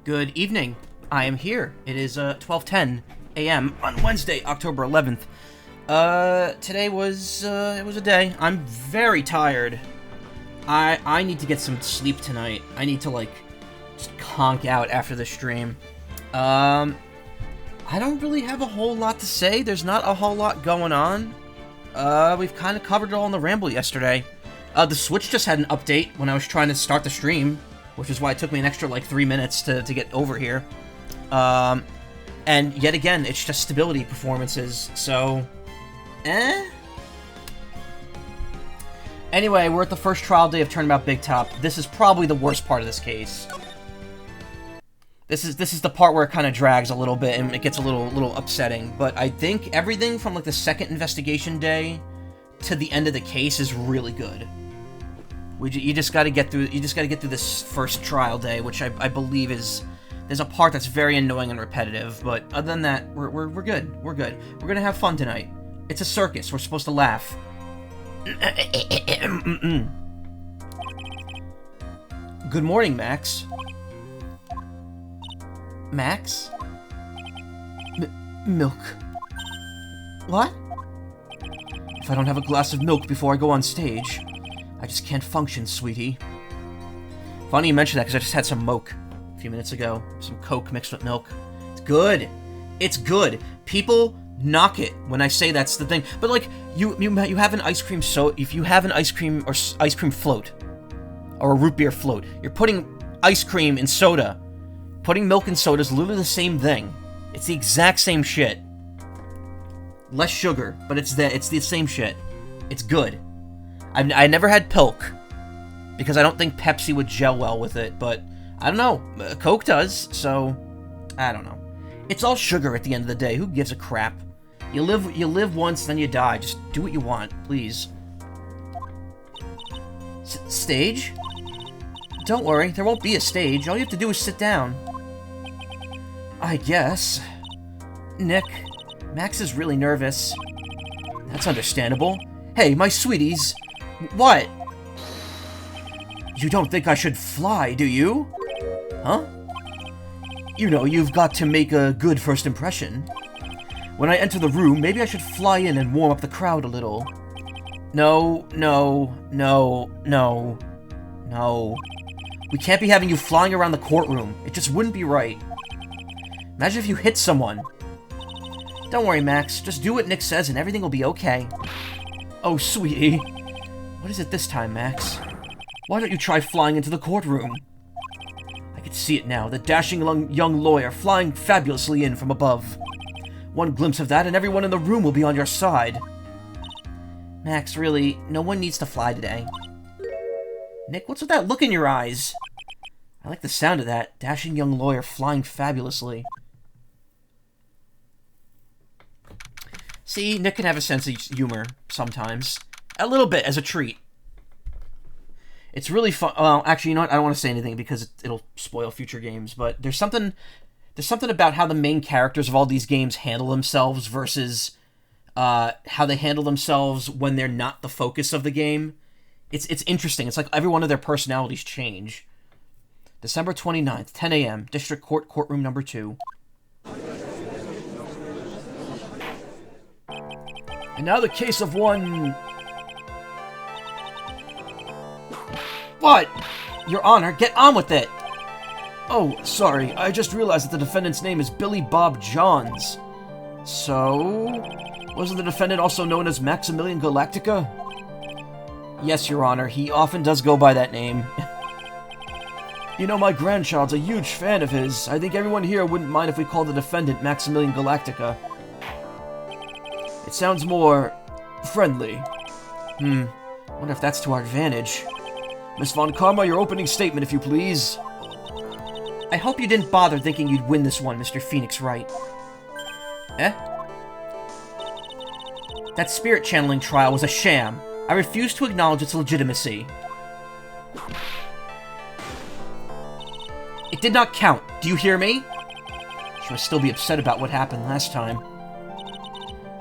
Good evening. I am here. It is 12:10 a.m. on Wednesday, October 11th. Today was it was a day. I'm very tired. I need to get some sleep tonight. I need to just conk out after the stream. I don't really have a whole lot to say. There's not a whole lot going on. We've kind of covered it all in the ramble yesterday. The Switch just had an update when I was trying to start the stream, which is why it took me an extra 3 minutes to get over here. And yet again, it's just stability performances, so Anyway, we're at the first trial day of Turnabout Big Top. This is probably the worst part of this case. This is the part where it kind of drags a little bit and it gets a little upsetting. But I think everything from the second investigation day to the end of the case is really good. You just got to get through. You just got to get through this first trial day, which I believe there's a part that's very annoying and repetitive. But other than that, we're good. We're good. We're gonna have fun tonight. It's a circus. We're supposed to laugh. Good morning, Max. Max? Milk. What? If I don't have a glass of milk before I go on stage, I just can't function, sweetie. Funny you mention that, because I just had some moke a few minutes ago. Some Coke mixed with milk. It's good. It's good. People knock it when I say that's the thing. But you have an ice cream if you have an ice cream or ice cream float, or a root beer float, you're putting ice cream in soda. Putting milk in soda is literally the same thing. It's the exact same shit. Less sugar, but it's the same shit. It's good. I never had Pilk, because I don't think Pepsi would gel well with it, but I don't know. Coke does, so I don't know. It's all sugar at the end of the day. Who gives a crap? You live once, then you die. Just do what you want, please. Stage? Don't worry, there won't be a stage. All you have to do is sit down. I guess. Nick, Max is really nervous. That's understandable. Hey, my sweeties. What? You don't think I should fly, do you? Huh? You know, you've got to make a good first impression. When I enter the room, maybe I should fly in and warm up the crowd a little. No. We can't be having you flying around the courtroom. It just wouldn't be right. Imagine if you hit someone. Don't worry, Max. Just do what Nick says and everything will be okay. Oh, sweetie. What is it this time, Max? Why don't you try flying into the courtroom? I can see it now, the dashing young lawyer flying fabulously in from above. One glimpse of that and everyone in the room will be on your side. Max, really, no one needs to fly today. Nick, what's with that look in your eyes? I like the sound of that, dashing young lawyer flying fabulously. See, Nick can have a sense of humor sometimes. A little bit, as a treat. It's really fun. Well, actually, you know what? I don't want to say anything because it'll spoil future games, but there's something about how the main characters of all these games handle themselves versus how they handle themselves when they're not the focus of the game. It's interesting. It's like every one of their personalities change. December 29th, 10 a.m., District Court, Courtroom Number 2. And now the case of one... What? Your Honor, get on with it! Oh, sorry, I just realized that the defendant's name is Billy Bob Johns. So... wasn't the defendant also known as Maximilian Galactica? Yes, Your Honor, he often does go by that name. You know, my grandchild's a huge fan of his. I think everyone here wouldn't mind if we called the defendant Maximilian Galactica. It sounds more... friendly. Wonder if that's to our advantage. Miss Von Karma, your opening statement, if you please. I hope you didn't bother thinking you'd win this one, Mr. Phoenix Wright. Eh? That spirit channeling trial was a sham. I refuse to acknowledge its legitimacy. It did not count. Do you hear me? She must still be upset about what happened last time.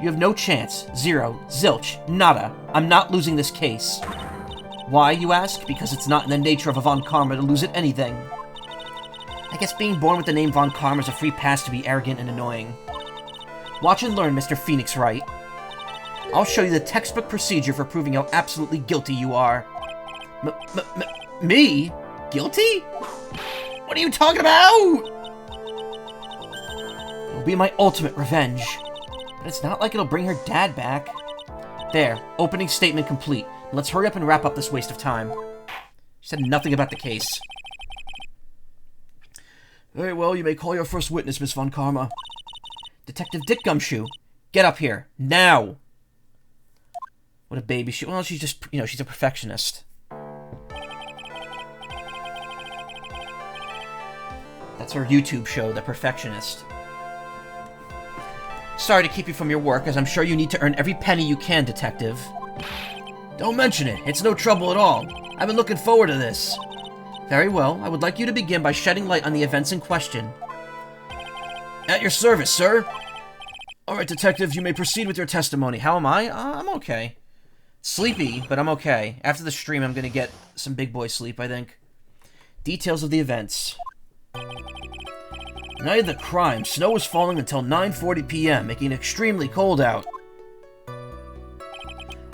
You have no chance. Zero. Zilch. Nada. I'm not losing this case. Why, you ask? Because it's not in the nature of a Von Karma to lose at anything. I guess being born with the name Von Karma is a free pass to be arrogant and annoying. Watch and learn, Mr. Phoenix Wright. I'll show you the textbook procedure for proving how absolutely guilty you are. Me? Guilty? What are you talking about? It'll be my ultimate revenge. But it's not like it'll bring her dad back. There, opening statement complete. Let's hurry up and wrap up this waste of time. She said nothing about the case. Very well, you may call your first witness, Miss Von Karma. Detective Dick Gumshoe, get up here, now! What a baby she... Well, she's just, she's a perfectionist. That's her YouTube show, The Perfectionist. Sorry to keep you from your work, as I'm sure you need to earn every penny you can, Detective. Don't mention it. It's no trouble at all. I've been looking forward to this. Very well. I would like you to begin by shedding light on the events in question. At your service, sir. Alright, Detective, you may proceed with your testimony. How am I? I'm okay. Sleepy, but I'm okay. After the stream, I'm gonna get some big boy sleep, I think. Details of the events. Night of the crime. Snow was falling until 9:40 p.m., making it extremely cold out.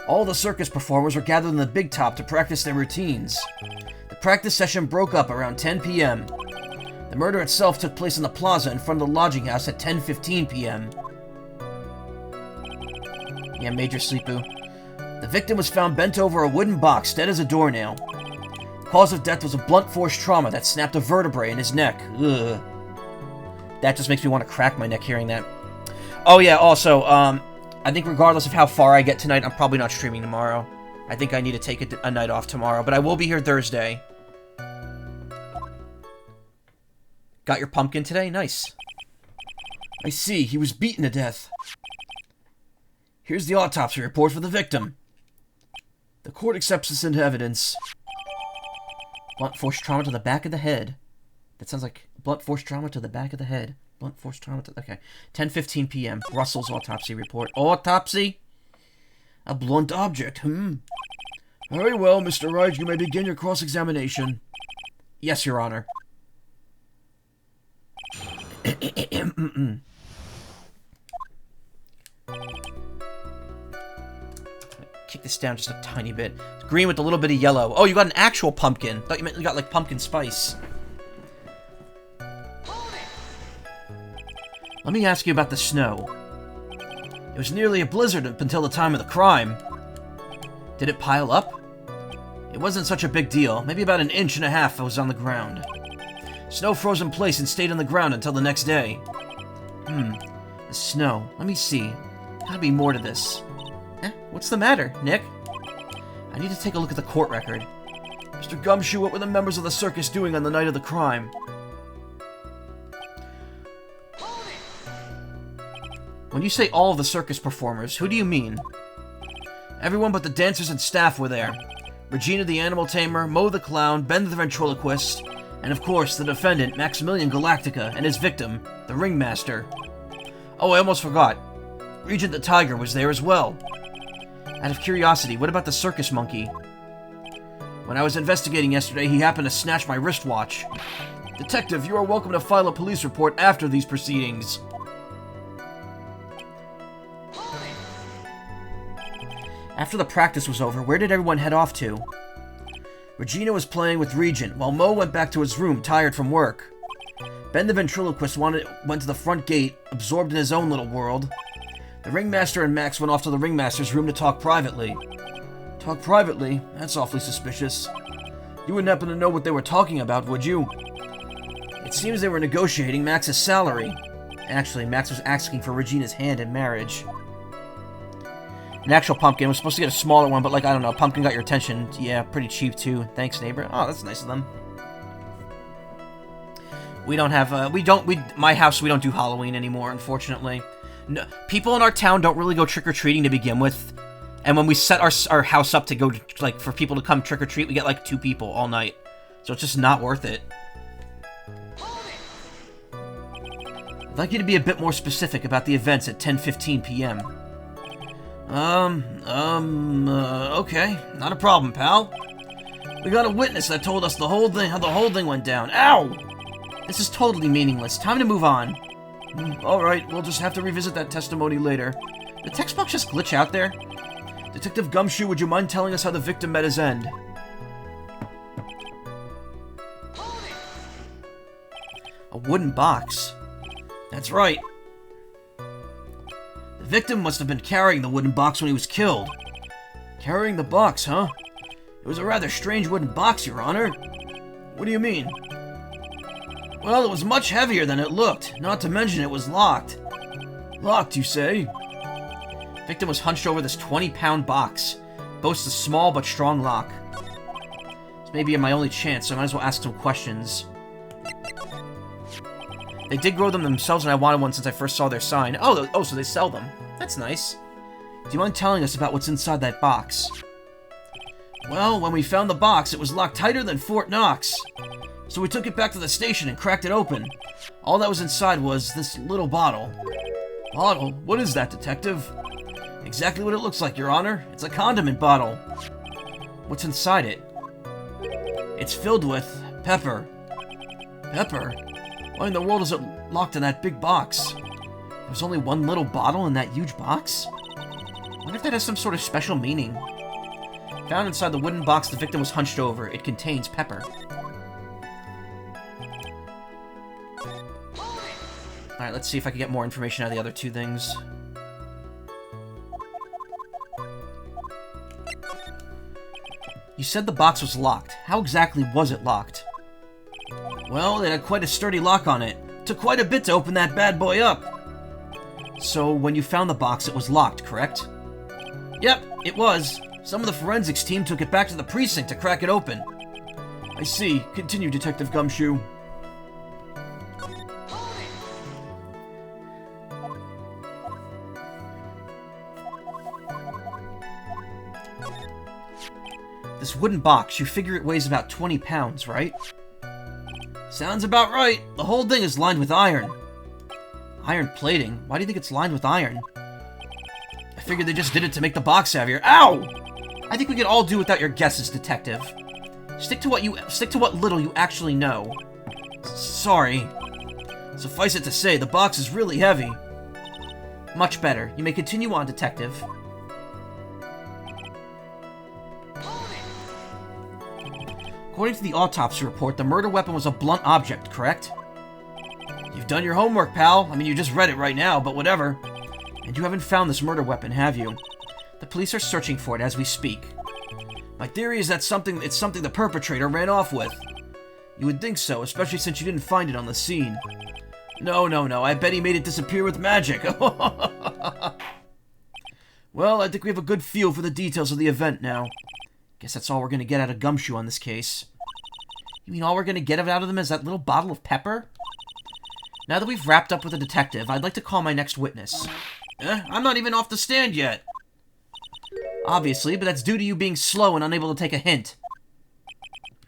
All the circus performers were gathered on the big top to practice their routines. The practice session broke up around 10 p.m. The murder itself took place in the plaza in front of the lodging house at 10:15 p.m. Yeah, major sleepoo. The victim was found bent over a wooden box, dead as a doornail. The cause of death was a blunt force trauma that snapped a vertebrae in his neck. Ugh. That just makes me want to crack my neck hearing that. Oh yeah, also, I think regardless of how far I get tonight, I'm probably not streaming tomorrow. I think I need to take a night off tomorrow, but I will be here Thursday. Got your pumpkin today? Nice. I see, he was beaten to death. Here's the autopsy report for the victim. The court accepts this into evidence. Blunt force trauma to the back of the head. That sounds like blunt force trauma to the back of the head. Blunt force trauma to... Okay. 10:15 p.m. Russell's autopsy report. Autopsy? A blunt object, Very well, Mr. Wright, you may begin your cross-examination. Yes, Your Honor. Kick this down just a tiny bit. It's green with a little bit of yellow. Oh, you got an actual pumpkin. Thought you meant you got, like, pumpkin spice. Let me ask you about the snow. It was nearly a blizzard up until the time of the crime. Did it pile up? It wasn't such a big deal. Maybe about 1.5 inches was on the ground. Snow froze in place and stayed on the ground until the next day. The snow. Let me see. Gotta be more to this. What's the matter, Nick? I need to take a look at the court record. Mr. Gumshoe, what were the members of the circus doing on the night of the crime? When you say all of the circus performers, who do you mean? Everyone but the dancers and staff were there. Regina the animal tamer, Mo the clown, Ben the ventriloquist, and of course the defendant, Maximilian Galactica, and his victim, the ringmaster. Oh, I almost forgot. Regent the tiger was there as well. Out of curiosity, what about the circus monkey? When I was investigating yesterday, he happened to snatch my wristwatch. Detective, you are welcome to file a police report after these proceedings. After the practice was over, where did everyone head off to? Regina was playing with Regent, while Mo went back to his room, tired from work. Ben the ventriloquist went to the front gate, absorbed in his own little world. The ringmaster and Max went off to the ringmaster's room to talk privately. Talk privately? That's awfully suspicious. You wouldn't happen to know what they were talking about, would you? It seems they were negotiating Max's salary. Actually, Max was asking for Regina's hand in marriage. An actual pumpkin. Was supposed to get a smaller one, but like, I don't know, pumpkin got your attention. Yeah, pretty cheap too. Thanks, neighbor. Oh, that's nice of them. We don't have, my house, we don't do Halloween anymore, unfortunately. No, people in our town don't really go trick-or-treating to begin with. And when we set our house up to go, like, for people to come trick-or-treat, we get like 2 people all night. So it's just not worth it. I'd like you to be a bit more specific about the events at 10:15 p.m. Okay. Not a problem, pal. We got a witness that told us how the whole thing went down. Ow! This is totally meaningless. Time to move on. Alright, we'll just have to revisit that testimony later. Did the text box just glitch out there? Detective Gumshoe, would you mind telling us how the victim met his end? A wooden box. That's right. The victim must have been carrying the wooden box when he was killed. Carrying the box, huh? It was a rather strange wooden box, Your Honor. What do you mean? Well, it was much heavier than it looked, not to mention it was locked. Locked, you say? Victim was hunched over this 20-pound box. Boasts a small but strong lock. This may be my only chance, so I might as well ask some questions. They did grow them themselves, and I wanted one since I first saw their sign. Oh, so they sell them. That's nice. Do you mind telling us about what's inside that box? Well, when we found the box, it was locked tighter than Fort Knox. So we took it back to the station and cracked it open. All that was inside was this little bottle. Bottle? What is that, Detective? Exactly what it looks like, Your Honor. It's a condiment bottle. What's inside it? It's filled with pepper. Pepper? Why in the world is it locked in that big box? There's only one little bottle in that huge box? I wonder if that has some sort of special meaning. Found inside the wooden box the victim was hunched over. It contains pepper. Alright, let's see if I can get more information out of the other two things. You said the box was locked. How exactly was it locked? Well, it had quite a sturdy lock on it. Took quite a bit to open that bad boy up. So, when you found the box, it was locked, correct? Yep, it was. Some of the forensics team took it back to the precinct to crack it open. I see. Continue, Detective Gumshoe. This wooden box, you figure it weighs about 20 pounds, right? Sounds about right. The whole thing is lined with iron. Iron plating? Why do you think it's lined with iron? I figured they just did it to make the box heavier. Ow! I think we could all do without your guesses, Detective. Stick to what little you actually know. Sorry. Suffice it to say, the box is really heavy. Much better. You may continue on, Detective. According to the autopsy report, the murder weapon was a blunt object, correct? You've done your homework, pal. I mean, you just read it right now, but whatever. And you haven't found this murder weapon, have you? The police are searching for it as we speak. My theory is that it's something the perpetrator ran off with. You would think so, especially since you didn't find it on the scene. No. I bet he made it disappear with magic. Well, I think we have a good feel for the details of the event now. Guess that's all we're gonna get out of Gumshoe on this case. You mean all we're gonna get out of them is that little bottle of pepper? Now that we've wrapped up with the detective, I'd like to call my next witness. I'm not even off the stand yet. Obviously, but that's due to you being slow and unable to take a hint.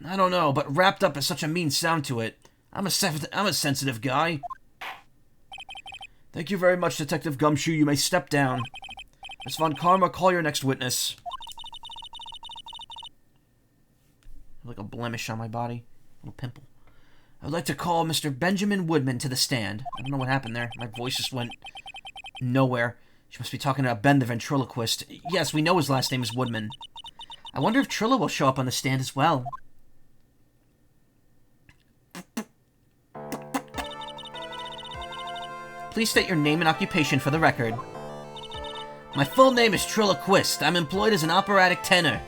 I don't know, but wrapped up has such a mean sound to it. I'm a sensitive guy. Thank you very much, Detective Gumshoe. You may step down. Miss Von Karma, call your next witness. Like a blemish on my body. A little pimple. I would like to call Mr. Benjamin Woodman to the stand. I don't know what happened there. My voice just went nowhere. She must be talking about Ben the ventriloquist. Yes, we know his last name is Woodman. I wonder if Trilla will show up on the stand as well. Please state your name and occupation for the record. My full name is Trilla Quist. I'm employed as an operatic tenor.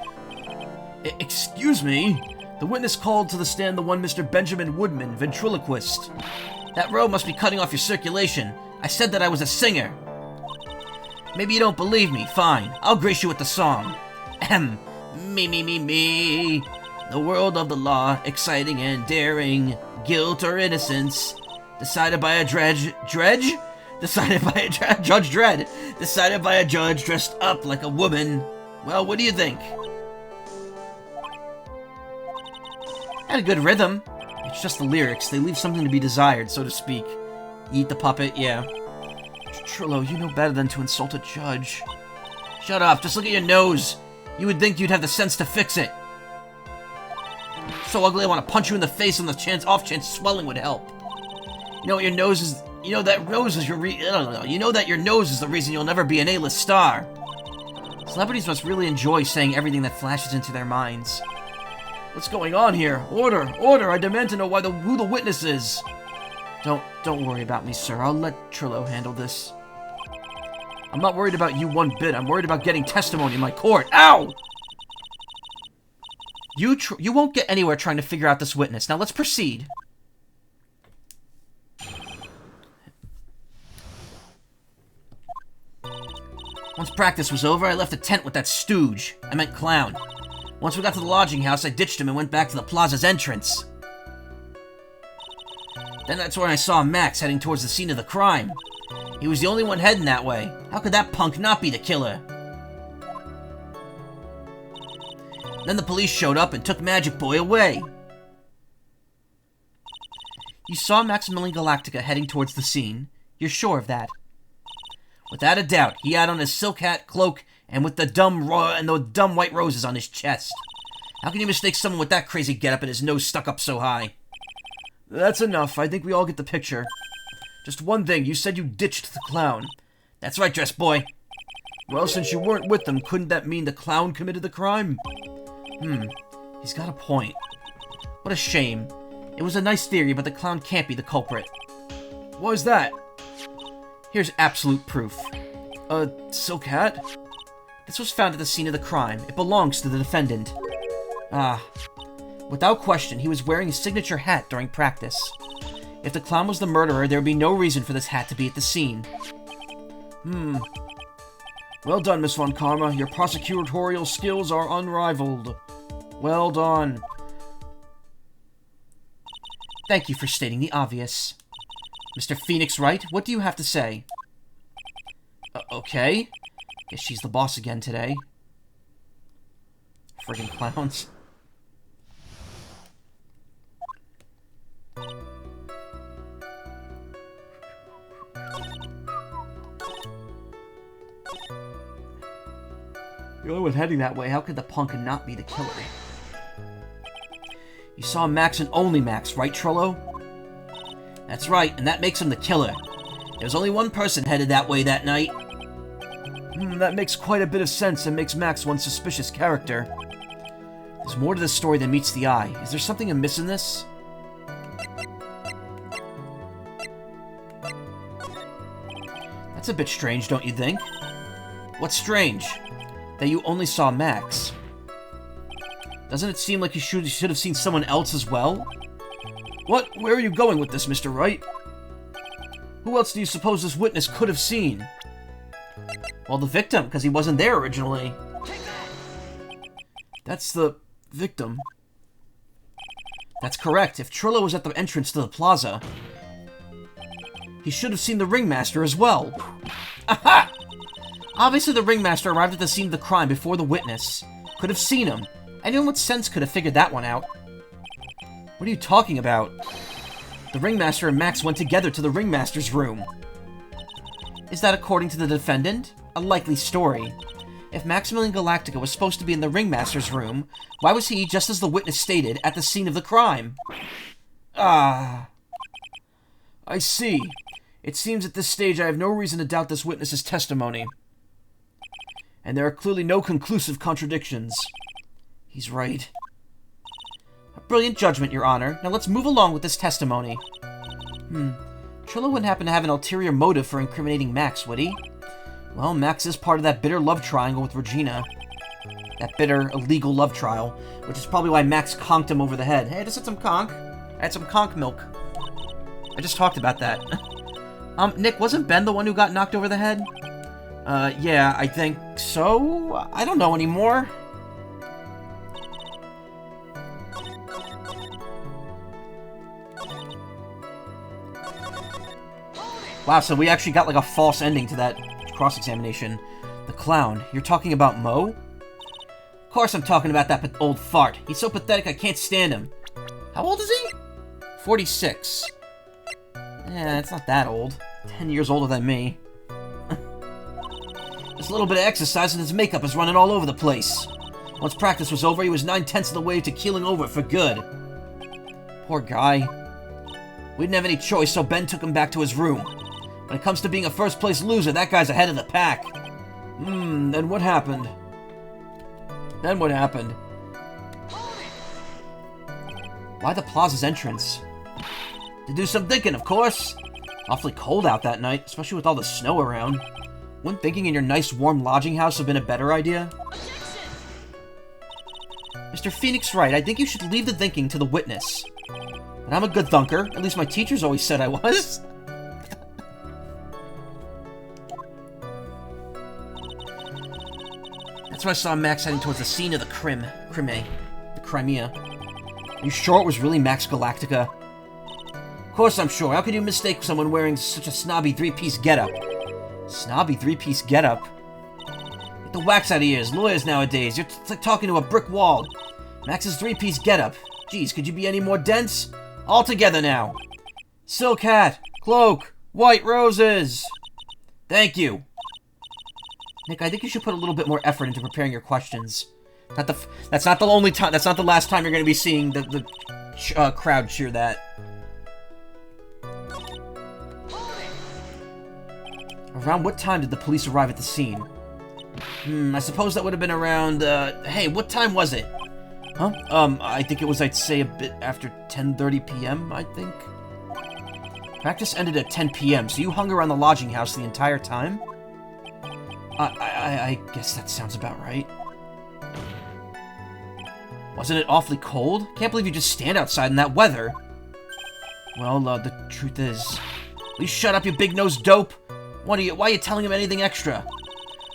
Excuse me? The witness called to the stand the one Mr. Benjamin Woodman, ventriloquist. That robe must be cutting off your circulation. I said that I was a singer. Maybe you don't believe me. Fine. I'll grace you with the song. Ahem. Me. The world of the law, exciting and daring. Guilt or innocence. Decided by a Judge Dredd. Decided by a judge dressed up like a woman. Well, what do you think? Had a good rhythm. It's just the lyrics. They leave something to be desired, so to speak. Eat the puppet, yeah. Trillo, you know better than to insult a judge. Shut up, just look at your nose. You would think you'd have the sense to fix it. So ugly I want to punch you in the face on the off chance swelling would help. your nose is... You know that nose is your You know that your nose is the reason you'll never be an A-list star. Celebrities must really enjoy saying everything that flashes into their minds. What's going on here? Order! Order! I demand to know who the witness is! Don't worry about me, sir. I'll let Trillo handle this. I'm not worried about you one bit. I'm worried about getting testimony in my court. Ow! You won't get anywhere trying to figure out this witness. Now let's proceed. Once practice was over, I left the tent with that stooge. I meant clown. Once we got to the lodging house, I ditched him and went back to the plaza's entrance. Then that's when I saw Max heading towards the scene of the crime. He was the only one heading that way. How could that punk not be the killer? Then the police showed up and took Magic Boy away. You saw Maximilian Galactica heading towards the scene. You're sure of that? Without a doubt, he had on his silk hat, cloak, and with the dumb white roses on his chest. How can you mistake someone with that crazy getup and his nose stuck up so high? That's enough. I think we all get the picture. Just one thing, you said you ditched the clown. That's right, dress boy. Well, since you weren't with them, couldn't that mean the clown committed the crime? He's got a point. What a shame. It was a nice theory, but the clown can't be the culprit. Why is that? Here's absolute proof. A silk hat? This was found at the scene of the crime. It belongs to the defendant. Without question, he was wearing his signature hat during practice. If the clown was the murderer, there would be no reason for this hat to be at the scene. Well done, Miss Von Karma. Your prosecutorial skills are unrivaled. Well done. Thank you for stating the obvious. Mr. Phoenix Wright, what do you have to say? Okay. Guess she's the boss again today. Friggin' clowns. The only one heading that way, how could the punk not be the killer? You saw Max and only Max, right, Trollo? That's right, and that makes him the killer. There's only one person headed that way that night. That makes quite a bit of sense and makes Max one suspicious character. There's more to this story than meets the eye. Is there something amiss in this? That's a bit strange, don't you think? What's strange? That you only saw Max. Doesn't it seem like you should have seen someone else as well? What? Where are you going with this, Mr. Wright? Who else do you suppose this witness could have seen? Well, the victim, because he wasn't there originally. That's the victim. That's correct. If Trillo was at the entrance to the plaza, he should have seen the ringmaster as well. Aha! Obviously, the ringmaster arrived at the scene of the crime before the witness. Could have seen him. Anyone with sense could have figured that one out. What are you talking about? The ringmaster and Max went together to the ringmaster's room. Is that according to the defendant? A likely story. If Maximilian Galactica was supposed to be in the ringmaster's room, why was he, just as the witness stated, at the scene of the crime? I see. It seems at this stage I have no reason to doubt this witness's testimony. And there are clearly no conclusive contradictions. He's right. A brilliant judgment, Your Honor. Now let's move along with this testimony. Trillo wouldn't happen to have an ulterior motive for incriminating Max, would he? Well, Max is part of that bitter love triangle with Regina. That bitter, illegal love trial, which is probably why Max conked him over the head. Hey, I just had some conch. I had some conch milk. I just talked about that. Nick, wasn't Ben the one who got knocked over the head? Yeah, I think so. I don't know anymore. Wow, so we actually got like a false ending to that cross-examination. The clown. You're talking about Mo? Of course I'm talking about that old fart. He's so pathetic I can't stand him. How old is he? 46. Yeah, it's not that old. 10 years older than me. Just a little bit of exercise and his makeup is running all over the place. Once practice was over, he was 9/10 of the way to keeling over for good. Poor guy. We didn't have any choice, so Ben took him back to his room. When it comes to being a first-place loser, that guy's ahead of the pack. Then what happened? Why the plaza's entrance? To do some thinking, of course. Awfully cold out that night, especially with all the snow around. Wouldn't thinking in your nice warm lodging house have been a better idea? Mr. Phoenix Wright, I think you should leave the thinking to the witness. But I'm a good thunker. At least my teachers always said I was. That's when I saw Max heading towards the scene of the Crimea. Are you sure it was really Max Galactica? Of course I'm sure. How could you mistake someone wearing such a snobby three-piece getup? Snobby three-piece getup? Get the wax out of your ears. Lawyers nowadays. It's like talking to a brick wall. Max's three-piece getup. Geez, could you be any more dense? All together now. Silk hat, cloak, white roses. Thank you. Nick, I think you should put a little bit more effort into preparing your questions. That's not the only time. That's not the last time you're going to be seeing the crowd cheer that. Around what time did the police arrive at the scene? I suppose that would have been around, hey, what time was it? Huh? I think it was, I'd say, a bit after 10:30 p.m., I think. Practice ended at 10 p.m., so you hung around the lodging house the entire time? I guess that sounds about right. Wasn't it awfully cold? Can't believe you just stand outside in that weather. Well, the truth is... Will you shut up, you big-nosed dope? Why are you telling him anything extra?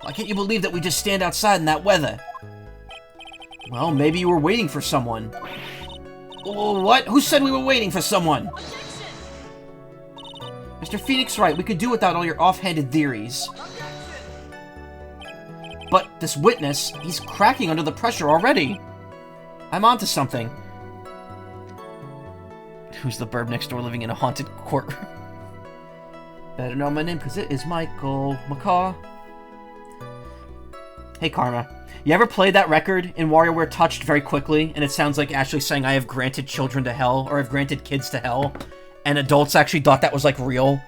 Why can't you believe that we just stand outside in that weather? Well, maybe you were waiting for someone. What? Who said we were waiting for someone? Mr. Phoenix Wright, we could do without all your offhanded theories. But this witness, he's cracking under the pressure already. I'm onto something. Who's the burb next door living in a haunted courtroom? Better know my name because it is Michael Macaw. Hey, Karma. You ever played that record in WarioWare Touched very quickly, and it sounds like Ashley saying, I have granted children to hell, or I've granted kids to hell, and adults actually thought that was, like, real?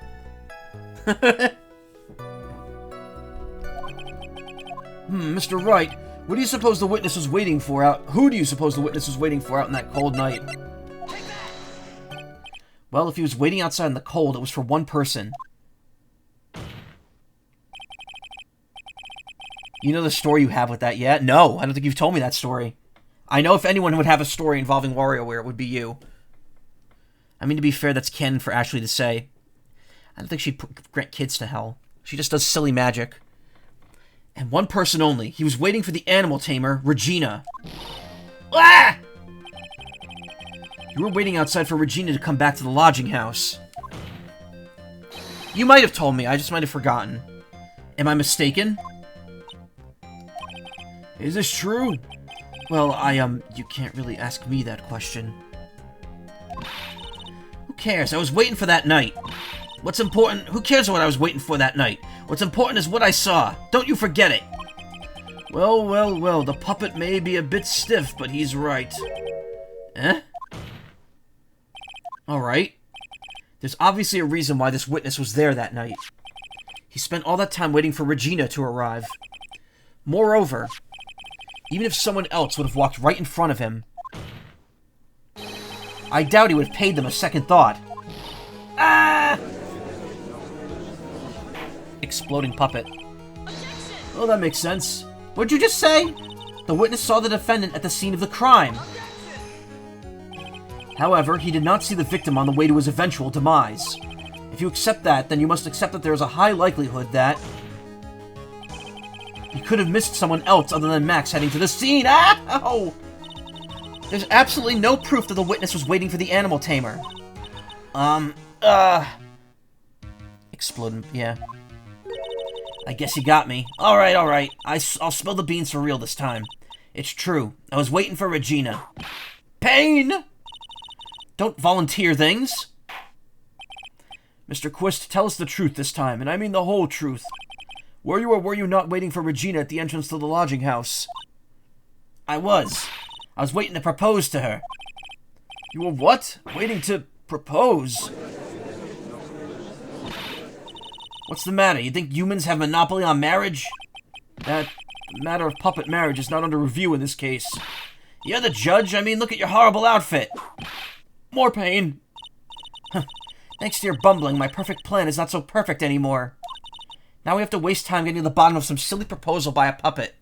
Mr. Wright, what do you suppose the witness was waiting for out... Who do you suppose the witness was waiting for out in that cold night? Well, if he was waiting outside in the cold, it was for one person. You know the story you have with that yet? No, I don't think you've told me that story. I know if anyone would have a story involving WarioWare, it would be you. I mean, to be fair, that's canon for Ashley to say. I don't think she'd grant kids to hell. She just does silly magic. And one person only. He was waiting for the animal tamer, Regina. Ah! You were waiting outside for Regina to come back to the lodging house. You might have told me, I just might have forgotten. Am I mistaken? Is this true? Well, you can't really ask me that question. Who cares? I was waiting for that night. What's important? Who cares what I was waiting for that night? What's important is what I saw. Don't you forget it. Well, well, well, the puppet may be a bit stiff, but he's right. Eh? Alright. There's obviously a reason why this witness was there that night. He spent all that time waiting for Regina to arrive. Moreover, even if someone else would have walked right in front of him, I doubt he would have paid them a second thought. Ah! Exploding puppet. Oh, that makes sense. What'd you just say? The witness saw the defendant at the scene of the crime. However, he did not see the victim on the way to his eventual demise. If you accept that, then you must accept that there is a high likelihood that he could have missed someone else other than Max heading to the scene. Ow! There's absolutely no proof that the witness was waiting for the animal tamer. Exploding, yeah. I guess you got me. Alright, alright. I'll spill the beans for real this time. It's true. I was waiting for Regina. Pain! Don't volunteer things. Mr. Quist, tell us the truth this time, and I mean the whole truth. Were you or were you not waiting for Regina at the entrance to the lodging house? I was. I was waiting to propose to her. You were what? Waiting to propose? What's the matter? You think humans have monopoly on marriage? That matter of puppet marriage is not under review in this case. You're the judge? I mean, look at your horrible outfit. More pain. Thanks to your bumbling, my perfect plan is not so perfect anymore. Now we have to waste time getting to the bottom of some silly proposal by a puppet.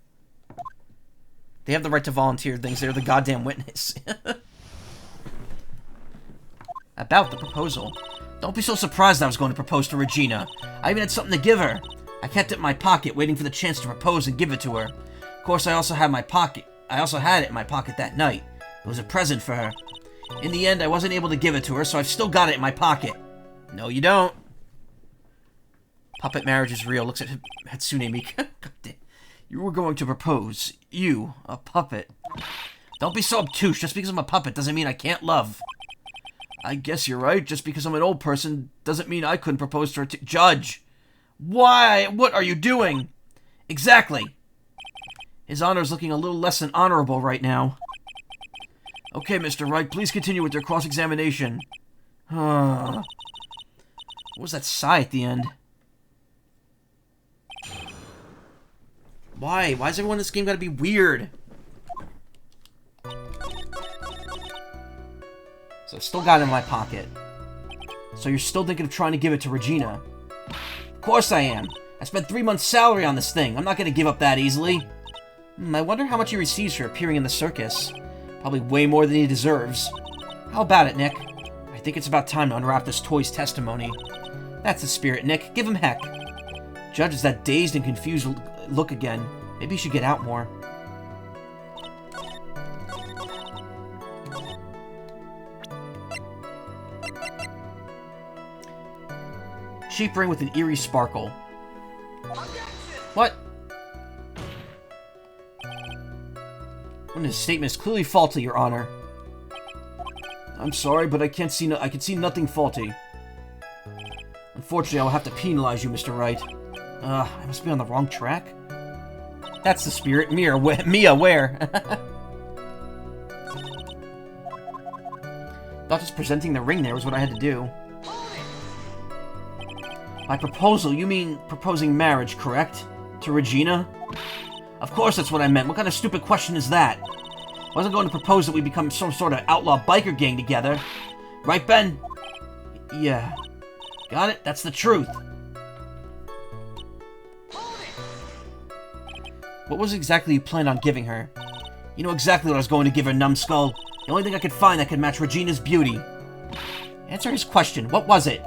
They have the right to volunteer things. They're the goddamn witness. About the proposal. Don't be so surprised I was going to propose to Regina. I even had something to give her. I kept it in my pocket, waiting for the chance to propose and give it to her. Of course, I also had it in my pocket that night. It was a present for her. In the end, I wasn't able to give it to her, so I've still got it in my pocket. No, you don't. Puppet marriage is real. Looks at Hatsune Miku. God damn. You were going to propose. You, a puppet. Don't be so obtuse. Just because I'm a puppet doesn't mean I can't love. I guess you're right. Just because I'm an old person doesn't mean I couldn't propose to her Judge! Why? What are you doing? Exactly. His Honor's looking a little less than honorable right now. Okay, Mr. Wright, please continue with your cross-examination. What was that sigh at the end? Why? Why is everyone in this game gotta be weird? So I've still got it in my pocket. So you're still thinking of trying to give it to Regina? Of course I am. I spent 3 months' salary on this thing. I'm not gonna give up that easily. I wonder how much he receives for appearing in the circus. Probably way more than he deserves. How about it, Nick? I think it's about time to unwrap this toy's testimony. That's the spirit, Nick. Give him heck. Judge is that dazed and confused look again. Maybe he should get out more. Cheap ring with an eerie sparkle. What? When his statement is clearly faulty, Your Honor. I'm sorry, but I can see nothing faulty. Unfortunately, I will have to penalize you, Mr. Wright. I must be on the wrong track. That's the spirit. Mia, where? Thought just presenting the ring there was what I had to do. By proposal, you mean proposing marriage, correct? To Regina? Of course that's what I meant. What kind of stupid question is that? I wasn't going to propose that we become some sort of outlaw biker gang together. Right, Ben? Yeah. Got it? That's the truth. What was exactly you planned on giving her? You know exactly what I was going to give her, numbskull. The only thing I could find that could match Regina's beauty. Answer his question. What was it?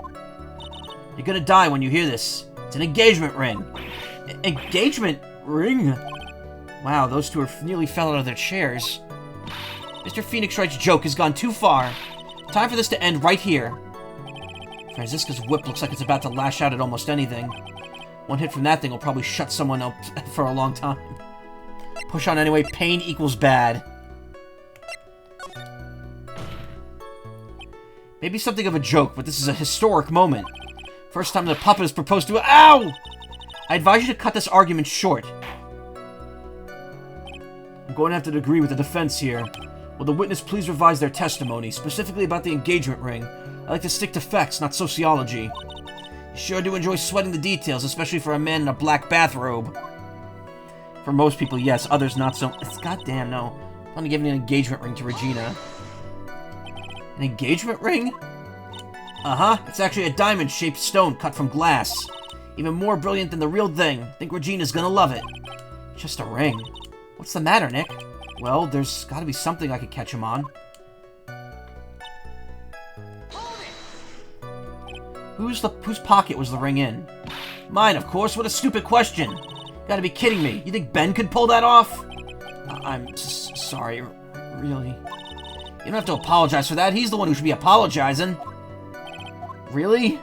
You're gonna die when you hear this. It's an engagement ring. Engagement ring? Wow, those two nearly fell out of their chairs. Mr. Phoenix Wright's joke has gone too far. Time for this to end right here. Franziska's whip looks like it's about to lash out at almost anything. One hit from that thing will probably shut someone up for a long time. Push on anyway, pain equals bad. Maybe something of a joke, but this is a historic moment. First time the puppet has proposed to— Ow! I advise you to cut this argument short. I'm going to have to agree with the defense here. Will the witness please revise their testimony, specifically about the engagement ring? I like to stick to facts, not sociology. You sure do enjoy sweating the details, especially for a man in a black bathrobe. For most people, yes. Others, not so. Goddamn, no. I'm going to give an engagement ring to Regina. An engagement ring? Uh-huh. It's actually a diamond-shaped stone cut from glass. Even more brilliant than the real thing. Think Regina's gonna love it. Just a ring. What's the matter, Nick? Well, there's gotta be something I could catch him on. Whose pocket was the ring in? Mine, of course. What a stupid question. You gotta be kidding me. You think Ben could pull that off? I'm sorry. Really. You don't have to apologize for that. He's the one who should be apologizing. Really?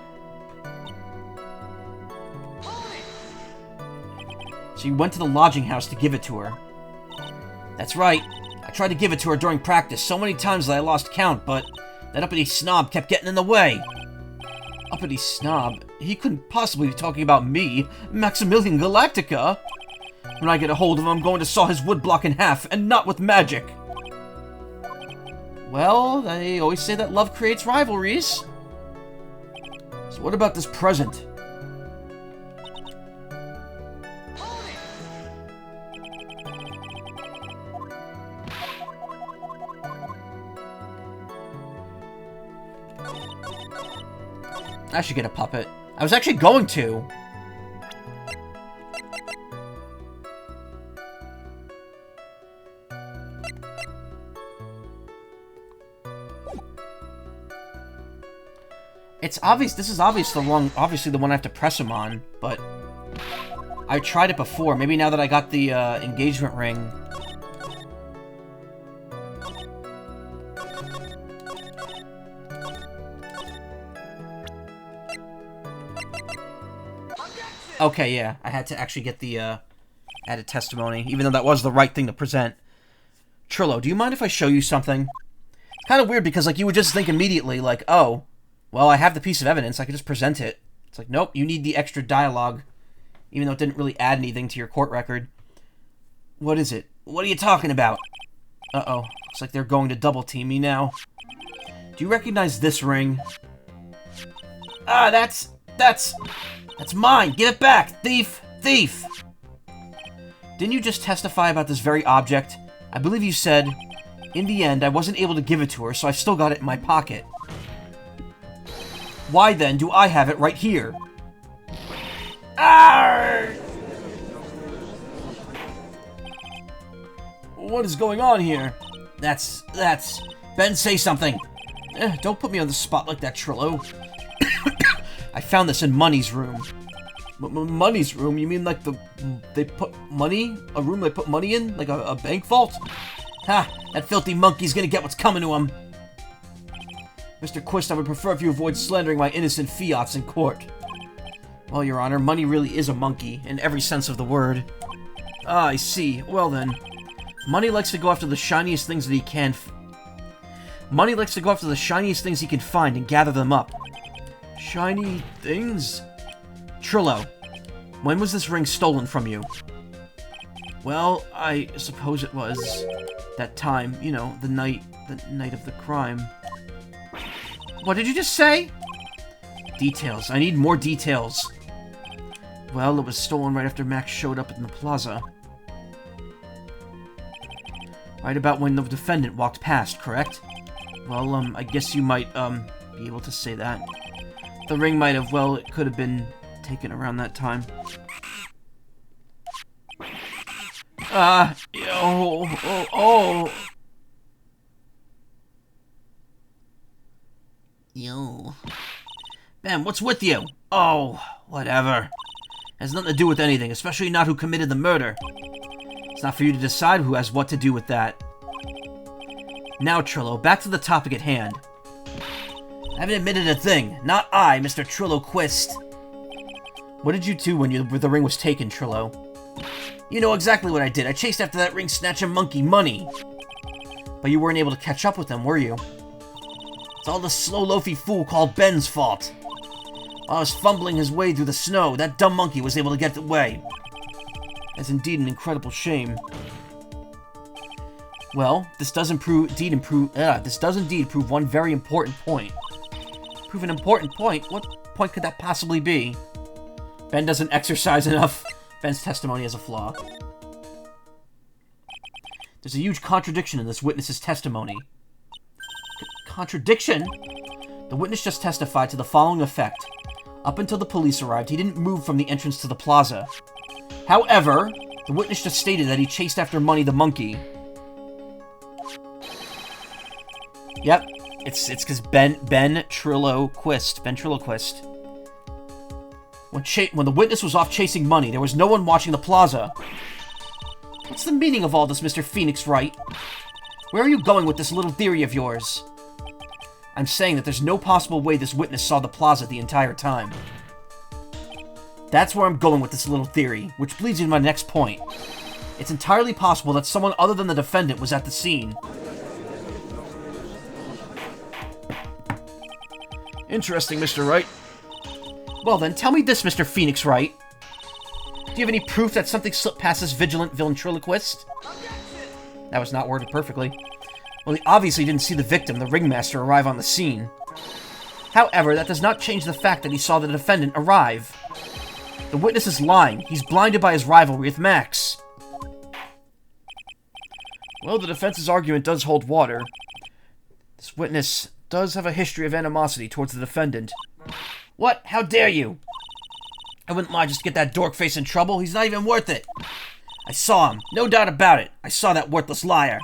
So you went to the lodging house to give it to her. That's right. I tried to give it to her during practice so many times that I lost count, but that uppity snob kept getting in the way. Uppity snob? He couldn't possibly be talking about me, Maximilian Galactica. When I get a hold of him, I'm going to saw his woodblock in half, and not with magic. Well, they always say that love creates rivalries. So what about this present? I should get a puppet. I was actually going to. It's obvious. This is obviously the one I have to press him on, but I tried it before. Maybe now that I got the engagement ring. Okay, yeah, I had to actually get the added testimony, even though that was the right thing to present. Trillo, do you mind if I show you something? Kind of weird because, like, you would just think immediately, like, oh, well, I have the piece of evidence, I could just present it. It's like, nope, you need the extra dialogue, even though it didn't really add anything to your court record. What is it? What are you talking about? Uh-oh, looks like they're going to double-team me now. Do you recognize this ring? Ah, that's mine! Give it back! Thief! Thief! Didn't you just testify about this very object? I believe you said, in the end, I wasn't able to give it to her, so I've still got it in my pocket. Why then do I have it right here? Arrgh! What is going on here? That's... Ben, say something! Don't put me on the spot like that, Trillo. I found this in Money's room. Money's room? You mean like they put money? A room they put money in? Like a bank vault? Ha! That filthy monkey's gonna get what's coming to him! Mr. Quist, I would prefer if you avoid slandering my innocent fiats in court. Well, Your Honor, Money really is a monkey, in every sense of the word. Ah, I see. Well then. Money likes to go after the shiniest things that he can Money likes to go after the shiniest things he can find and gather them up. Shiny things? Trillo, when was this ring stolen from you? Well, I suppose it was that time, you know, the night of the crime. What did you just say? Details. I need more details. Well, it was stolen right after Max showed up in the plaza. Right about when the defendant walked past, correct? Well, I guess you might, be able to say that. The ring might have, well, it could have been taken around that time. Yo. Ben, what's with you? Oh, whatever. Has nothing to do with anything, especially not who committed the murder. It's not for you to decide who has what to do with that. Now, Trillo, back to the topic at hand. I haven't admitted a thing. Not I, Mr. Trillo Quist. What did you do when the ring was taken, Trillo? You know exactly what I did. I chased after that ring-snatching monkey, Money. But you weren't able to catch up with him, were you? It's all the slow, loafy fool called Ben's fault. While I was fumbling his way through the snow, that dumb monkey was able to get away. That's indeed an incredible shame. Well, this does indeed prove one very important point. Prove an important point? What point could that possibly be? Ben doesn't exercise enough. Ben's testimony has a flaw. There's a huge contradiction in this witness's testimony. Contradiction? The witness just testified to the following effect. Up until the police arrived, he didn't move from the entrance to the plaza. However, the witness just stated that he chased after Money the monkey. Yep, it's because Ben Trillo Quist. When the witness was off chasing Money, there was no one watching the plaza. What's the meaning of all this, Mr. Phoenix Wright? Where are you going with this little theory of yours? I'm saying that there's no possible way this witness saw the plaza the entire time. That's where I'm going with this little theory, which leads me to my next point. It's entirely possible that someone other than the defendant was at the scene. Interesting, Mr. Wright. Well then, tell me this, Mr. Phoenix Wright. Do you have any proof that something slipped past this vigilant ventriloquist? That was not worded perfectly. Well, he obviously didn't see the victim, the ringmaster, arrive on the scene. However, that does not change the fact that he saw the defendant arrive. The witness is lying. He's blinded by his rivalry with Max. Well, the defense's argument does hold water. This witness does have a history of animosity towards the defendant. What? How dare you? I wouldn't lie just to get that dork face in trouble. He's not even worth it. I saw him. No doubt about it. I saw that worthless liar.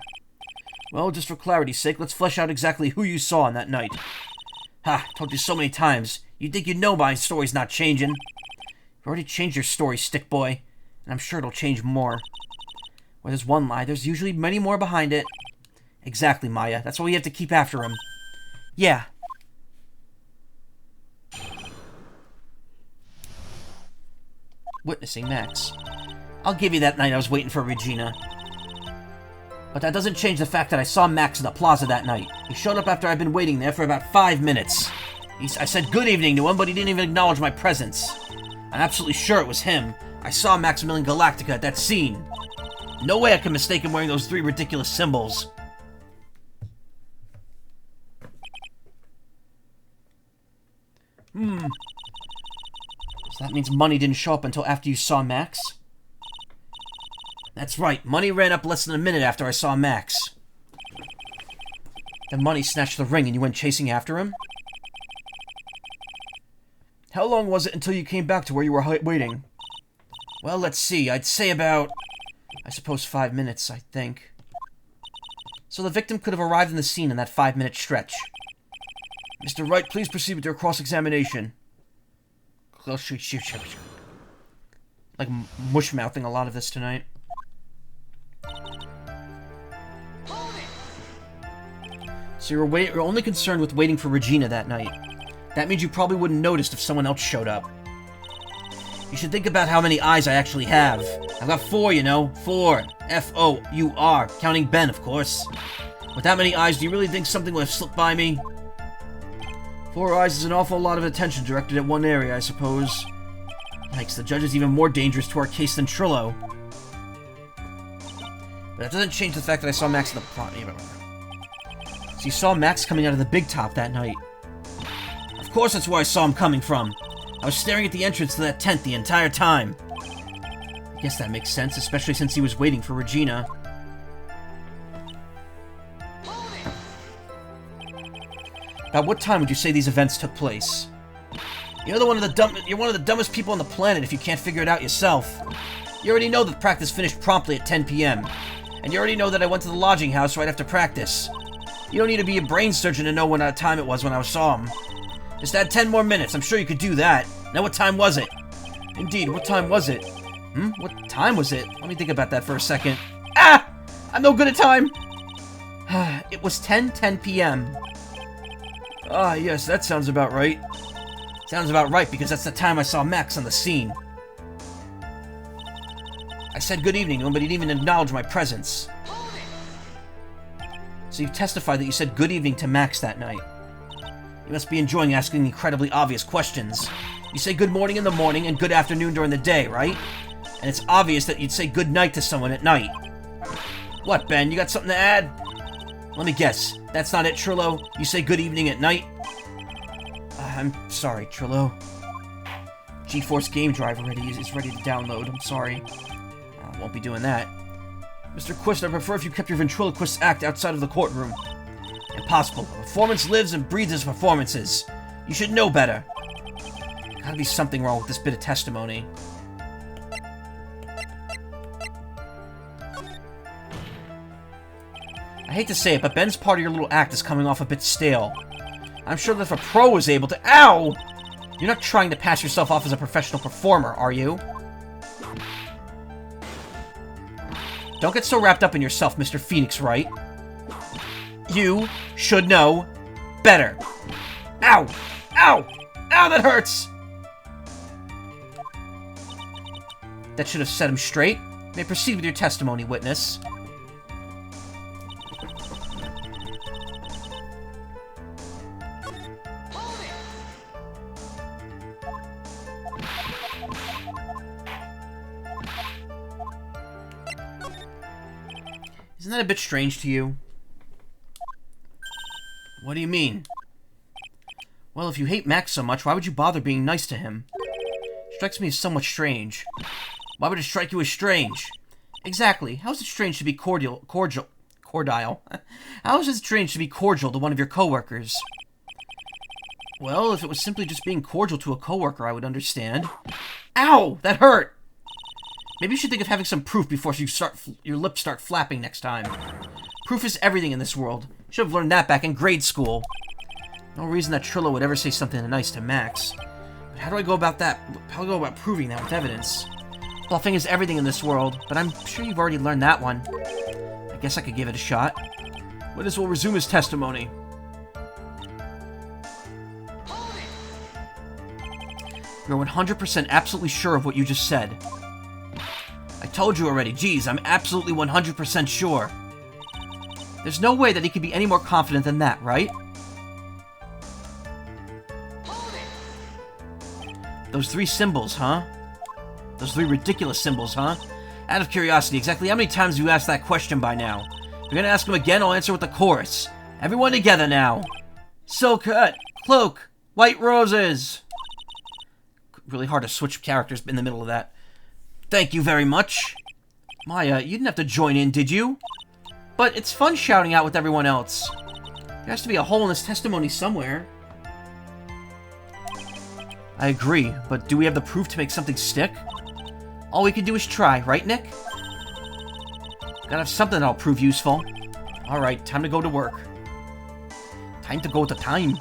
Well, just for clarity's sake, let's flesh out exactly who you saw on that night. Ha, told you so many times. You'd think you'd know my story's not changing. You already changed your story, stick boy. And I'm sure it'll change more. Where there's one lie, there's usually many more behind it. Exactly, Maya. That's why we have to keep after him. Yeah. Witnessing Max. I'll give you that night I was waiting for Regina. But that doesn't change the fact that I saw Max in the plaza that night. He showed up after I'd been waiting there for about 5 minutes. I said good evening to him, but he didn't even acknowledge my presence. I'm absolutely sure it was him. I saw Maximilian Galactica at that scene. No way I can mistake him wearing those 3 ridiculous symbols. So that means money didn't show up until after you saw Max? That's right, money ran up less than a minute after I saw Max. Then money snatched the ring and you went chasing after him? How long was it until you came back to where you were waiting? Well, let's see, I'd say about, I suppose 5 minutes, I think. So the victim could have arrived in the scene in that 5-minute stretch. Mr. Wright, please proceed with your cross-examination. Like mush-mouthing a lot of this tonight. So you're only concerned with waiting for Regina that night. That means you probably wouldn't notice if someone else showed up. You should think about how many eyes I actually have. I've got 4, you know. 4. F-O-U-R. Counting Ben, of course. With that many eyes, do you really think something would have slipped by me? 4 eyes is an awful lot of attention directed at one area, I suppose. Yikes, the judge is even more dangerous to our case than Trillo. But that doesn't change the fact that I saw Max in the plot. So you saw Max coming out of the big top that night. Of course that's where I saw him coming from. I was staring at the entrance to that tent the entire time. I guess that makes sense, especially since he was waiting for Regina. About what time would you say these events took place? You're one of the dumbest people on the planet if you can't figure it out yourself. You already know that practice finished promptly at 10 p.m. And you already know that I went to the lodging house right after practice. You don't need to be a brain surgeon to know what time it was when I saw him. Just add 10 more minutes, I'm sure you could do that. Now what time was it? Indeed, what time was it? What time was it? Let me think about that for a second. Ah! I'm no good at time! It was 10:10 p.m. Ah, yes, that sounds about right. Sounds about right, because that's the time I saw Max on the scene. I said good evening to him, but he didn't even acknowledge my presence. So you testified that you said good evening to Max that night. You must be enjoying asking incredibly obvious questions. You say good morning in the morning and good afternoon during the day, right? And it's obvious that you'd say good night to someone at night. What, Ben, you got something to add? Let me guess. That's not it, Trillo? You say good evening at night? I'm sorry, Trillo. GeForce Game Drive is ready to download. I'm sorry. I won't be doing that. Mr. Quist, I prefer if you kept your ventriloquist act outside of the courtroom. Impossible. A performance lives and breathes its performances. You should know better. Gotta be something wrong with this bit of testimony. I hate to say it, but Ben's part of your little act is coming off a bit stale. I'm sure that if a pro was able to— Ow! You're not trying to pass yourself off as a professional performer, are you? Don't get so wrapped up in yourself, Mr. Phoenix Wright. You should know better. Ow! Ow! Ow, that hurts! That should have set him straight. You may proceed with your testimony, witness. Isn't that a bit strange to you? What do you mean? Well, if you hate Max so much, why would you bother being nice to him? Strikes me as somewhat strange. Why would it strike you as strange? Exactly. How is it strange to be cordial? How is it strange to be cordial to one of your coworkers? Well, if it was simply just being cordial to a coworker, I would understand. Ow! That hurt! Maybe you should think of having some proof before your lips start flapping next time. Proof is everything in this world. Should have learned that back in grade school. No reason that Trillo would ever say something nice to Max. But how do I go about that? How do I go about proving that with evidence? Bluffing is everything in this world, but I'm sure you've already learned that one. I guess I could give it a shot. Witness will resume his testimony. You're 100% absolutely sure of what you just said. I told you already. Geez, I'm absolutely 100% sure. There's no way that he could be any more confident than that, right? Those 3 symbols, huh? Those 3 ridiculous symbols, huh? Out of curiosity, exactly how many times have you asked that question by now? If you're gonna ask him again, I'll answer with the chorus. Everyone together now. Silk hat, cloak, white roses. Really hard to switch characters in the middle of that. Thank you very much. Maya, you didn't have to join in, did you? But it's fun shouting out with everyone else. There has to be a hole in this testimony somewhere. I agree, but do we have the proof to make something stick? All we can do is try, right, Nick? Gotta have something that'll prove useful. Alright, time to go to work. Time to go to time.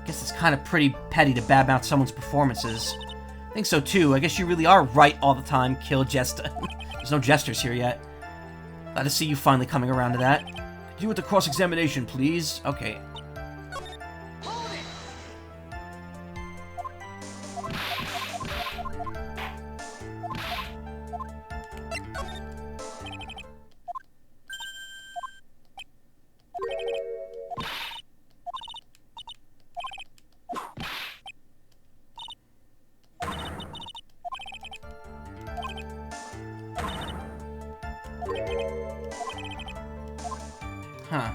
Guess it's kind of pretty petty to badmouth someone's performances. I think so too. I guess you really are right all the time, kill Jester. There's no jesters here yet. Glad to see you finally coming around to that. Could you with the cross-examination, please? Okay. Huh.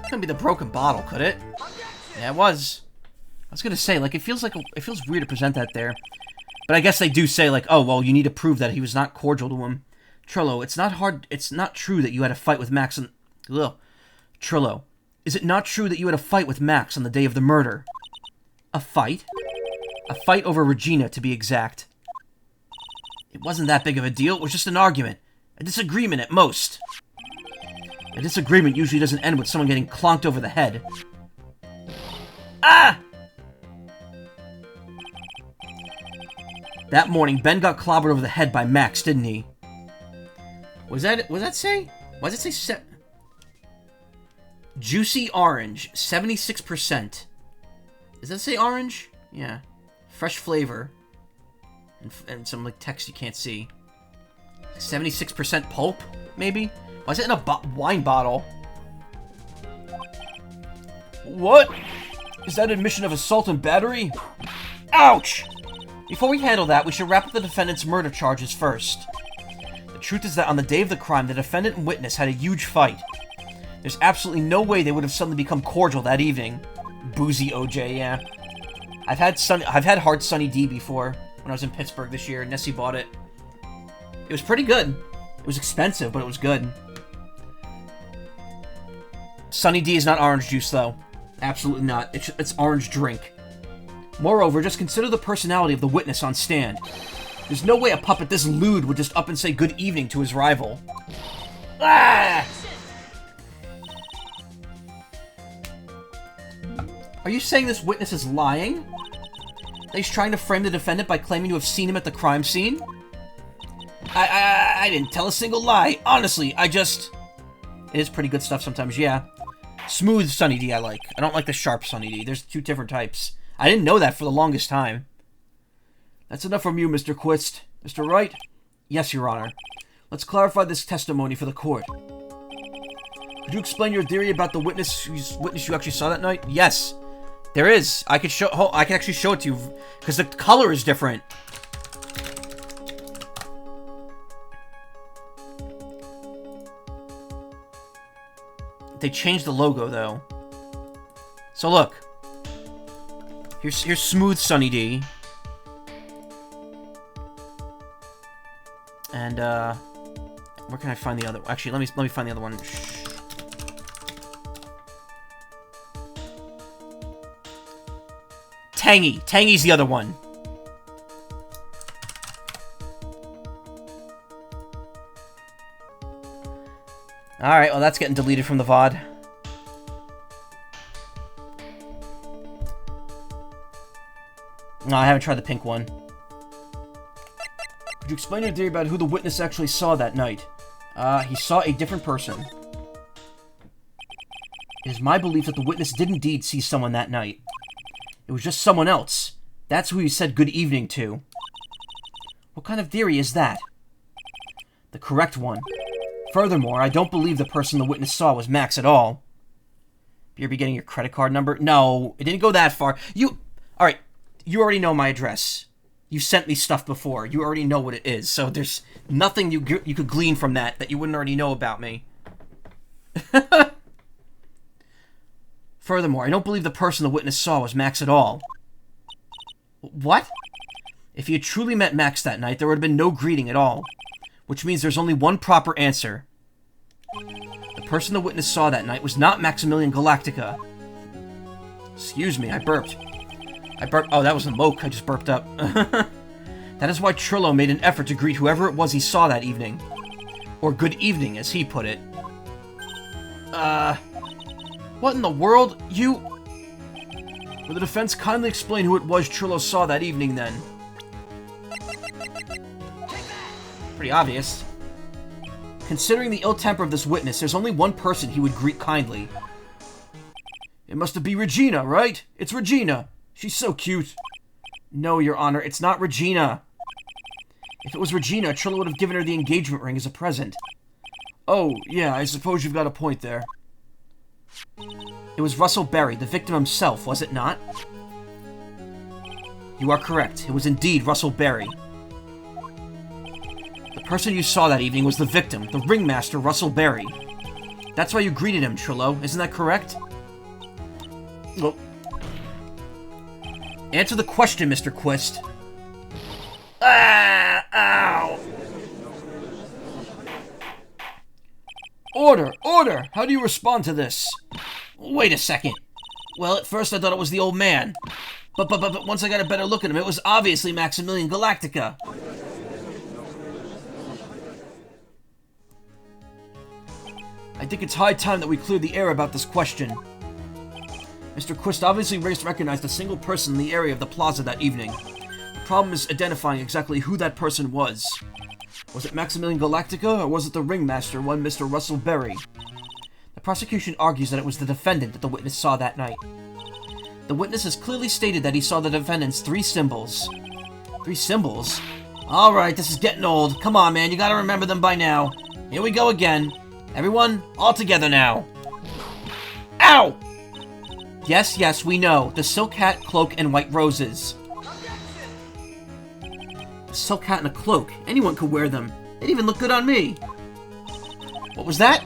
Couldn't be the broken bottle, could it? Yeah, it was. I was gonna say, like, it feels weird to present that there. But I guess they do say, like, oh, well, you need to prove that he was not cordial to him. Trillo, it's not true that you had a fight with Max on... Ugh. Trillo, is it not true that you had a fight with Max on the day of the murder? A fight? A fight over Regina, to be exact. It wasn't that big of a deal, it was just an argument. A disagreement at most. A disagreement usually doesn't end with someone getting clonked over the head. Ah! That morning, Ben got clobbered over the head by Max, didn't he? Was that say? Why does it say Juicy orange, 76%. Does that say orange? Yeah. Fresh flavor. And some, like, text you can't see. 76% pulp, maybe? Why is it in a wine bottle? What? Is that admission of assault and battery? Ouch! Before we handle that, we should wrap up the defendant's murder charges first. The truth is that on the day of the crime, the defendant and witness had a huge fight. There's absolutely no way they would have suddenly become cordial that evening. Boozy OJ, yeah. I've had hard Sunny D before, when I was in Pittsburgh this year. Nessie bought it. It was pretty good. It was expensive, but it was good. Sunny D is not orange juice, though. Absolutely not. It's orange drink. Moreover, just consider the personality of the witness on stand. There's no way a puppet this lewd would just up and say good evening to his rival. Ah! Are you saying this witness is lying? That he's trying to frame the defendant by claiming to have seen him at the crime scene? I didn't tell a single lie. Honestly, I just... It is pretty good stuff sometimes, yeah. Smooth Sunny D I like. I don't like the sharp Sunny D. There's two different types. I didn't know that for the longest time. That's enough from you, Mr. Quist. Mr. Wright? Yes, Your Honor. Let's clarify this testimony for the court. Could you explain your theory about the witness you actually saw that night? Yes. There is. I could show. I can actually show it to you because the color is different. They changed the logo though. So look. Here's Smooth Sunny D. And where can I find the other? Actually, let me find the other one. Tangy. Tangy's the other one. Alright, well that's getting deleted from the VOD. No, I haven't tried the pink one. Could you explain your theory about who the witness actually saw that night? He saw a different person. It is my belief that the witness did indeed see someone that night. It was just someone else. That's who he said good evening to. What kind of theory is that? The correct one. Furthermore, I don't believe the person the witness saw was Max at all. You're getting your credit card number? No, it didn't go that far. Alright, you already know my address. You sent me stuff before. You already know what it is, so there's nothing you could glean from that you wouldn't already know about me. Furthermore, I don't believe the person the witness saw was Max at all. What? If he had truly met Max that night, there would have been no greeting at all. Which means there's only one proper answer. The person the witness saw that night was not Maximilian Galactica. Excuse me, I burped. Oh, that was a moke. I just burped up. That is why Trillo made an effort to greet whoever it was he saw that evening. Or good evening, as he put it. What in the world? Will the defense kindly explain who it was Trillo saw that evening, then? Pretty obvious. Considering the ill temper of this witness, there's only one person he would greet kindly. It must be Regina, right? It's Regina. She's so cute. No, Your Honor, it's not Regina. If it was Regina, Trillo would have given her the engagement ring as a present. Oh, yeah, I suppose you've got a point there. It was Russell Berry, the victim himself, was it not? You are correct. It was indeed Russell Berry. The person you saw that evening was the victim, the ringmaster Russell Berry. That's why you greeted him, Trillo. Isn't that correct? Well, answer the question, Mr. Quist. Ah! Ow! Order! Order! How do you respond to this? Wait a second. Well, at first I thought it was the old man. But once I got a better look at him, it was obviously Maximilian Galactica. I think it's high time that we clear the air about this question. Mr. Quist obviously recognized a single person in the area of the plaza that evening. The problem is identifying exactly who that person was. Was it Maximilian Galactica, or was it the ringmaster, one Mr. Russell Berry? The prosecution argues that it was the defendant that the witness saw that night. The witness has clearly stated that he saw the defendant's 3 symbols. 3 symbols? Alright, this is getting old. Come on, man, you gotta remember them by now. Here we go again. Everyone, all together now. Ow! Yes, we know. The silk hat, cloak, and white roses. A silk hat and a cloak. Anyone could wear them. They'd even look good on me. What was that?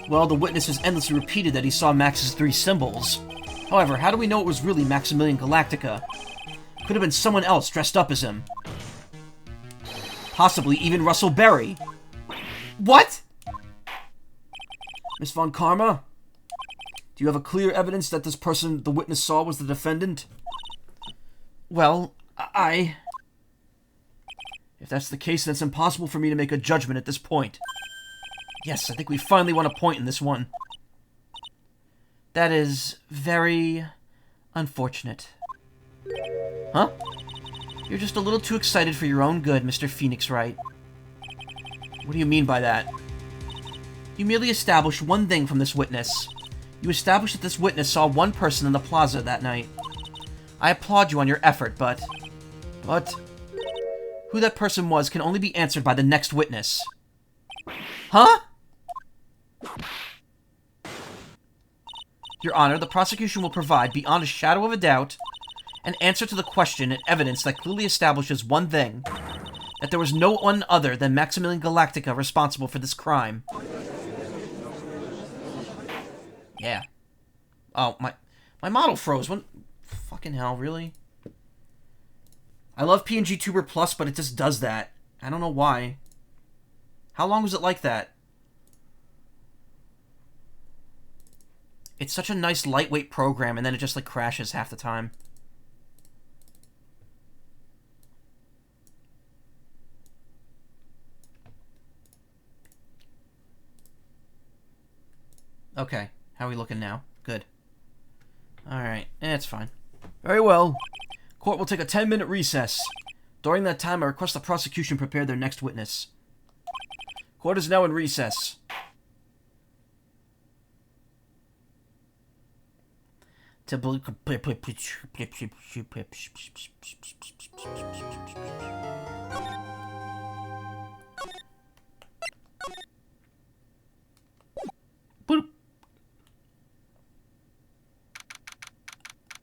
Well, the witness has endlessly repeated that he saw Max's 3 symbols. However, how do we know it was really Maximilian Galactica? Could have been someone else dressed up as him. Possibly even Russell Berry. What? Miss Von Karma? Do you have a clear evidence that this person the witness saw was the defendant? Well, If that's the case, then it's impossible for me to make a judgment at this point. Yes, I think we finally won a point in this one. That is very unfortunate. Huh? You're just a little too excited for your own good, Mr. Phoenix Wright. What do you mean by that? You merely established one thing from this witness. You established that this witness saw one person in the plaza that night. I applaud you on your effort, but... who that person was can only be answered by the next witness. Huh? Your Honor, the prosecution will provide, beyond a shadow of a doubt, an answer to the question and evidence that clearly establishes one thing: that there was no one other than Maximilian Galactica responsible for this crime. Yeah. Oh, my model froze. What? Fucking hell, really? I love PNG Tuber Plus, but it just does that. I don't know why. How long was it like that? It's such a nice lightweight program, and then it just like crashes half the time. Okay, how are we looking now? Good. Alright, it's fine. Very well. Court will take a 10-minute recess. During that time, I request the prosecution prepare their next witness. Court is now in recess.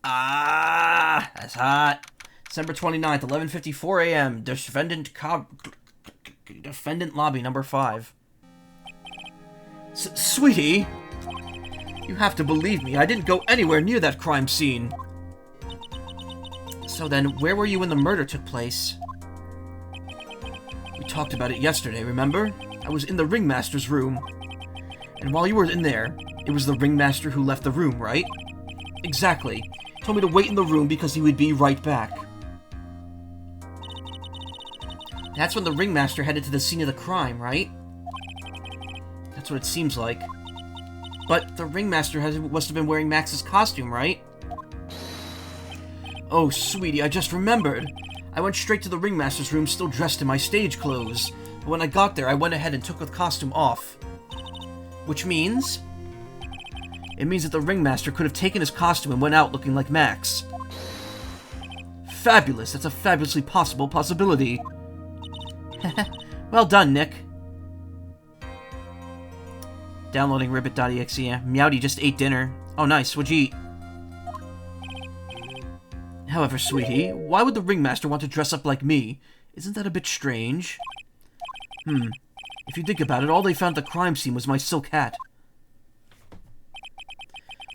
Ah, that's hot. December 29th, 11:54 a.m. Defendant lobby number 5. Sweetie, you have to believe me. I didn't go anywhere near that crime scene. So then, where were you when the murder took place? We talked about it yesterday, remember? I was in the ringmaster's room. And while you were in there, it was the ringmaster who left the room, right? Exactly. Told me to wait in the room because he would be right back. That's when the ringmaster headed to the scene of the crime, right? That's what it seems like. But the ringmaster must have been wearing Max's costume, right? Oh, sweetie, I just remembered. I went straight to the ringmaster's room still dressed in my stage clothes. But when I got there, I went ahead and took the costume off. Which means? It means that the ringmaster could have taken his costume and went out looking like Max. Fabulous. That's a fabulously possible possibility. Well done, Nick. Downloading ribbit.exe. Meowdy just ate dinner. Oh, nice. What'd you eat? However, sweetie, why would the ringmaster want to dress up like me? Isn't that a bit strange? If you think about it, all they found at the crime scene was my silk hat.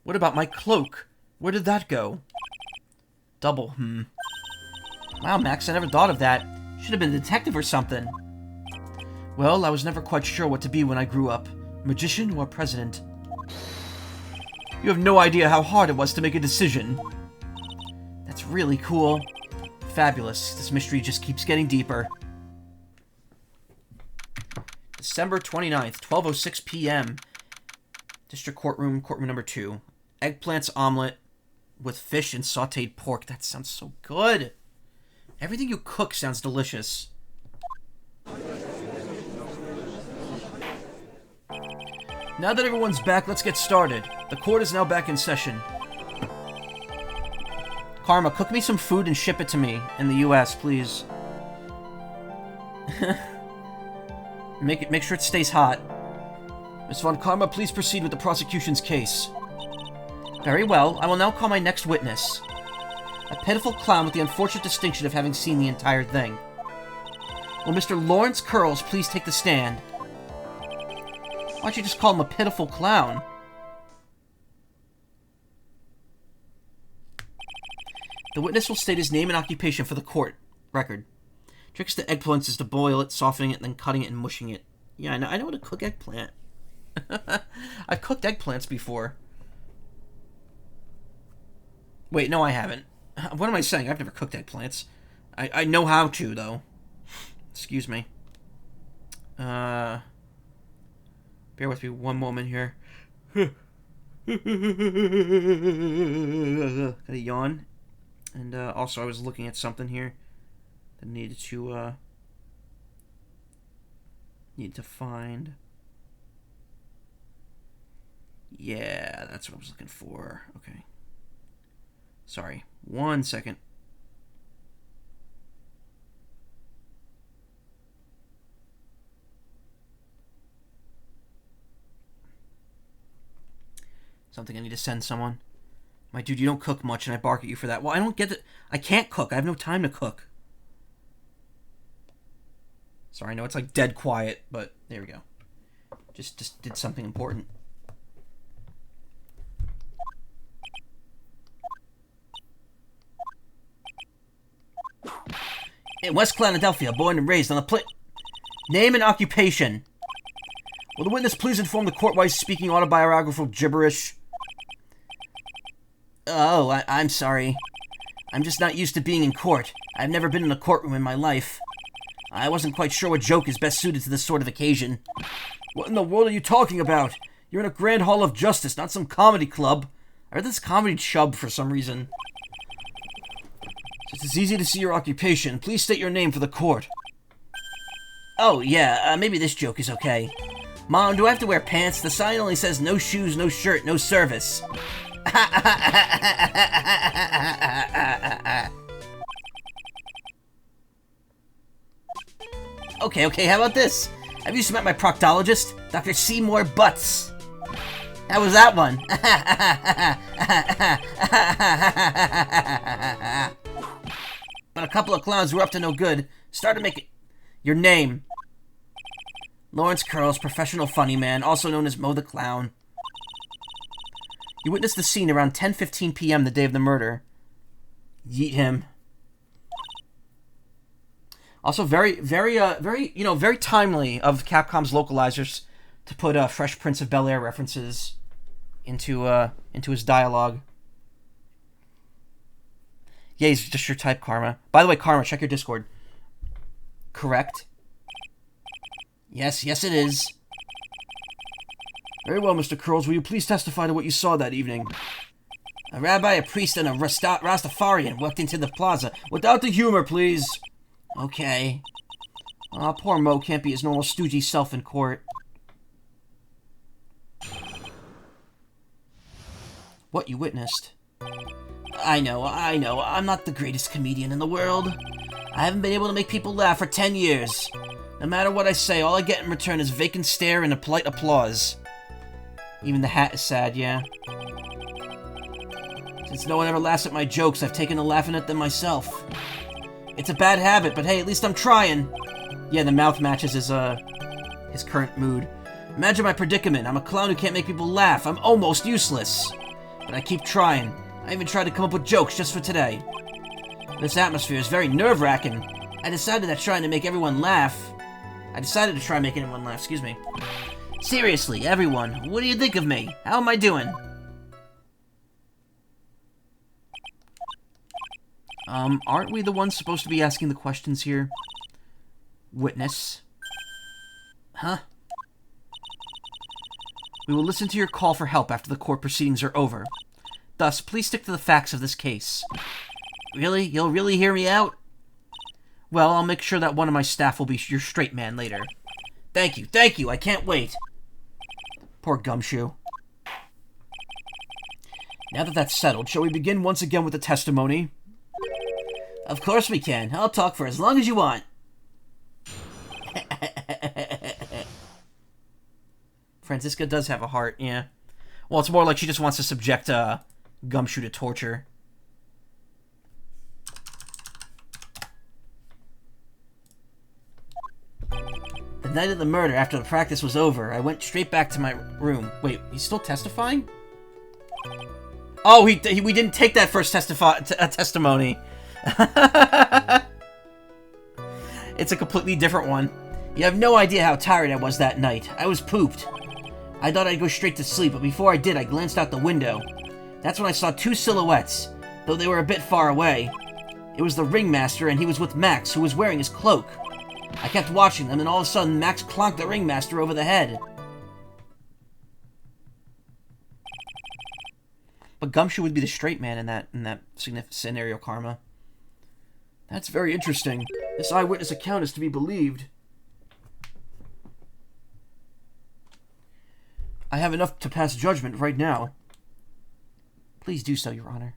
What about my cloak? Where did that go? Double, Wow, Max, I never thought of that. Should have been a detective or something. Well, I was never quite sure what to be when I grew up. Magician or president? You have no idea how hard it was to make a decision. That's really cool. Fabulous. This mystery just keeps getting deeper. December 29th, 12:06 p.m. District courtroom number 2. Eggplants omelet with fish and sautéed pork. That sounds so good. Everything you cook sounds delicious. Now that everyone's back, let's get started. The court is now back in session. Karma, cook me some food and ship it to me in the US, please. Make sure it stays hot. Miss Von Karma, please proceed with the prosecution's case. Very well. I will now call my next witness. A pitiful clown with the unfortunate distinction of having seen the entire thing. Will Mr. Lawrence Curls please take the stand? Why don't you just call him a pitiful clown? The witness will state his name and occupation for the court record. Tricks to eggplants is to boil it, softening it, then cutting it and mushing it. Yeah, I know how to cook eggplant. I've cooked eggplants before. Wait, no, I haven't. What am I saying? I've never cooked eggplants. I know how to, though. Excuse me. Bear with me one moment here. Gotta yawn. And also, I was looking at something here that needed to find. Yeah, that's what I was looking for. Okay. Sorry. 1 second. Something I need to send someone. My dude, you don't cook much, and I bark at you for that. Well, I don't get it. I can't cook. I have no time to cook. Sorry, I know it's like dead quiet, but there we go. Just did something important. In West Philadelphia, born and raised on the Name and occupation. Will the witness please inform the court why he's speaking autobiographical gibberish? Oh, I'm sorry. I'm just not used to being in court. I've never been in a courtroom in my life. I wasn't quite sure what joke is best suited to this sort of occasion. What in the world are you talking about? You're in a grand hall of justice, not some comedy club. I read this comedy chub for some reason. Since it's easy to see your occupation, please state your name for the court. Oh, yeah, maybe this joke is okay. Mom, do I have to wear pants? The sign only says no shoes, no shirt, no service. Okay, how about this? Have you met my proctologist, Dr. Seymour Butts? How was that one? But a couple of clowns who were up to no good started making... Your name. Lawrence Curls, professional funny man, also known as Mo the Clown. You witnessed the scene around 10:15 p.m. the day of the murder. Yeet him. Also, very timely of Capcom's localizers to put Fresh Prince of Bel-Air references into his dialogue. Yeah, he's just your type, Karma. By the way, Karma, check your Discord. Correct. Yes, it is. Very well, Mr. Curls. Will you please testify to what you saw that evening? A rabbi, a priest, and a Rastafarian walked into the plaza. Without the humor, please. Okay. Aw, poor Mo can't be his normal stoogey self in court. What you witnessed? I know. I'm not the greatest comedian in the world. I haven't been able to make people laugh for 10 years. No matter what I say, all I get in return is vacant stare and a polite applause. Even the hat is sad, yeah. Since no one ever laughs at my jokes, I've taken to laughing at them myself. It's a bad habit, but hey, at least I'm trying. Yeah, the mouth matches his current mood. Imagine my predicament. I'm a clown who can't make people laugh. I'm almost useless. But I keep trying. I even tried to come up with jokes just for today. This atmosphere is very nerve-wracking. I decided to try making everyone laugh, excuse me. Seriously, everyone, what do you think of me? How am I doing? Aren't we the ones supposed to be asking the questions here? Witness. Huh? We will listen to your call for help after the court proceedings are over. Thus, please stick to the facts of this case. Really? You'll really hear me out? Well, I'll make sure that one of my staff will be your straight man later. Thank you, I can't wait. Poor Gumshoe. Now that that's settled, shall we begin once again with the testimony? Of course we can. I'll talk for as long as you want. Franziska does have a heart, yeah. Well, it's more like she just wants to subject Gumshoe to torture. The night of the murder, after the practice was over, I went straight back to my room. Wait, he's still testifying? Oh, we didn't take that first testimony. It's a completely different one. You have no idea how tired I was that night. I was pooped. I thought I'd go straight to sleep, but before I did, I glanced out the window. That's when I saw two silhouettes, though they were a bit far away. It was the ringmaster, and he was with Max, who was wearing his cloak. I kept watching them, and all of a sudden, Max clonked the ringmaster over the head. But Gumshoe would be the straight man in that scenario, Karma. That's very interesting. This eyewitness account is to be believed. I have enough to pass judgment right now. Please do so, Your Honor.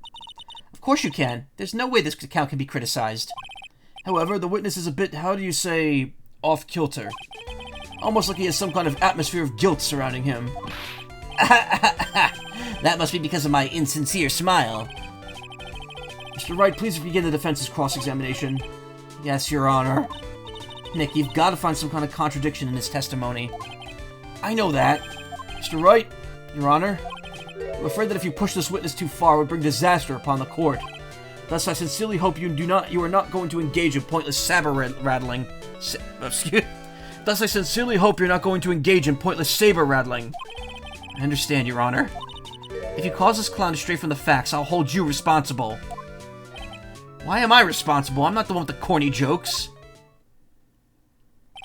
Of course you can. There's no way this account can be criticized. However, the witness is a bit, how do you say, off-kilter. Almost like he has some kind of atmosphere of guilt surrounding him. That must be because of my insincere smile. Mr. Wright, please begin the defense's cross-examination. Yes, Your Honor. Nick, you've got to find some kind of contradiction in his testimony. I know that. Mr. Wright, Your Honor, I'm afraid that if you push this witness too far, it would bring disaster upon the court. Thus, I sincerely hope you are not going to engage in pointless saber-rattling. Thus, I sincerely hope you're not going to engage in pointless saber-rattling. I understand, Your Honor. If you cause this clown to stray from the facts, I'll hold you responsible. Why am I responsible? I'm not the one with the corny jokes.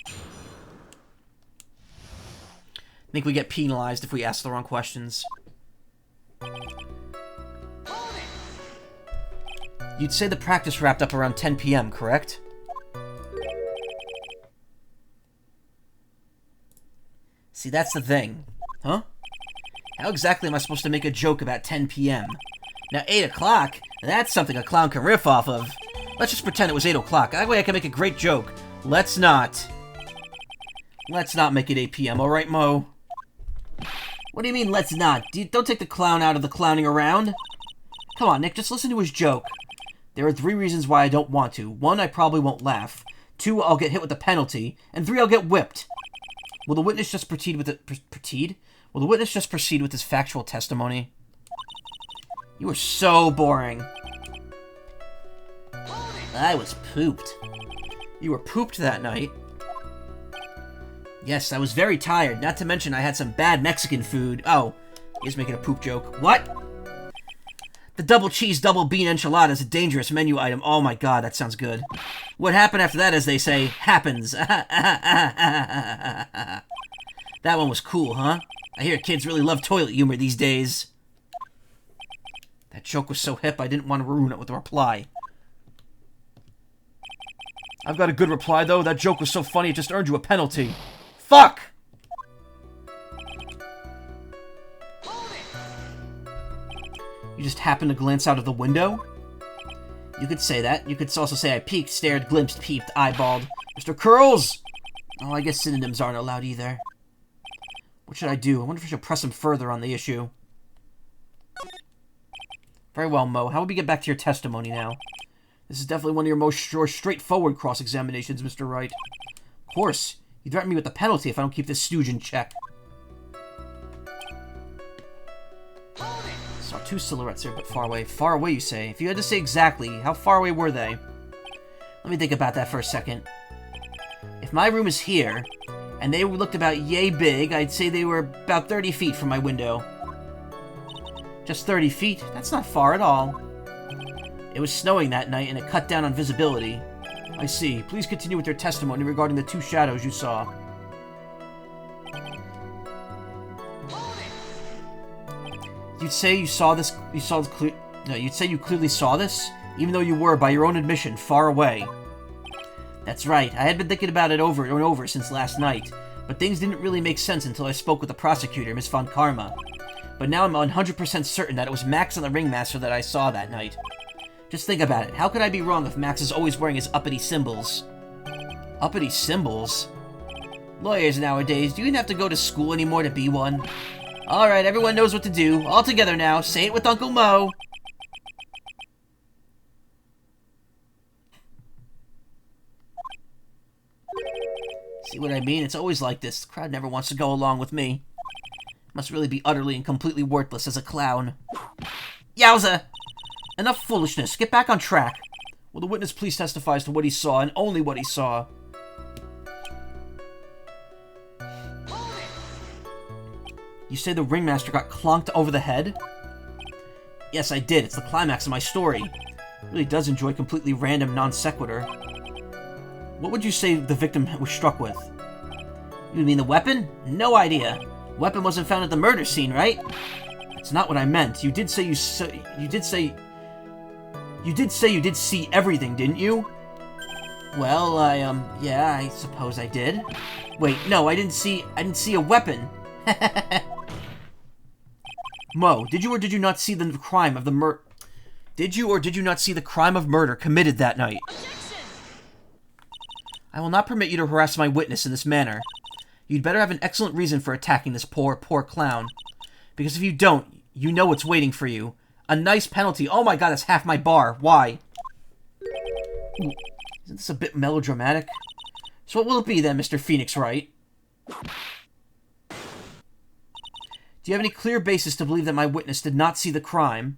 I think we get penalized if we ask the wrong questions. You'd say the practice wrapped up around 10 p.m., correct? See, that's the thing. Huh? How exactly am I supposed to make a joke about 10 p.m.? Now, 8 o'clock? That's something a clown can riff off of. Let's just pretend it was 8 o'clock. That way I can make a great joke. Let's not. Let's not make it 8 p.m., alright, Mo? What do you mean, let's not? Don't take the clown out of the clowning around. Come on, Nick, just listen to his joke. There are 3 reasons why I don't want to. 1, I probably won't laugh. 2, I'll get hit with the penalty. And 3, I'll get whipped. Will the witness just proceed with it? Will the witness just proceed with his factual testimony? You were so boring. I was pooped. You were pooped that night? Yes, I was very tired. Not to mention I had some bad Mexican food. Oh, he's making a poop joke. What? The double cheese, double bean enchilada is a dangerous menu item. Oh my god, that sounds good. What happened after that, as they say, happens. That one was cool, huh? I hear kids really love toilet humor these days. That joke was so hip, I didn't want to ruin it with a reply. I've got a good reply, though. That joke was so funny, it just earned you a penalty. Fuck! You just happened to glance out of the window? You could say that. You could also say I peeked, stared, glimpsed, peeped, eyeballed. Mr. Curls! Oh, I guess synonyms aren't allowed either. What should I do? I wonder if I should press him further on the issue. Very well, Mo. How would we get back to your testimony now? This is definitely one of your most straightforward cross-examinations, Mr. Wright. Of course. You threaten me with the penalty if I don't keep this stooge in check. Saw 2 silhouettes here, but far away. Far away, you say? If you had to say exactly, how far away were they? Let me think about that for a second. If my room is here, and they looked about yay big, I'd say they were about 30 feet from my window. Just 30 feet? That's not far at all. It was snowing that night, and it cut down on visibility. I see. Please continue with your testimony regarding the 2 shadows you saw. You'd say you saw this... you'd say you clearly saw this? Even though you were, by your own admission, far away. That's right. I had been thinking about it over and over since last night, but things didn't really make sense until I spoke with the prosecutor, Miss Von Karma. But now I'm 100% certain that it was Max and the Ringmaster that I saw that night. Just think about it. How could I be wrong if Max is always wearing his uppity symbols? Uppity symbols? Lawyers nowadays, do you even have to go to school anymore to be one? Alright, everyone knows what to do. All together now. Say it with Uncle Mo. See what I mean? It's always like this. The crowd never wants to go along with me. Must really be utterly and completely worthless as a clown. Yowza! Enough foolishness. Get back on track. Will the witness please testify as to what he saw, and only what he saw? You say the Ringmaster got clonked over the head? Yes, I did. It's the climax of my story. It really does enjoy completely random non sequitur. What would you say the victim was struck with? You mean the weapon? No idea. Weapon wasn't found at the murder scene, right? That's not what I meant. You did say you did see everything, didn't you? Well, yeah, I suppose I did. Wait, no, I didn't see a weapon. Mo, did you or did you not see the crime of the Did you or did you not see the crime of murder committed that night? Objection! I will not permit you to harass my witness in this manner. You'd better have an excellent reason for attacking this poor clown. Because if you don't, You know what's waiting for you. A nice penalty. Oh my god, that's half my bar. Why? Ooh, isn't this a bit melodramatic? So what will it be then, Mr. Phoenix Wright? Do you have any clear basis to believe that my witness did not see the crime?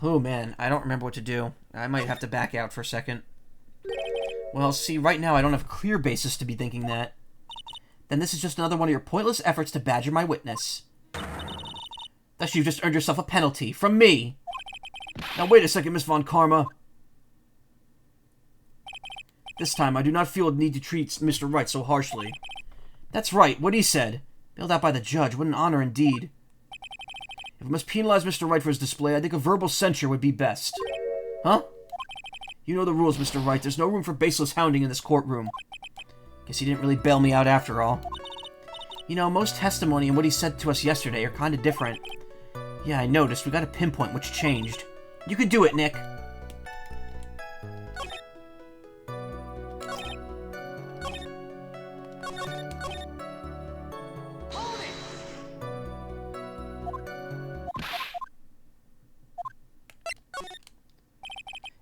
Oh man, I don't remember what to do. I might have to back out for a second. Well, see, right now I don't have a clear basis to be thinking that. Then this is just another one of your pointless efforts to badger my witness. Thus you've just earned yourself a penalty. From me! Now wait a second, Miss Von Karma. This time I do not feel a need to treat Mr. Wright so harshly. That's right, what he said. Bailed out by the judge, what an honor indeed. If we must penalize Mr. Wright for his display, I think a verbal censure would be best. Huh? You know the rules, Mr. Wright. There's no room for baseless hounding in this courtroom. Guess he didn't really bail me out after all. You know, most testimony and what he said to us yesterday are kind of different. Yeah, I noticed. We got to pinpoint which changed. You can do it, Nick.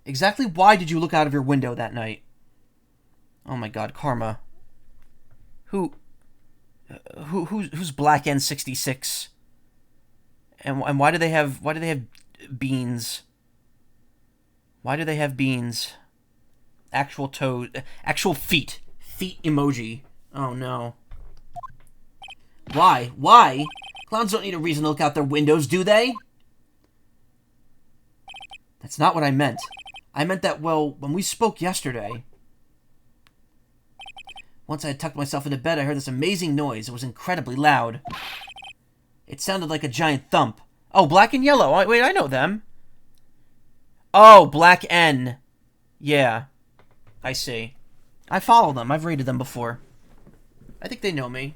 Exactly why did you look out of your window that night? Oh my god, Karma. Who's Black N66? And why do they have beans? Why do they have beans? Actual toes, actual feet. Feet emoji. Oh no. Why? Why? Clowns don't need a reason to look out their windows, do they? That's not what I meant. I meant that, well, when we spoke yesterday... Once I had tucked myself into bed, I heard this amazing noise. It was incredibly loud. It sounded like a giant thump. Oh, Black and Yellow. Wait, I know them. Oh, Black N. Yeah. I see. I follow them. I've rated them before. I think they know me.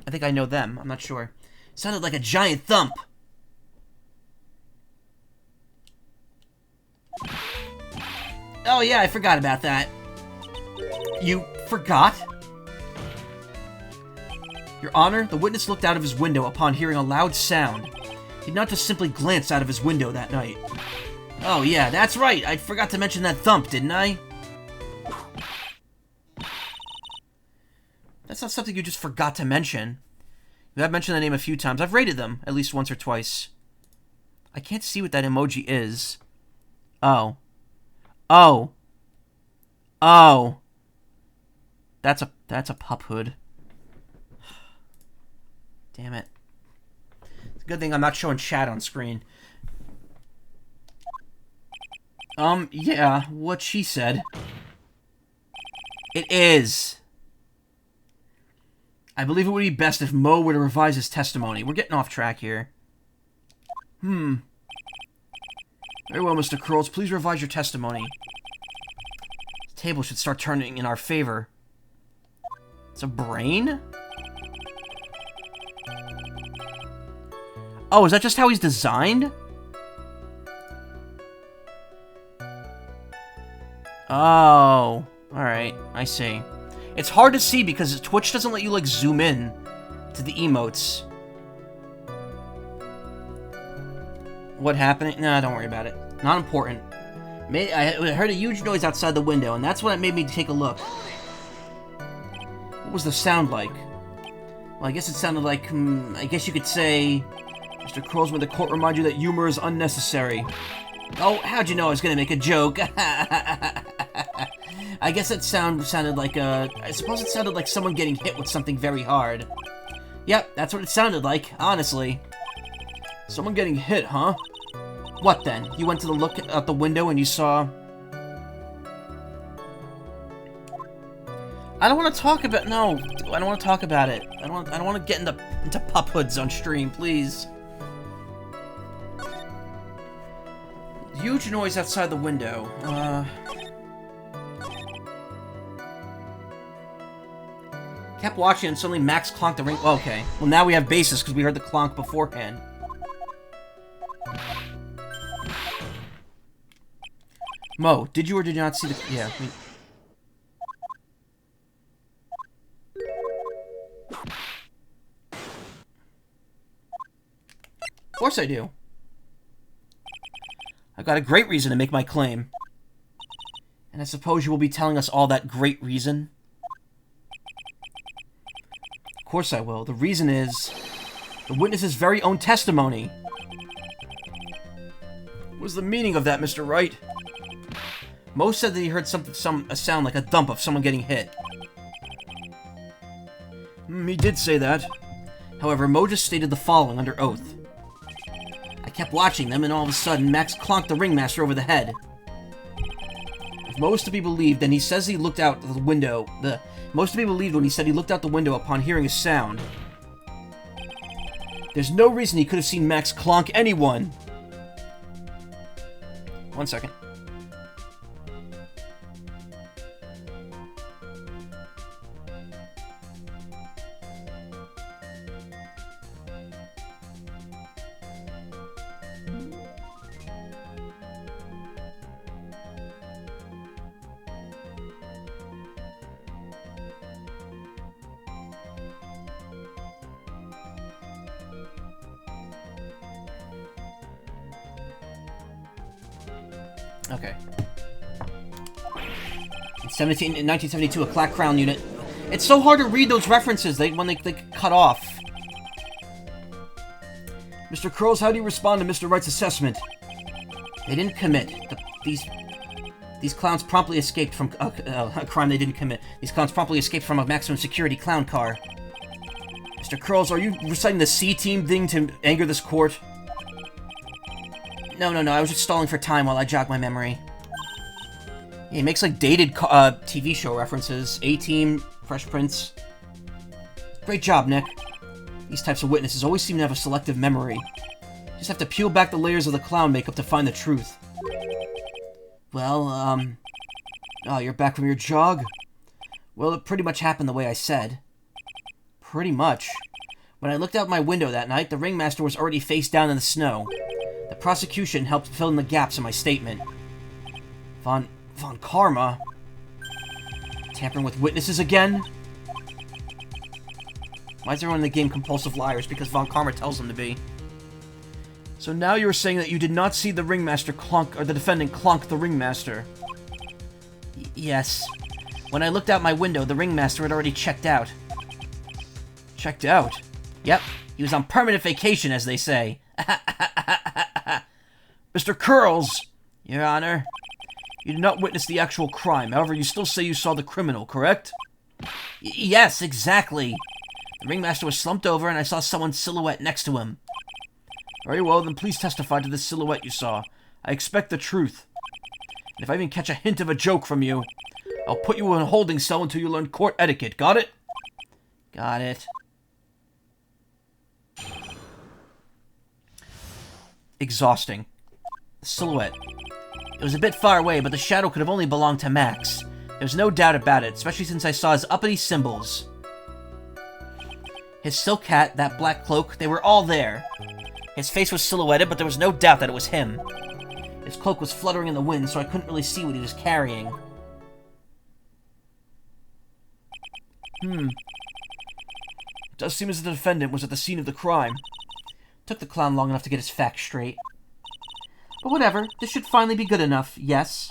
I think I know them. I'm not sure. It sounded like a giant thump. Oh yeah, I forgot about that. You forgot? Your Honor, the witness looked out of his window upon hearing a loud sound. He did not just simply glance out of his window that night. Oh yeah, that's right. I forgot to mention that thump, didn't I? That's not something you just forgot to mention. You have mentioned the name a few times. I've rated them, at least once or twice. I can't see what that emoji is. Oh. Oh. Oh. That's a pup hood. Damn it. It's a good thing I'm not showing chat on screen. Yeah, what she said. It is. I believe it would be best if Mo were to revise his testimony. We're getting off track here. Very well, Mr. Curls. Please revise your testimony. The table should start turning in our favor. It's a brain? Oh, is that just how he's designed? Oh, alright. I see. It's hard to see because Twitch doesn't let you, like, zoom in to the emotes. What happened? Nah, don't worry about it. Not important. I heard a huge noise outside the window, and that's what made me take a look. What was the sound like? Well, I guess it sounded like, I guess you could say... Mr. Crow's made the court remind you that humor is unnecessary. Oh, how'd you know I was gonna make a joke? I guess it sounded like I suppose it sounded like someone getting hit with something very hard. Yep, that's what it sounded like, honestly. Someone getting hit, huh? What then? You went to look out the window and you saw... I don't want to talk about... No, I don't want to talk about it. I don't want to get into pup hoods on stream, please. Huge noise outside the window. Kept watching and suddenly Max clonked the ring. Oh, okay. Well, now we have basis because we heard the clonk beforehand. Mo, did you or did you not see the... Yeah. course I do. I've got a great reason to make my claim. And I suppose you will be telling us all that great reason? Of course I will. The reason is the witness's very own testimony. What was the meaning of that, Mr. Wright? Mo said that he heard a sound like a thump of someone getting hit. He did say that. However, Mo just stated the following under oath. I kept watching them, and all of a sudden, Max clonked the ringmaster over the head. If Mo is to be believed, then he says he looked out the window. Mo is to be believed when he said he looked out the window upon hearing a sound. There's no reason he could have seen Max clonk anyone. 1 second. Okay. In 1972, a Clack Crown unit. It's so hard to read those references when they cut off. Mr. Curls, how do you respond to Mr. Wright's assessment? They didn't commit. These clowns promptly escaped from a crime they didn't commit. These clowns promptly escaped from a maximum security clown car. Mr. Curls, are you reciting the C-Team thing to anger this court? No, I was just stalling for time while I jog my memory. Yeah, he makes, like, dated TV show references. A-Team, Fresh Prince. Great job, Nick. These types of witnesses always seem to have a selective memory. Just have to peel back the layers of the clown makeup to find the truth. Well, oh, you're back from your jog? Well, it pretty much happened the way I said. Pretty much. When I looked out my window that night, the ringmaster was already face down in the snow. The prosecution helped fill in the gaps in my statement. Von Karma? Tampering with witnesses again? Why is everyone in the game compulsive liars? Because Von Karma tells them to be. So now you're saying that you did not see the ringmaster clonk, or the defendant clonk the ringmaster? Yes. When I looked out my window, the ringmaster had already checked out. Checked out? Yep. He was on permanent vacation, as they say. Mr. Curls! Your Honor, you did not witness the actual crime. However, you still say you saw the criminal, correct? Yes, exactly. The ringmaster was slumped over, and I saw someone's silhouette next to him. Very well, then please testify to the silhouette you saw. I expect the truth. And if I even catch a hint of a joke from you, I'll put you in a holding cell until you learn court etiquette. Got it? Got it. Exhausting. The silhouette. It was a bit far away, but the shadow could have only belonged to Max. There's no doubt about it, especially since I saw his uppity symbols. His silk hat, that black cloak, they were all there. His face was silhouetted, but there was no doubt that it was him. His cloak was fluttering in the wind, so I couldn't really see what he was carrying. It does seem as if the defendant was at the scene of the crime. Took the clown long enough to get his facts straight. But whatever, this should finally be good enough, yes?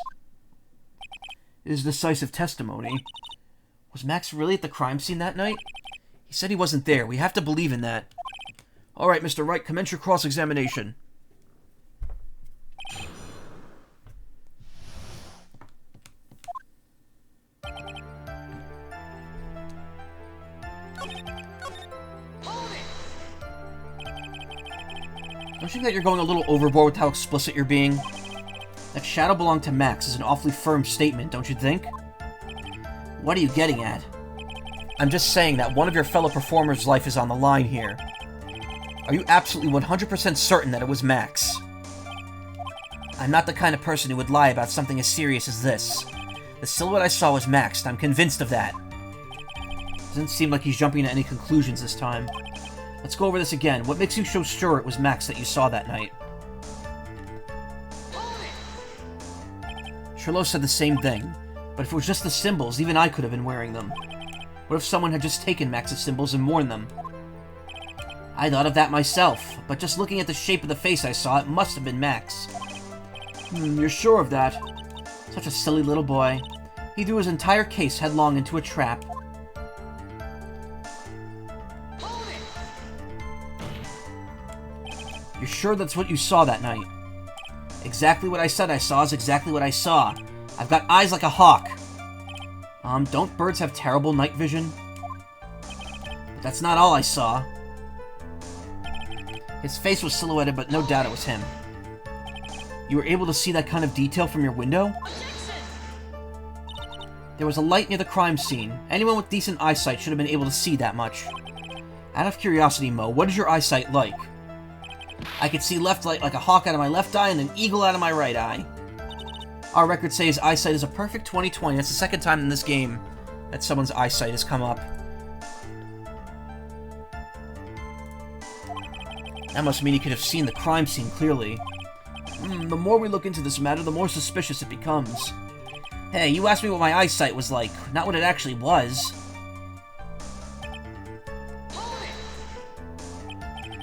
It is decisive testimony. Was Max really at the crime scene that night? He said he wasn't there. We have to believe in that. Alright, Mr. Wright, commence your cross-examination. Don't you think that you're going a little overboard with how explicit you're being? That shadow belonged to Max is an awfully firm statement, don't you think? What are you getting at? I'm just saying that one of your fellow performers' life is on the line here. Are you absolutely 100% certain that it was Max? I'm not the kind of person who would lie about something as serious as this. The silhouette I saw was Max, and I'm convinced of that. Doesn't seem like he's jumping to any conclusions this time. Let's go over this again. What makes you so sure it was Max that you saw that night? Trello said the same thing, but if it was just the symbols, even I could have been wearing them. What if someone had just taken Max's symbols and worn them? I thought of that myself, but just looking at the shape of the face I saw, it must have been Max. You're sure of that? Such a silly little boy. He threw his entire case headlong into a trap. You're sure that's what you saw that night? Exactly what I said I saw is exactly what I saw. I've got eyes like a hawk. Don't birds have terrible night vision? But that's not all I saw. His face was silhouetted, but no doubt it was him. You were able to see that kind of detail from your window? There was a light near the crime scene. Anyone with decent eyesight should have been able to see that much. Out of curiosity, Mo, what is your eyesight like? I could see left light like a hawk out of my left eye and an eagle out of my right eye. Our records say his eyesight is a perfect 20/20. That's the second time in this game that someone's eyesight has come up. That must mean he could have seen the crime scene clearly. The more we look into this matter, the more suspicious it becomes. Hey, you asked me what my eyesight was like, not what it actually was.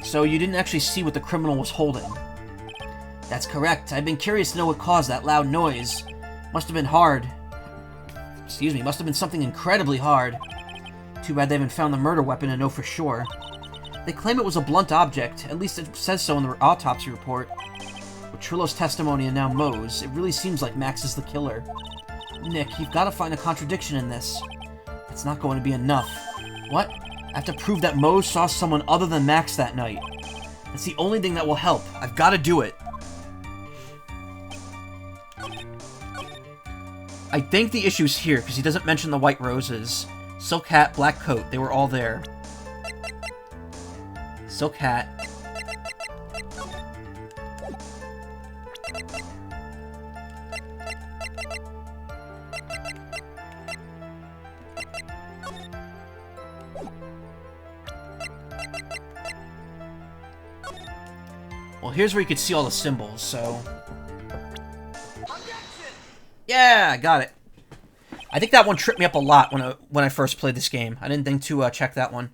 So you didn't actually see what the criminal was holding? That's correct. I've been curious to know what caused that loud noise. Must have been hard. Excuse me, must have been something incredibly hard. Too bad they haven't found the murder weapon to know for sure. They claim it was a blunt object, at least it says so in the autopsy report. With Trillo's testimony and now Moe's, it really seems like Max is the killer. Nick, you've got to find a contradiction in this. It's not going to be enough. What? I have to prove that Moe saw someone other than Max that night. It's the only thing that will help. I've got to do it. I think the issue's here, because he doesn't mention the white roses. Silk hat, black coat, they were all there. Silk hat. Well, here's where you could see all the symbols, so... Yeah, I got it. I think that one tripped me up a lot when I first played this game. I didn't think to check that one.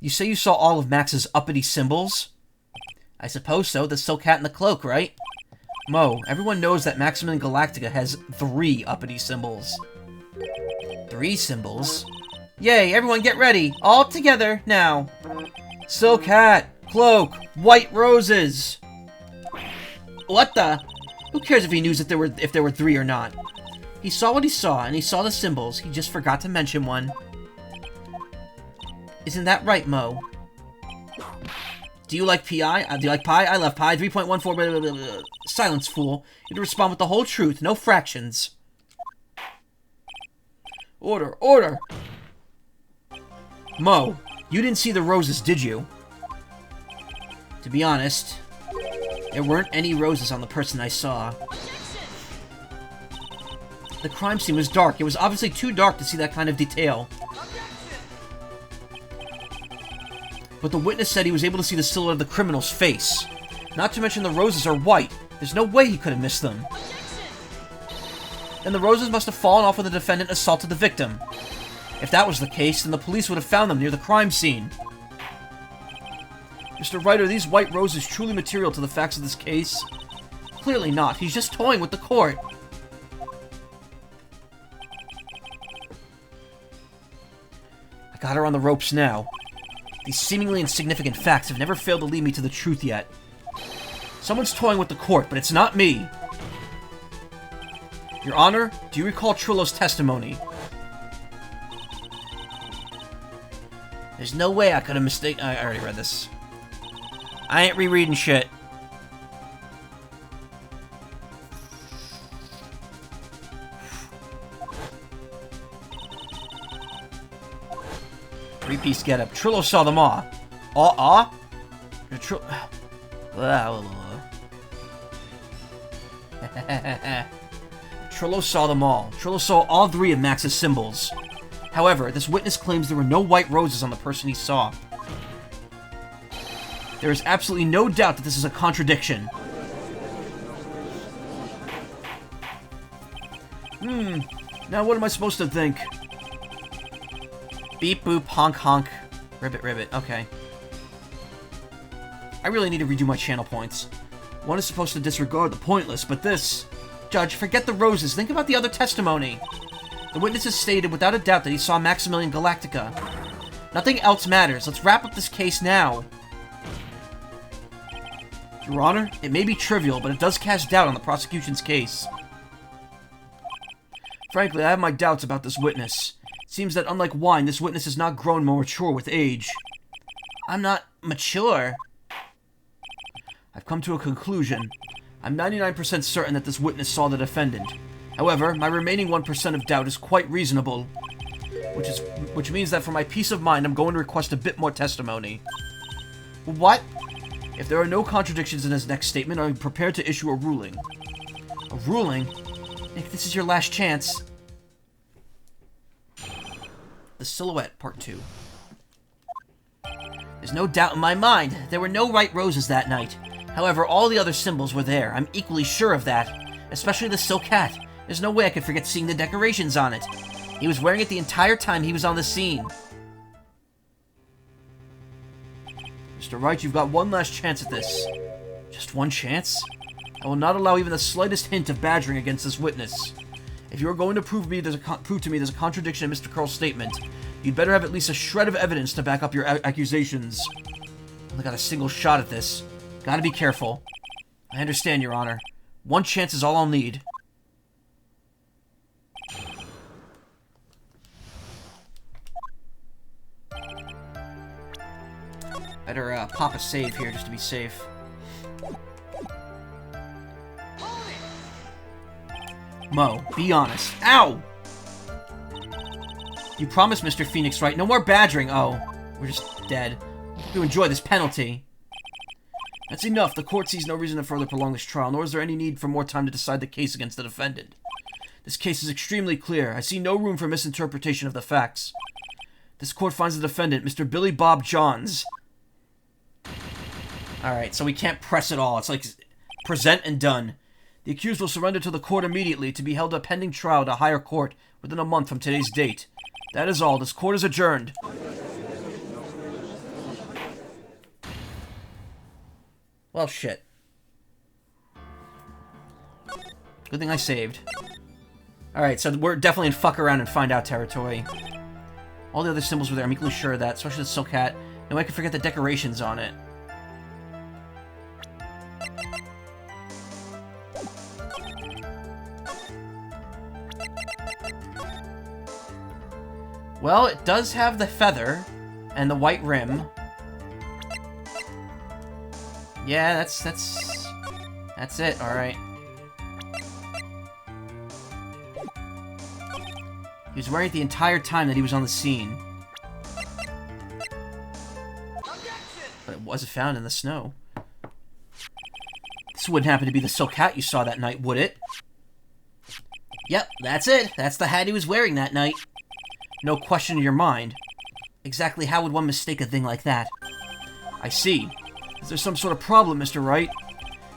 You say you saw all of Max's uppity symbols? I suppose so. The silk hat and the cloak, right? Mo, everyone knows that Maximum Galactica has 3 uppity symbols. 3 symbols? Yay, everyone get ready. All together, now. Silk hat, cloak, white roses. What the? Who cares if he knew if there were 3 or not? He saw what he saw, and he saw the symbols. He just forgot to mention one. Isn't that right, Mo? Do you like PI? Do you like pie? I love pie. 3.14 blah, blah, blah, blah. Silence, fool. You have to respond with the whole truth, no fractions. Order, order! Mo, you didn't see the roses, did you? To be honest, there weren't any roses on the person I saw. The crime scene was dark. It was obviously too dark to see that kind of detail. But the witness said he was able to see the silhouette of the criminal's face. Not to mention the roses are white. There's no way he could have missed them. Then the roses must have fallen off when the defendant assaulted the victim. If that was the case, then the police would have found them near the crime scene. Mr. Wright, are these white roses truly material to the facts of this case? Clearly not. He's just toying with the court. I got her on the ropes now. These seemingly insignificant facts have never failed to lead me to the truth yet. Someone's toying with the court, but it's not me. Your Honor, do you recall Trillo's testimony? There's no way I could have mistaken... I already read this. I ain't rereading shit. Three-piece getup. Trillo saw them all. Trillo saw them all. Trillo saw all 3 of Max's symbols. However, this witness claims there were no white roses on the person he saw. There is absolutely no doubt that this is a contradiction. Now what am I supposed to think? Beep boop honk honk. Ribbit ribbit. Okay. I really need to redo my channel points. One is supposed to disregard the pointless, but this... Judge, forget the roses. Think about the other testimony. The witnesses stated without a doubt that he saw Maximilian Galactica. Nothing else matters. Let's wrap up this case now. Your Honor, it may be trivial, but it does cast doubt on the prosecution's case. Frankly, I have my doubts about this witness. It seems that unlike wine, this witness has not grown more mature with age. I'm not mature. I've come to a conclusion. I'm 99% certain that this witness saw the defendant. However, my remaining 1% of doubt is quite reasonable. Which means that for my peace of mind, I'm going to request a bit more testimony. What? If there are no contradictions in his next statement, I'm prepared to issue a ruling. A ruling? Nick, this is your last chance. The Silhouette, Part 2. There's no doubt in my mind. There were no Wright roses that night. However, all the other symbols were there. I'm equally sure of that. Especially the silk hat. There's no way I could forget seeing the decorations on it. He was wearing it the entire time he was on the scene. Mr. Wright, you've got one last chance at this. Just one chance? I will not allow even the slightest hint of badgering against this witness. If you are going to prove to me there's a contradiction in Mr. Curl's statement, you'd better have at least a shred of evidence to back up your accusations. Only got a single shot at this. Gotta be careful. I understand, Your Honor. One chance is all I'll need. Better pop a save here just to be safe. Mo, be honest. Ow! You promised Mr. Phoenix, right? No more badgering. Oh, we're just dead. You enjoy this penalty. That's enough. The court sees no reason to further prolong this trial, nor is there any need for more time to decide the case against the defendant. This case is extremely clear. I see no room for misinterpretation of the facts. This court finds the defendant, Mr. Billy Bob Johns. Alright, so we can't press at all. It's like, present and done. The accused will surrender to the court immediately to be held a pending trial at a higher court within a month from today's date. That is all. This court is adjourned. Well, shit. Good thing I saved. Alright, so we're definitely in fuck around and find out territory. All the other symbols were there, I'm equally sure of that, especially the silk hat. No way I can forget the decorations on it. Well, it does have the feather and the white rim. Yeah, that's it, alright. He was wearing it the entire time that he was on the scene. But it wasn't found in the snow. This wouldn't happen to be the silk hat you saw that night, would it? Yep, that's it. That's the hat he was wearing that night. No question in your mind. Exactly how would one mistake a thing like that? I see. Is there some sort of problem, Mr. Wright?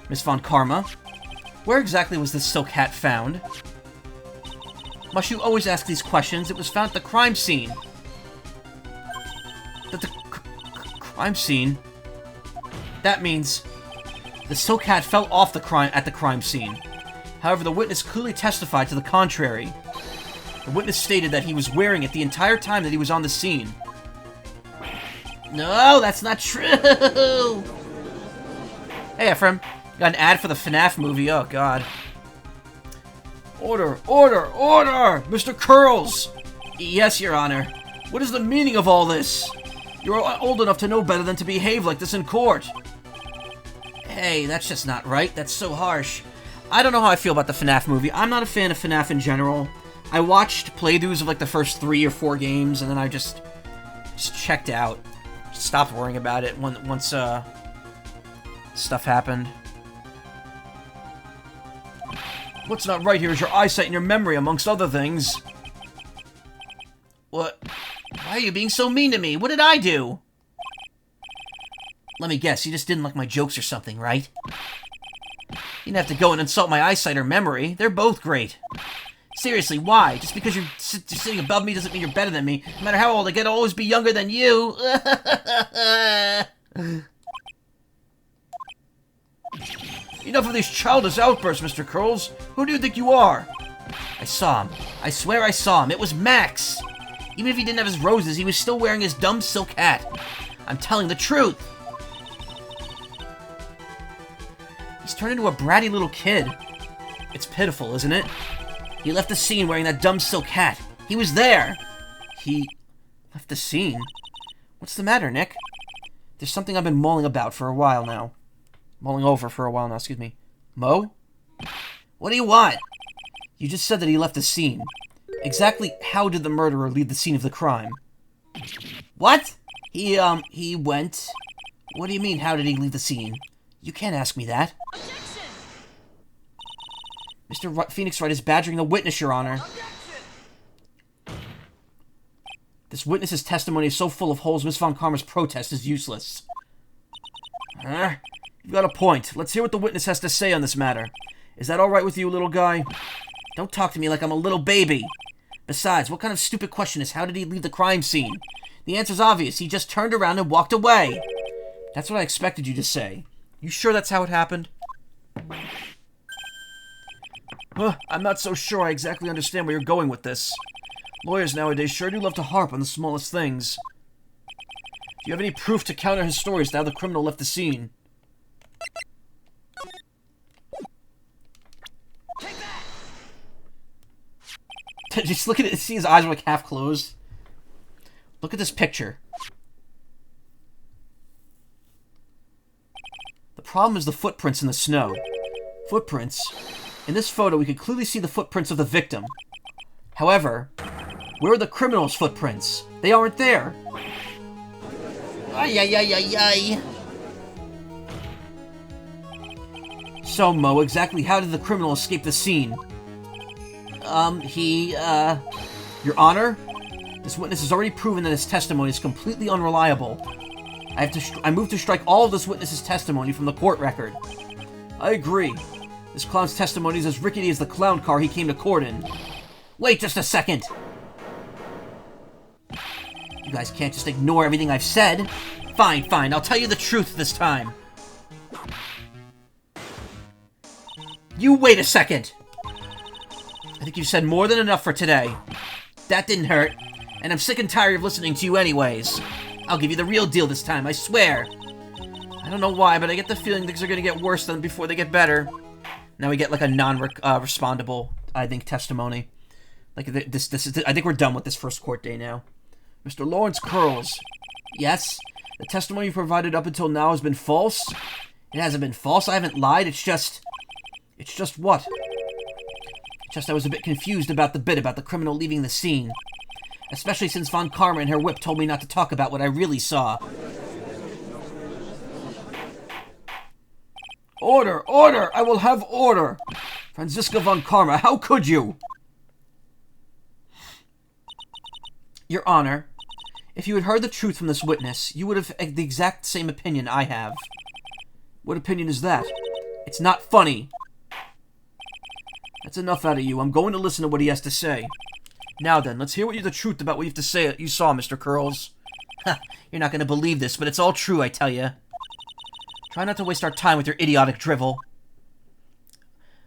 Miss Von Karma? Where exactly was this silk hat found? Must you always ask these questions? It was found at the crime scene. The crime scene? That means the silk hat fell off at the crime scene. However, the witness clearly testified to the contrary. The witness stated that he was wearing it the entire time that he was on the scene. No, that's not true! Hey, Ephraim. Got an ad for the FNAF movie. Oh, God. Order! Order! Order! Mr. Curls! Yes, Your Honor. What is the meaning of all this? You're old enough to know better than to behave like this in court. Hey, that's just not right. That's so harsh. I don't know how I feel about the FNAF movie. I'm not a fan of FNAF in general. I watched playthroughs of like the first 3 or 4 games, and then I just checked out. Stopped worrying about it once stuff happened. What's not right here is your eyesight and your memory, amongst other things. What? Why are you being so mean to me? What did I do? Let me guess, you just didn't like my jokes or something, right? You didn't have to go and insult my eyesight or memory. They're both great. Seriously, why? Just because you're sitting above me doesn't mean you're better than me. No matter how old I get, I'll always be younger than you. Enough of these childish outbursts, Mr. Curls. Who do you think you are? I saw him. I swear I saw him. It was Max. Even if he didn't have his roses, he was still wearing his dumb silk hat. I'm telling the truth. He's turned into a bratty little kid. It's pitiful, isn't it? He left the scene wearing that dumb silk hat. He was there. He left the scene? What's the matter, Nick? There's something I've been mulling over for a while now. Excuse me. Mo? What do you want? You just said that he left the scene. Exactly how did the murderer leave the scene of the crime? What? He went... What do you mean, how did he leave the scene? You can't ask me that. Objection! Mr. Phoenix Wright is badgering a witness, Your Honor. Objection! This witness's testimony is so full of holes, Miss Von Karma's protest is useless. You've got a point. Let's hear what the witness has to say on this matter. Is that all right with you, little guy? Don't talk to me like I'm a little baby. Besides, what kind of stupid question is how did he leave the crime scene? The answer's obvious. He just turned around and walked away. That's what I expected you to say. You sure that's how it happened? I'm not so sure I exactly understand where you're going with this. Lawyers nowadays sure do love to harp on the smallest things. Do you have any proof to counter his stories to how the criminal left the scene? Take that! Just look at it. See his eyes are like half closed. Look at this picture. The problem is the footprints in the snow. Footprints? In this photo, we could clearly see the footprints of the victim. However, where are the criminal's footprints? They aren't there. Ay, ay, ay, ay, ay. So, Mo, exactly how did the criminal escape the scene? Your Honor? This witness has already proven that his testimony is completely unreliable. I move to strike all of this witness's testimony from the court record. I agree. This clown's testimony is as rickety as the clown car he came to court in. Wait just a second! You guys can't just ignore everything I've said. Fine, fine, I'll tell you the truth this time. You wait a second! I think you've said more than enough for today. That didn't hurt, and I'm sick and tired of listening to you anyways. I'll give you the real deal this time, I swear. I don't know why, but I get the feeling things are gonna get worse than before they get better. Now we get like a non-respondable, I think, testimony. Like this is. I think we're done with this first court day now. Mr. Lawrence Curls. Yes, the testimony you provided up until now has been false. It hasn't been false. I haven't lied. It's just what? Just I was a bit confused about the bit about the criminal leaving the scene. Especially since Von Karma and her whip told me not to talk about what I really saw. Order! Order! I will have order! Franziska Von Karma, how could you? Your Honor, if you had heard the truth from this witness, you would have the exact same opinion I have. What opinion is that? It's not funny. That's enough out of you. I'm going to listen to what he has to say. Now then, let's hear the truth about what you have to say you saw, Mr. Curls. You're not going to believe this, but it's all true, I tell you. Try not to waste our time with your idiotic drivel.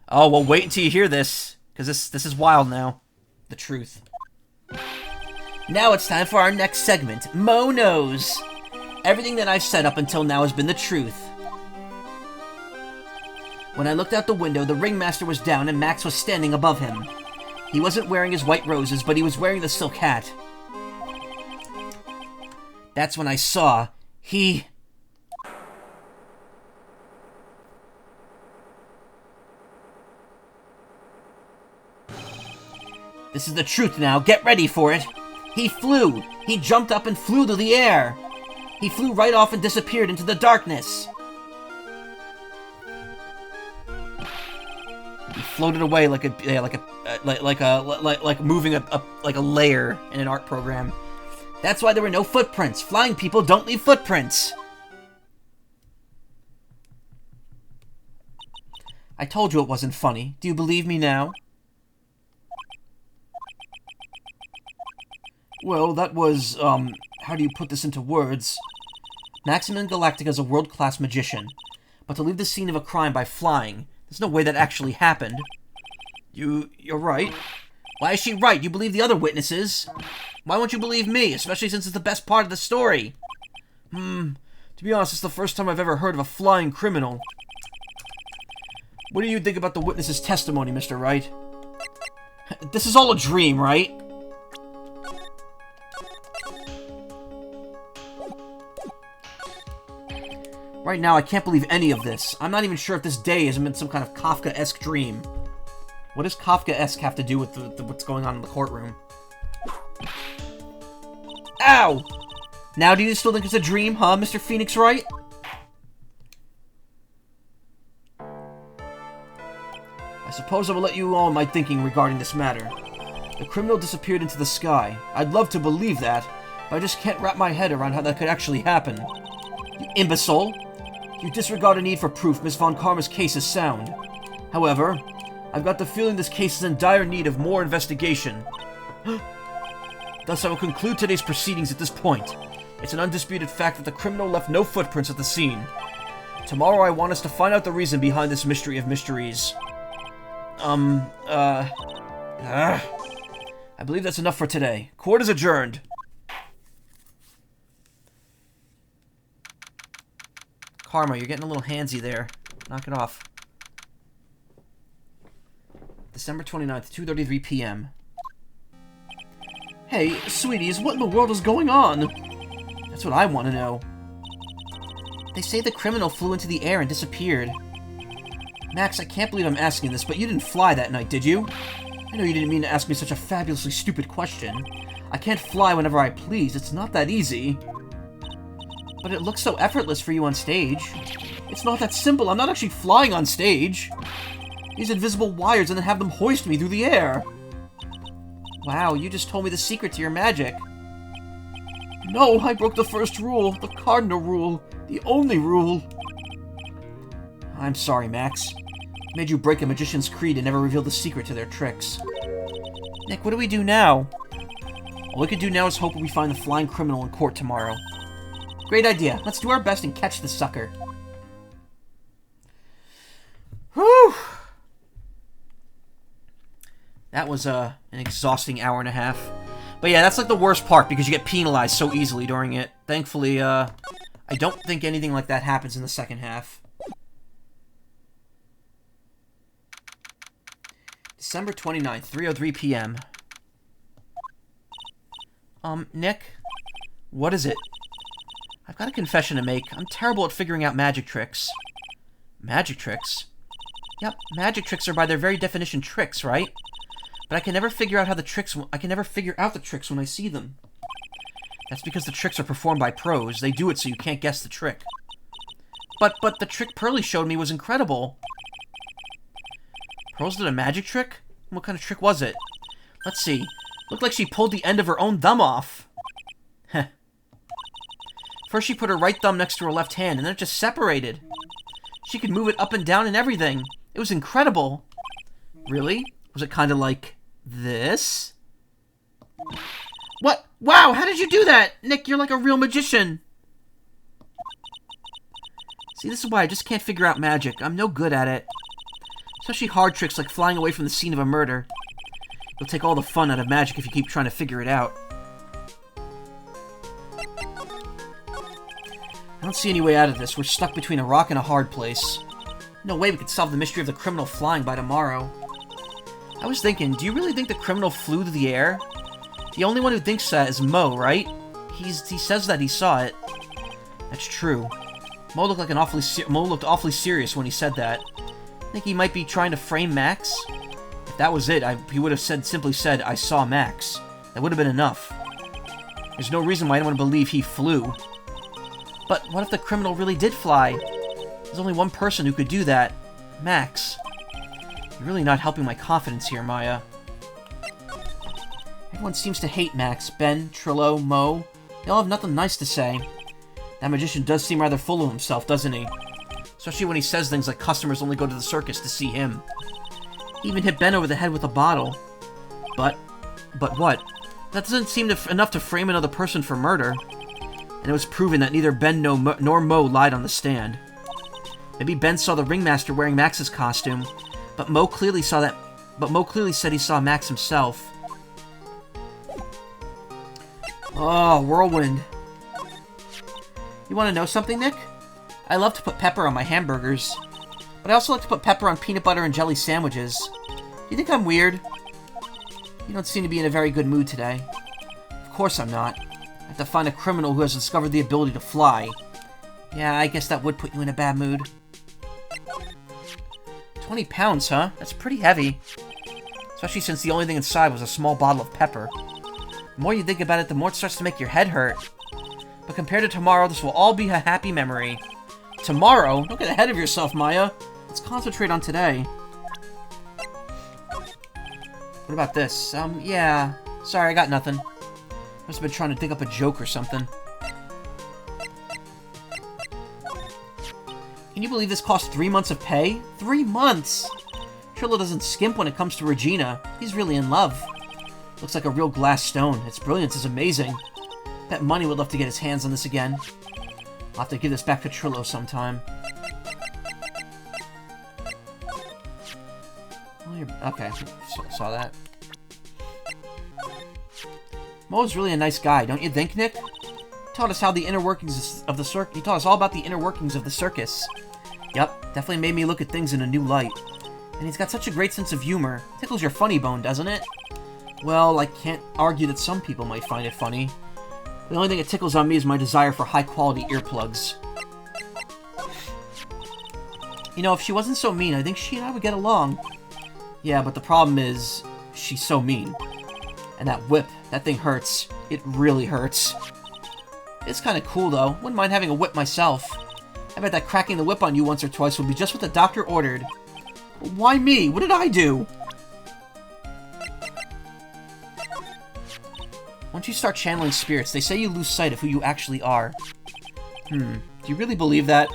Oh, well, wait until you hear this, because this is wild now. The truth. Now it's time for our next segment, Mo Knows. Everything that I've said up until now has been the truth. When I looked out the window, the ringmaster was down and Max was standing above him. He wasn't wearing his white roses, but he was wearing the silk hat. That's when I saw he... This is the truth now. Get ready for it. He flew. He jumped up and flew through the air. He flew right off and disappeared into the darkness. He floated away like moving like a layer in an art program. That's why there were no footprints. Flying people don't leave footprints. I told you it wasn't funny. Do you believe me now? Well, that was, how do you put this into words? Maximum Galactica is a world-class magician, but to leave the scene of a crime by flying. There's no way that actually happened. You're right. Why is she right? You believe the other witnesses. Why won't you believe me, especially since it's the best part of the story? To be honest, it's the first time I've ever heard of a flying criminal. What do you think about the witness's testimony, Mr. Wright? This is all a dream, right? Right now, I can't believe any of this. I'm not even sure if this day has been some kind of Kafka-esque dream. What does Kafka-esque have to do with what's going on in the courtroom? Ow! Now do you still think it's a dream, huh, Mr. Phoenix Wright? I suppose I will let you all my thinking regarding this matter. The criminal disappeared into the sky. I'd love to believe that, but I just can't wrap my head around how that could actually happen. You imbecile! You disregard a need for proof. Miss Von Karma's case is sound. However, I've got the feeling this case is in dire need of more investigation. Thus, I will conclude today's proceedings at this point. It's an undisputed fact that the criminal left no footprints at the scene. Tomorrow, I want us to find out the reason behind this mystery of mysteries. I believe that's enough for today. Court is adjourned. Karma, you're getting a little handsy there. Knock it off. December 29th, 2:33 p.m. Hey, sweeties, what in the world is going on? That's what I want to know. They say the criminal flew into the air and disappeared. Max, I can't believe I'm asking this, but you didn't fly that night, did you? I know you didn't mean to ask me such a fabulously stupid question. I can't fly whenever I please. It's not that easy. But it looks so effortless for you on stage. It's not that simple. I'm not actually flying on stage. These invisible wires and then have them hoist me through the air. Wow, you just told me the secret to your magic. No, I broke the first rule. The cardinal rule. The only rule. I'm sorry, Max. I made you break a magician's creed and never reveal the secret to their tricks. Nick, what do we do now? All we can do now is hope we find the flying criminal in court tomorrow. Great idea. Let's do our best and catch the sucker. Whew! That was an exhausting hour and a half. But yeah, that's like the worst part because you get penalized so easily during it. Thankfully, I don't think anything like that happens in the second half. December 29th, 3:03 p.m. Nick? What is it? I've got a confession to make. I'm terrible at figuring out magic tricks. Magic tricks? Yep, magic tricks are by their very definition tricks, right? But I can never figure out the tricks when I see them. That's because the tricks are performed by pros. They do it so you can't guess the trick. But the trick Pearly showed me was incredible. Pearls did a magic trick? What kind of trick was it? Let's see. Looked like she pulled the end of her own thumb off. Heh. First she put her right thumb next to her left hand, and then it just separated. She could move it up and down and everything. It was incredible. Really? Was it kind of like this? What? Wow, how did you do that? Nick, you're like a real magician. See, this is why I just can't figure out magic. I'm no good at it. Especially hard tricks like flying away from the scene of a murder. You'll take all the fun out of magic if you keep trying to figure it out. I don't see any way out of this. We're stuck between a rock and a hard place. No way we could solve the mystery of the criminal flying by tomorrow. I was thinking, do you really think the criminal flew through the air? The only one who thinks that is Mo, right? He says that he saw it. That's true. Mo looked awfully serious when he said that. Think he might be trying to frame Max? If that was it, he would have simply said, I saw Max. That would have been enough. There's no reason why anyone would believe he flew. But what if the criminal really did fly? There's only one person who could do that. Max. You're really not helping my confidence here, Maya. Everyone seems to hate Max. Ben, Trillo, Mo. They all have nothing nice to say. That magician does seem rather full of himself, doesn't he? Especially when he says things like customers only go to the circus to see him. He even hit Ben over the head with a bottle. But what? That doesn't seem enough to frame another person for murder. And it was proven that neither Ben nor Mo lied on the stand. Maybe Ben saw the ringmaster wearing Max's costume, but Mo clearly said he saw Max himself. Oh, whirlwind. You want to know something, Nick? I love to put pepper on my hamburgers, but I also like to put pepper on peanut butter and jelly sandwiches. Do you think I'm weird? You don't seem to be in a very good mood today. Of course I'm not. I have to find a criminal who has discovered the ability to fly. Yeah, I guess that would put you in a bad mood. 20 pounds, huh? That's pretty heavy. Especially since the only thing inside was a small bottle of pepper. The more you think about it, the more it starts to make your head hurt. But compared to tomorrow, this will all be a happy memory. Tomorrow? Don't get ahead of yourself, Maya. Let's concentrate on today. What about this? Yeah. Sorry, I got nothing. Must have been trying to think up a joke or something. Can you believe this cost 3 months of pay? 3 months! Trillo doesn't skimp when it comes to Regina. He's really in love. Looks like a real glass stone. Its brilliance is amazing. Bet Money would love to get his hands on this again. I'll have to give this back to Trillo sometime. Okay, saw that. Mo's really a nice guy, don't you think, Nick? He taught us how the inner workings of the circus. He taught us all about the inner workings of the circus. Yup, definitely made me look at things in a new light. And he's got such a great sense of humor. Tickles your funny bone, doesn't it? Well, I can't argue that some people might find it funny. The only thing it tickles on me is my desire for high-quality earplugs. You know, if she wasn't so mean, I think she and I would get along. Yeah, but the problem is, she's so mean. And that whip, that thing hurts. It really hurts. It's kind of cool, though. Wouldn't mind having a whip myself. I bet that cracking the whip on you once or twice would be just what the doctor ordered. Why me? What did I do? Once you start channeling spirits, they say you lose sight of who you actually are. Do you really believe that?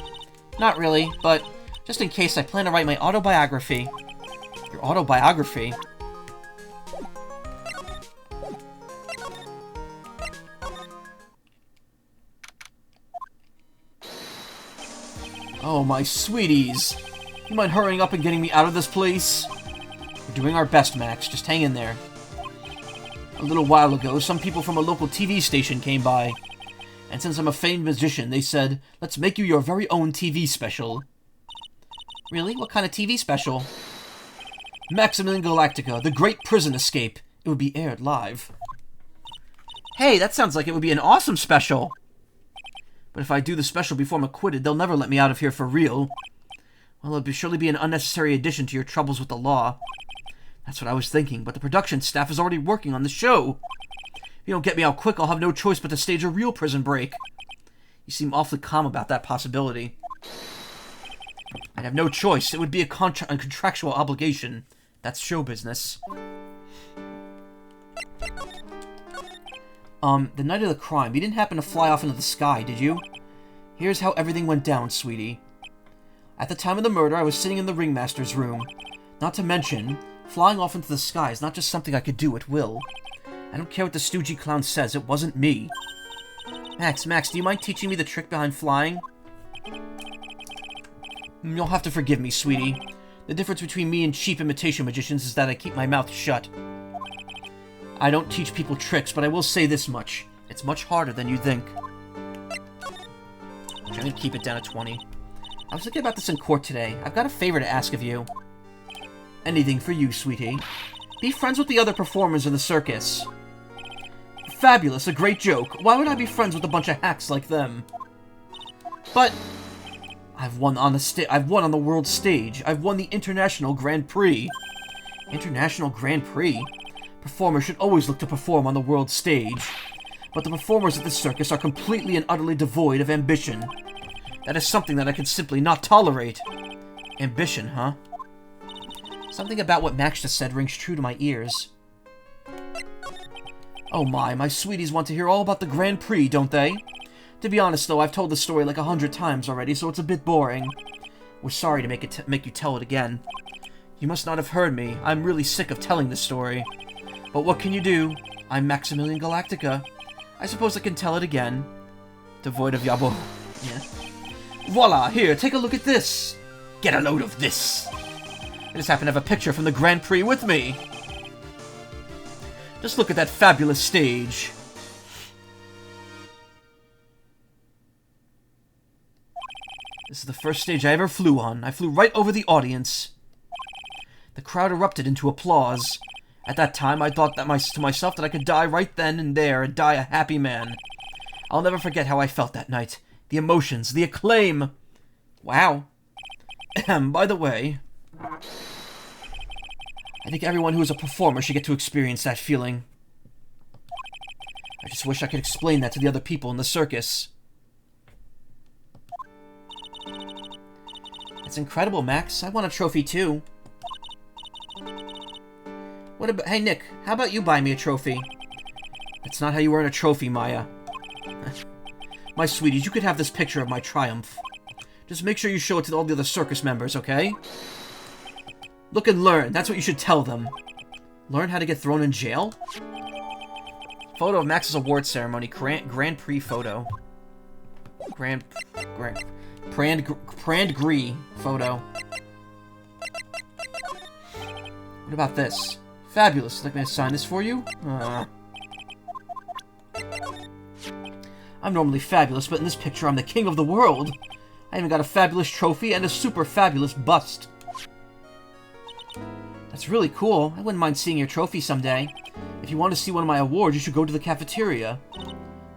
Not really, but just in case, I plan to write my autobiography. Your autobiography? Oh, my sweeties. You mind hurrying up and getting me out of this place? We're doing our best, Max. Just hang in there. A little while ago, some people from a local TV station came by. And since I'm a famed musician, they said, let's make you your very own TV special. Really? What kind of TV special? Maximilian Galactica, The Great Prison Escape. It would be aired live. Hey, that sounds like it would be an awesome special. But if I do the special before I'm acquitted, they'll never let me out of here for real. Well, it'll surely be an unnecessary addition to your troubles with the law. That's what I was thinking, but the production staff is already working on the show. If you don't get me out quick, I'll have no choice but to stage a real prison break. You seem awfully calm about that possibility. I'd have no choice. It would be a contractual obligation. That's show business. The night of the crime, you didn't happen to fly off into the sky, did you? Here's how everything went down, sweetie. At the time of the murder, I was sitting in the ringmaster's room. Not to mention, flying off into the sky is not just something I could do at will. I don't care what the stoogey clown says, it wasn't me. Max, do you mind teaching me the trick behind flying? You'll have to forgive me, sweetie. The difference between me and cheap imitation magicians is that I keep my mouth shut. I don't teach people tricks, but I will say this much. It's much harder than you think. I'm gonna keep it down at 20. I was thinking about this in court today. I've got a favor to ask of you. Anything for you, sweetie. Be friends with the other performers in the circus. Fabulous, a great joke. Why would I be friends with a bunch of hacks like them? But I've won on the world stage. I've won the International Grand Prix. International Grand Prix? Performers should always look to perform on the world stage. But the performers at this circus are completely and utterly devoid of ambition. That is something that I can simply not tolerate. Ambition, huh? Something about what Max just said rings true to my ears. Oh my sweeties want to hear all about the Grand Prix, don't they? To be honest though, I've told the story like 100 times already, so it's a bit boring. We're sorry to make you tell it again. You must not have heard me. I'm really sick of telling this story. But what can you do? I'm Maximilian Galactica. I suppose I can tell it again. Devoid of yabo. Yeah. Voila, here, take a look at this. Get a load of this. I just happen to have a picture from the Grand Prix with me. Just look at that fabulous stage. This is the first stage I ever flew on. I flew right over the audience. The crowd erupted into applause. At that time, I thought that to myself that I could die right then and there and die a happy man. I'll never forget how I felt that night. The emotions, the acclaim. Wow. By the way, I think everyone who is a performer should get to experience that feeling. I just wish I could explain that to the other people in the circus. It's incredible, Max. I want a trophy too. What about... Hey, Nick, how about you buy me a trophy? That's not how you earn a trophy, Maya. My sweeties, you could have this picture of my triumph. Just make sure you show it to all the other circus members, okay? Look and learn. That's what you should tell them. Learn how to get thrown in jail? Photo of Max's award ceremony. Grand Prix photo. Grand Gris photo. What about this? Fabulous. Would you like me to sign this for you? I'm normally fabulous, but in this picture I'm the king of the world. I even got a fabulous trophy and a super fabulous bust. That's really cool. I wouldn't mind seeing your trophy someday. If you want to see one of my awards, you should go to the cafeteria. The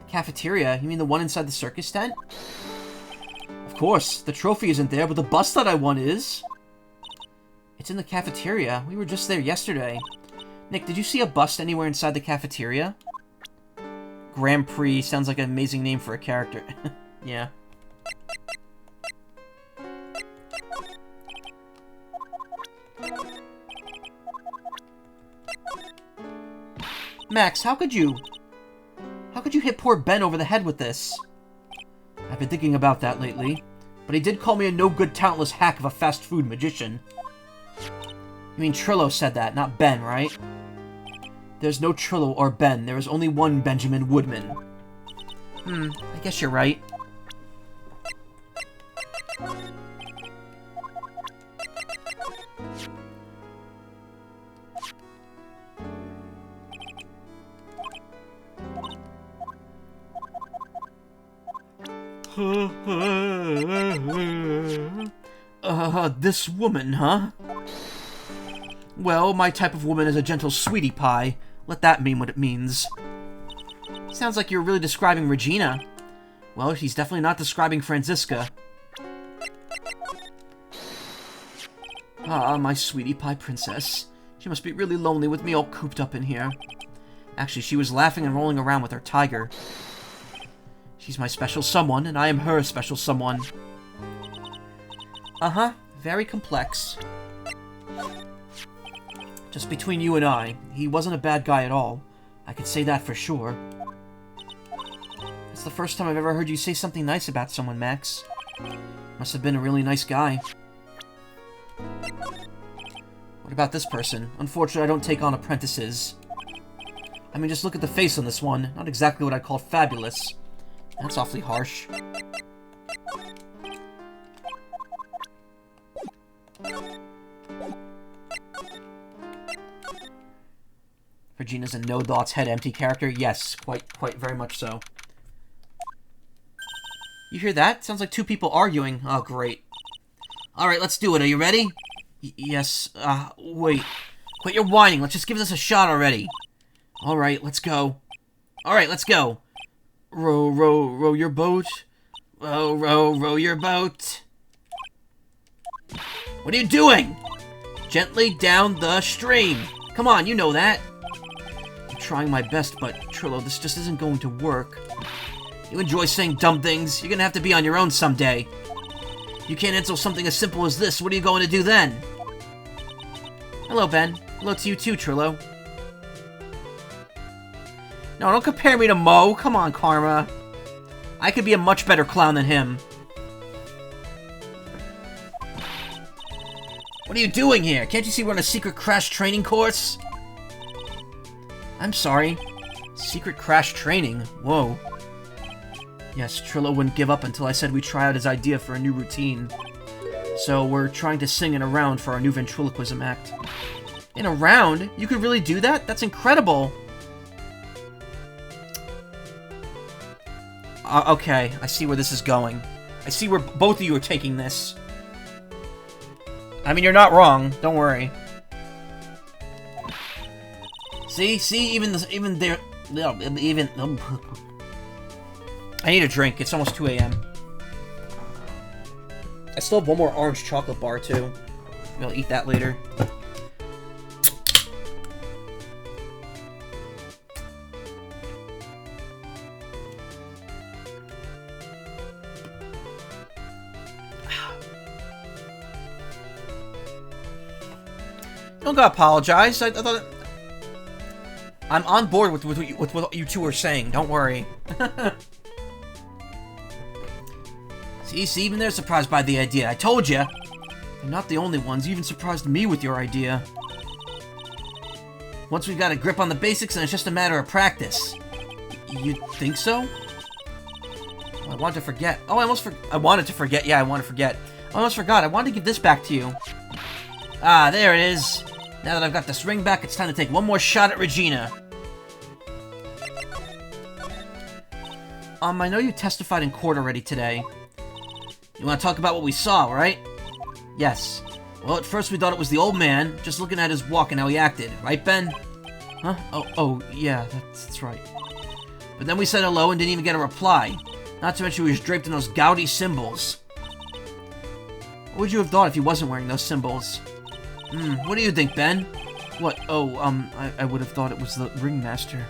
cafeteria? You mean the one inside the circus tent? Of course. The trophy isn't there, but the bust that I won is. It's in the cafeteria. We were just there yesterday. Nick, did you see a bust anywhere inside the cafeteria? Grand Prix sounds like an amazing name for a character. Yeah. Max, how could you hit poor Ben over the head with this? I've been thinking about that lately, but he did call me a no-good, talentless hack of a fast food magician. You mean Trillo said that, not Ben, right? There's no Trillo or Ben. There is only one Benjamin Woodman. I guess you're right. This woman, huh? Well, my type of woman is a gentle sweetie pie. Let that mean what it means. Sounds like you're really describing Regina. Well, he's definitely not describing Franziska. Ah, my sweetie pie princess. She must be really lonely with me all cooped up in here. Actually, she was laughing and rolling around with her tiger. She's my special someone, and I am her special someone. Uh-huh. Very complex. Just between you and I, he wasn't a bad guy at all. I could say that for sure. It's the first time I've ever heard you say something nice about someone, Max. Must have been a really nice guy. What about this person? Unfortunately, I don't take on apprentices. I mean, just look at the face on this one. Not exactly what I'd call fabulous. That's awfully harsh. Regina's a no-thoughts, head-empty character? Yes, quite very much so. You hear that? Sounds like two people arguing. Oh, great. Alright, let's do it. Are you ready? Yes. Wait. Quit your whining. Let's just give this a shot already. Alright, let's go. Alright, let's go. Row, row, row your boat. Row, row, row your boat. What are you doing? Gently down the stream. Come on, you know that. I'm trying my best, but Trillo, this just isn't going to work. You enjoy saying dumb things. You're gonna have to be on your own someday. You can't answer something as simple as this. What are you going to do then? Hello, Ben. Hello to you too, Trillo. No, don't compare me to Mo. Come on, Karma. I could be a much better clown than him. What are you doing here? Can't you see we're on a secret crash training course? I'm sorry. Secret crash training? Whoa. Yes, Trillo wouldn't give up until I said we'd try out his idea for a new routine. So we're trying to sing in a round for our new ventriloquism act. In a round? You could really do that? That's incredible! Okay, I see where this is going. I see where both of you are taking this. I mean, you're not wrong. Don't worry. See, there. I need a drink. It's almost 2 a.m. I still have one more orange chocolate bar too. I'll eat that later. Don't gotta apologize. I thought I'm on board with what you two are saying. Don't worry. See, even they're surprised by the idea. I told you. You're not the only ones. You even surprised me with your idea. Once we've got a grip on the basics, then it's just a matter of practice. You think so? Oh, I wanted to forget. Oh, I wanted to forget. Yeah, I want to forget. I almost forgot. I wanted to give this back to you. Ah, there it is. Now that I've got this ring back, it's time to take one more shot at Regina. I know you testified in court already today. You want to talk about what we saw, right? Yes. Well, at first we thought it was the old man, just looking at his walk and how he acted. Right, Ben? Huh? Oh, yeah, that's right. But then we said hello and didn't even get a reply. Not to mention he was draped in those gaudy symbols. What would you have thought if he wasn't wearing those symbols? What do you think, Ben? What? Oh, I would have thought it was the ringmaster.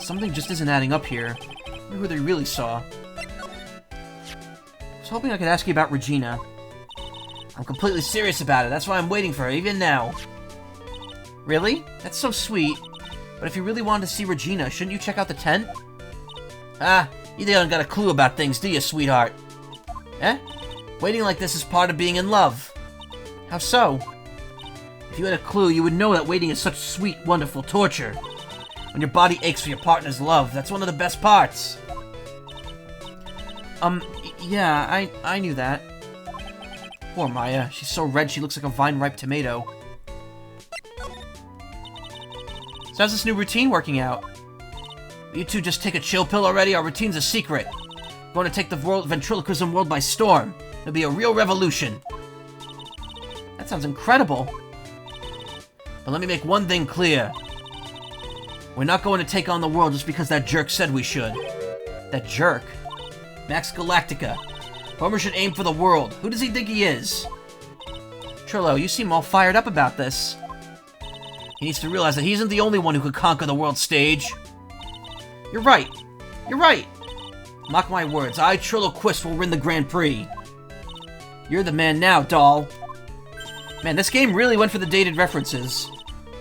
Something just isn't adding up here. I wonder who they really saw. I was hoping I could ask you about Regina. I'm completely serious about it. That's why I'm waiting for her, even now. Really? That's so sweet. But if you really wanted to see Regina, shouldn't you check out the tent? Ah, you don't got a clue about things, do you, sweetheart? Eh? Waiting like this is part of being in love. How so? If you had a clue, you would know that waiting is such sweet, wonderful torture. When your body aches for your partner's love, that's one of the best parts. Yeah, I knew that. Poor Maya. She's so red she looks like a vine-ripe tomato. So how's this new routine working out? You two just take a chill pill already? Our routine's a secret. We're going to take the ventriloquism world by storm. It'll be a real revolution. That sounds incredible. But let me make one thing clear. We're not going to take on the world just because that jerk said we should. That jerk? Max Galactica. Homer should aim for the world. Who does he think he is? Trillo, you seem all fired up about this. He needs to realize that he isn't the only one who could conquer the world stage. You're right. You're right. Mark my words. I, Trillo Quist, will win the Grand Prix. You're the man now, doll. Man, this game really went for the dated references.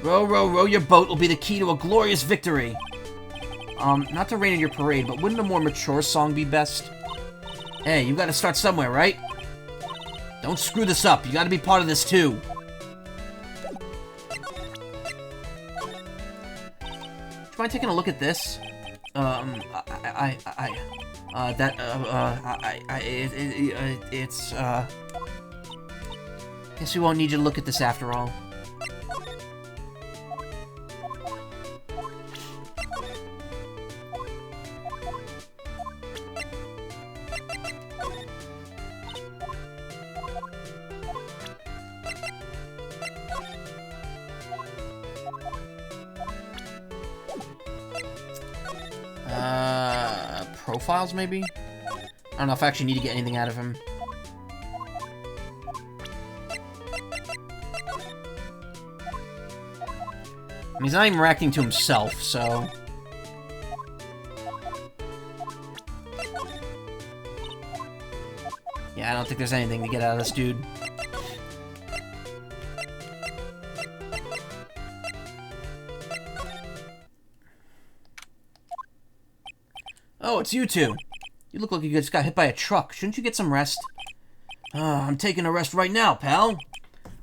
Row, row, row your boat will be the key to a glorious victory. Not to rain in your parade, but wouldn't a more mature song be best? Hey, you gotta start somewhere, right? Don't screw this up. You gotta be part of this, too. Do you mind taking a look at this? Guess we won't need you to look at this after all. Profiles, maybe? I don't know if I actually need to get anything out of him. I mean, he's not even reacting to himself, so... Yeah, I don't think there's anything to get out of this dude. Oh, it's you two. You look like you just got hit by a truck. Shouldn't you get some rest? I'm taking a rest right now, pal.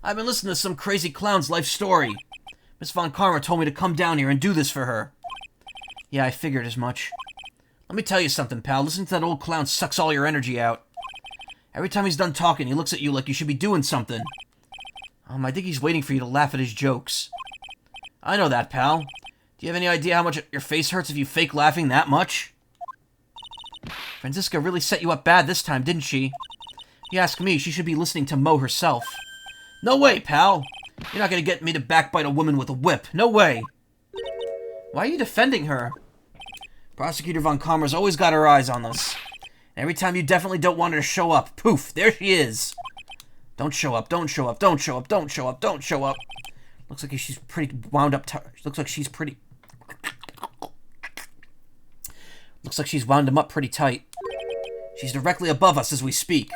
I've been listening to some crazy clown's life story. Miss Von Karma told me to come down here and do this for her. Yeah, I figured as much. Let me tell you something, pal. Listening to that old clown sucks all your energy out. Every time he's done talking, he looks at you like you should be doing something. I think he's waiting for you to laugh at his jokes. I know that, pal. Do you have any idea how much your face hurts if you fake laughing that much? Franziska really set you up bad this time, didn't she? If you ask me, she should be listening to Mo herself. No way, pal. You're not gonna get me to backbite a woman with a whip. No way. Why are you defending her? Prosecutor Von Karma's always got her eyes on us. Every time you definitely don't want her to show up, poof, there she is. Don't show up, don't show up, don't show up, don't show up, don't show up. Looks like she's pretty wound up. Looks like she's wound him up pretty tight. She's directly above us as we speak.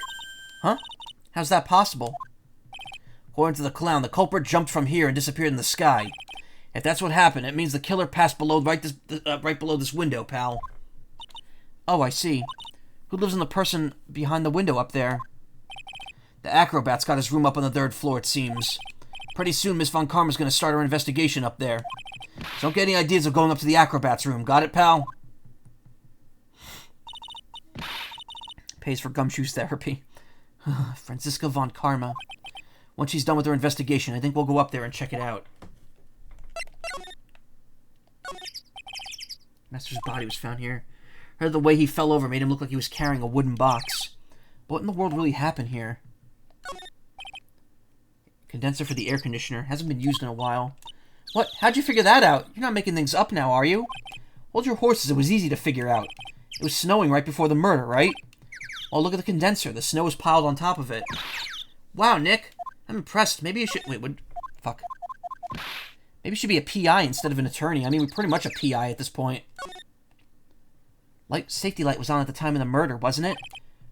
Huh? How's that possible? According to the clown, the culprit jumped from here and disappeared in the sky. If that's what happened, it means the killer passed below right below this window, pal. Oh, I see. Who lives in the person behind the window up there? The acrobat's got his room up on the 3rd floor, it seems. Pretty soon, Miss Von Karma's gonna start her investigation up there. So don't get any ideas of going up to the acrobat's room. Got it, pal? Pays for gumshoes therapy. Franziska Von Karma. Once she's done with her investigation, I think we'll go up there and check it out. Master's body was found here. Heard the way he fell over made him look like he was carrying a wooden box. What in the world really happened here? Condenser for the air conditioner. Hasn't been used in a while. What? How'd you figure that out? You're not making things up now, are you? Hold your horses. It was easy to figure out. It was snowing right before the murder, right? Oh, look at the condenser. The snow was piled on top of it. Wow, Nick. I'm impressed. Maybe you should... Wait, what? Fuck. Maybe you should be a PI instead of an attorney. I mean, we're pretty much a PI at this point. Safety light was on at the time of the murder, wasn't it?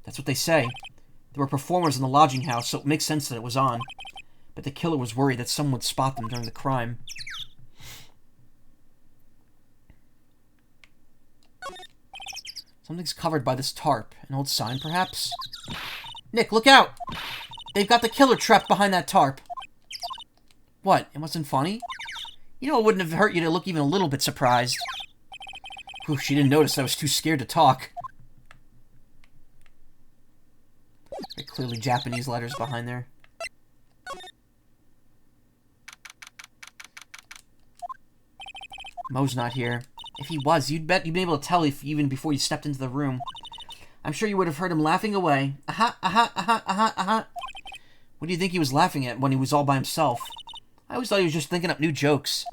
That's what they say. There were performers in the lodging house, so it makes sense that it was on. But the killer was worried that someone would spot them during the crime. Something's covered by this tarp. An old sign, perhaps? Nick, look out! They've got the killer trapped behind that tarp. What? It wasn't funny? You know, it wouldn't have hurt you to look even a little bit surprised. Whew, she didn't notice I was too scared to talk. Very clearly Japanese letters behind there. Mo's not here. If he was, you'd bet you'd be able to tell even before you stepped into the room. I'm sure you would have heard him laughing away. Aha, aha, aha, aha, aha. What do you think he was laughing at when he was all by himself? I always thought he was just thinking up new jokes.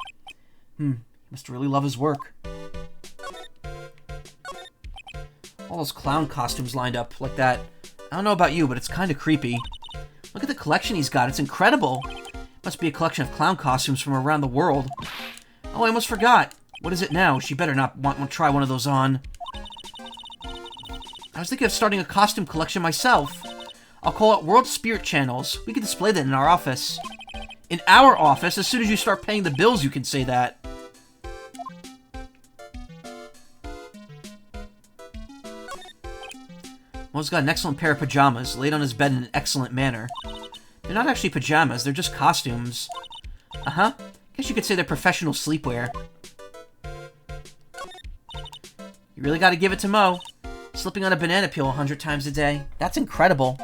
He must really love his work. All those clown costumes lined up like that. I don't know about you, but it's kind of creepy. Look at the collection he's got. It's incredible. Must be a collection of clown costumes from around the world. Oh, I almost forgot. What is it now? She better not want to try one of those on. I was thinking of starting a costume collection myself. I'll call it World Spirit Channels. We can display that in our office. In our office? As soon as you start paying the bills, you can say that. Mo's got an excellent pair of pajamas, laid on his bed in an excellent manner. They're not actually pajamas, they're just costumes. Uh-huh. Guess you could say they're professional sleepwear. You really gotta give it to Mo. Slipping on a banana peel 100 times a day. That's incredible.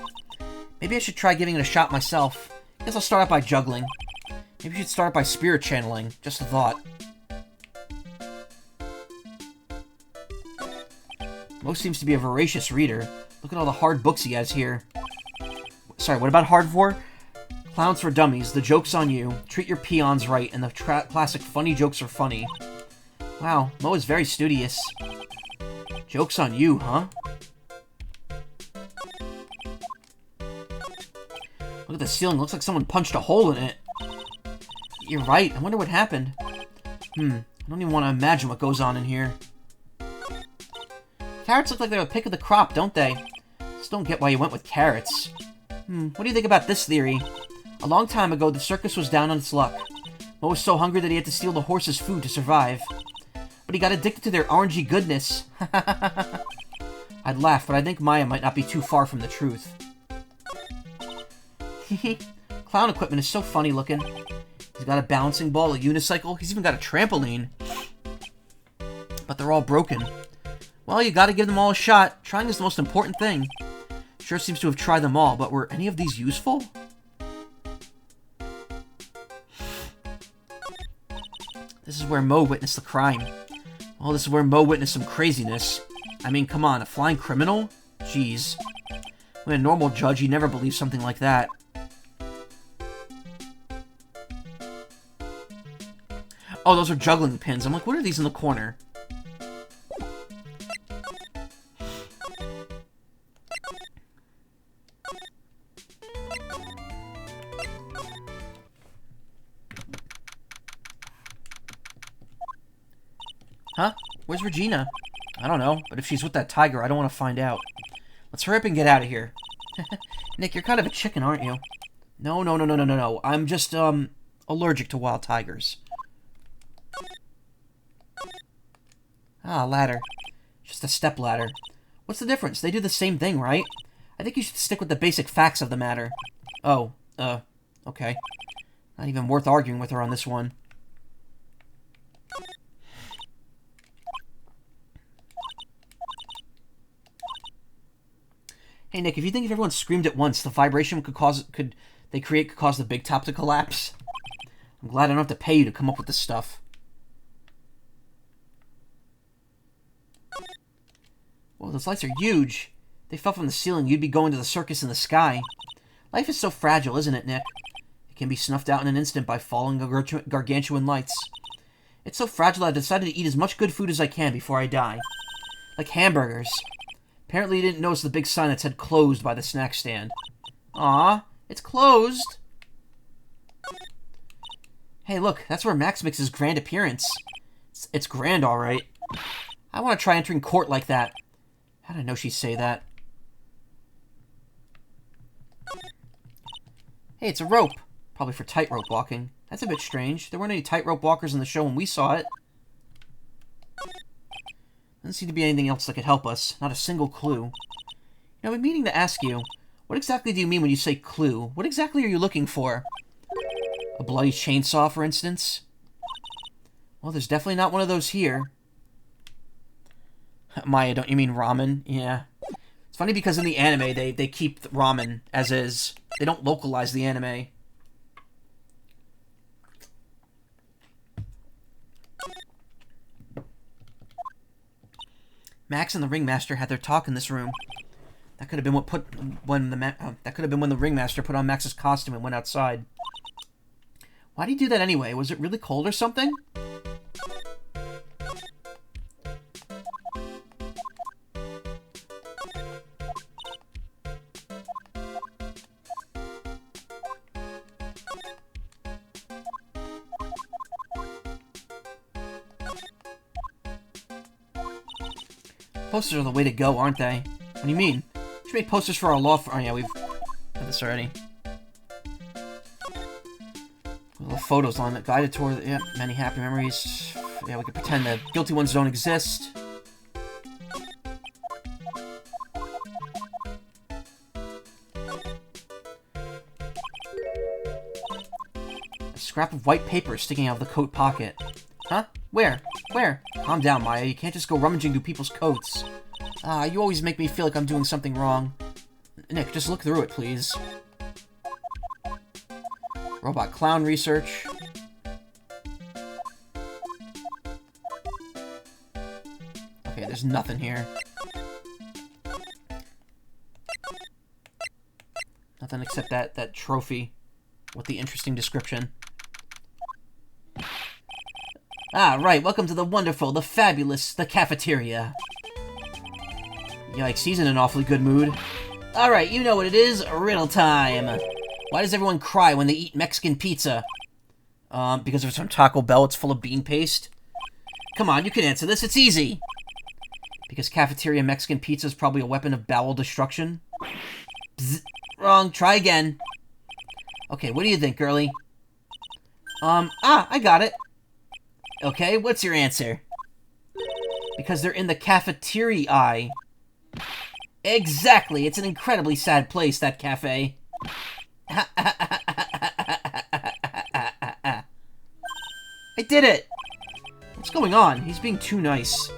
Maybe I should try giving it a shot myself. Guess I'll start out by juggling. Maybe I should start by spirit channeling. Just a thought. Mo seems to be a voracious reader. Look at all the hard books he has here. Sorry, what about hardcore? Clowns for Dummies, The Joke's on You, Treat Your Peons Right, and the classic Funny Jokes Are Funny. Wow, Mo is very studious. Joke's on You, huh? Look at the ceiling, looks like someone punched a hole in it. You're right, I wonder what happened. I don't even want to imagine what goes on in here. Carrots look like they're a pick of the crop, don't they? Just don't get why you went with carrots. What do you think about this theory? A long time ago, the circus was down on its luck. Mo was so hungry that he had to steal the horses' food to survive. But he got addicted to their orangey goodness. I'd laugh, but I think Maya might not be too far from the truth. Clown equipment is so funny looking. He's got a bouncing ball, a unicycle, he's even got a trampoline. But they're all broken. Well, you gotta give them all a shot. Trying is the most important thing. Sure seems to have tried them all, but were any of these useful? This is where Mo witnessed the crime. Well, this is where Mo witnessed some craziness. I mean, come on, a flying criminal? Jeez. When a normal judge, you'd never believe something like that. Oh, those are juggling pins. I'm like, what are these in the corner? Huh? Where's Regina? I don't know, but if she's with that tiger, I don't want to find out. Let's hurry up and get out of here. Nick, you're kind of a chicken, aren't you? No. I'm just, allergic to wild tigers. Ah, ladder. Just a step ladder. What's the difference? They do the same thing, right? I think you should stick with the basic facts of the matter. Oh, okay. Not even worth arguing with her on this one. Hey Nick, if you think if everyone screamed at once, the vibration could cause the big top to collapse? I'm glad I don't have to pay you to come up with this stuff. Whoa, those lights are huge. If they fell from the ceiling, you'd be going to the circus in the sky. Life is so fragile, isn't it, Nick? It can be snuffed out in an instant by falling gargantuan lights. It's so fragile I decided to eat as much good food as I can before I die. Like hamburgers. Apparently you didn't notice the big sign that said closed by the snack stand. Aw, it's closed. Hey, look, that's where Max makes his grand appearance. It's grand, alright. I want to try entering court like that. How did I know she'd say that? Hey, it's a rope. Probably for tightrope walking. That's a bit strange. There weren't any tightrope walkers in the show when we saw it. Doesn't seem to be anything else that could help us. Not a single clue. You know, I've been meaning to ask you, what exactly do you mean when you say clue? What exactly are you looking for? A bloody chainsaw, for instance? Well, there's definitely not one of those here. Maya, don't you mean ramen? Yeah. It's funny because in the anime, they keep ramen as is. They don't localize the anime. Max and the ringmaster had their talk in this room. That could have been when the ringmaster put on Max's costume and went outside. Why did he do that anyway? Was it really cold or something? Posters are the way to go, aren't they? What do you mean? We should make posters for our law firm. Oh yeah, we've done this already. Little photos on it. Guided tour. Yeah, many happy memories. Yeah, we could pretend the guilty ones don't exist. A scrap of white paper sticking out of the coat pocket. Huh? Where? Where? Calm down, Maya. You can't just go rummaging through people's coats. You always make me feel like I'm doing something wrong. Nick, just look through it, please. Robot clown research. Okay, there's nothing here. Nothing except that trophy with the interesting description. Ah, right. Welcome to the wonderful, the fabulous, the cafeteria. Yikes, he's in an awfully good mood. Alright, you know what it is. Riddle time. Why does everyone cry when they eat Mexican pizza? Because if it's from Taco Bell, it's full of bean paste? Come on, you can answer this. It's easy. Because cafeteria Mexican pizza is probably a weapon of bowel destruction? Bzz, wrong. Try again. Okay, what do you think, girlie? I got it. Okay, what's your answer? Because they're in the cafeteria. Exactly, it's an incredibly sad place, that cafe. I did it! What's going on? He's being too nice.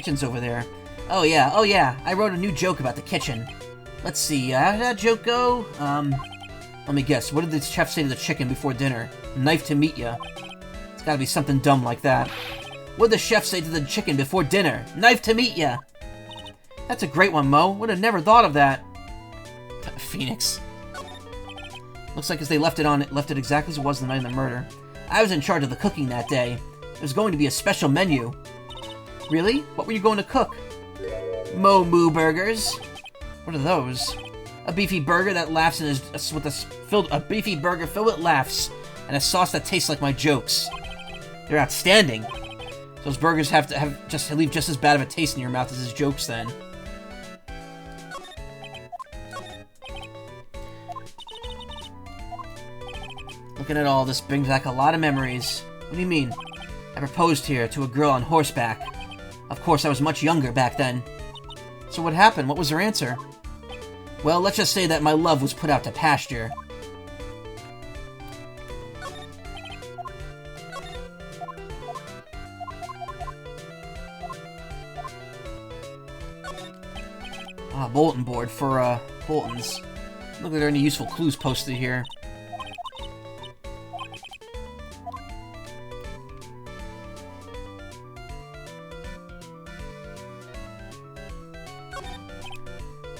Kitchen's over there. Oh yeah, I wrote a new joke about the kitchen. Let's see, how did that joke go? Let me guess, what did the chef say to the chicken before dinner? Knife to meet ya. It's gotta be something dumb like that. What did the chef say to the chicken before dinner? Knife to meet ya! That's a great one, Mo. Would have never thought of that. Phoenix. Looks like as they left it exactly as it was the night of the murder. I was in charge of the cooking that day. It was going to be a special menu. Really? What were you going to cook? Mo Moo burgers. What are those? A beefy burger that laughs a beefy burger filled with laughs and a sauce that tastes like my jokes. They're outstanding. Those burgers have to leave just as bad of a taste in your mouth as his jokes then. Looking at all this brings back a lot of memories. What do you mean? I proposed here to a girl on horseback. Of course, I was much younger back then. So what happened? What was her answer? Well, let's just say that my love was put out to pasture. Bulletin board for, bulletins. Look, are there any useful clues posted here?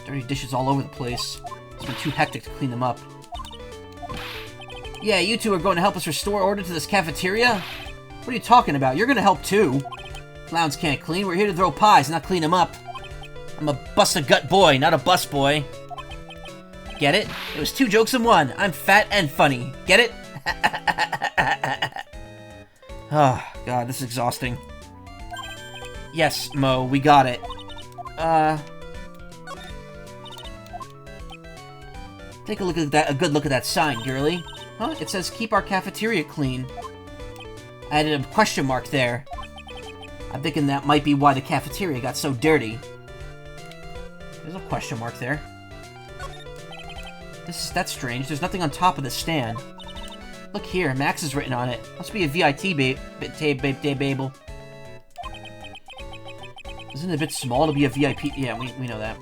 Dirty dishes all over the place. It's been too hectic to clean them up. Yeah, you two are going to help us restore order to this cafeteria? What are you talking about? You're going to help too. Clowns can't clean. We're here to throw pies, not clean them up. I'm a bust-a-gut boy, not a bus boy. Get it? It was two jokes in one. I'm fat and funny. Get it? Oh, God, this is exhausting. Yes, Mo, we got it. Take a look at that. A good look at that sign, girly. Huh? It says keep our cafeteria clean. I added a question mark there. I'm thinking that might be why the cafeteria got so dirty. There's a question mark there. That's strange. There's nothing on top of the stand. Look here, Max is written on it. Must be a VIT Babel. Isn't it a bit small to be a VIP? Yeah, we know that.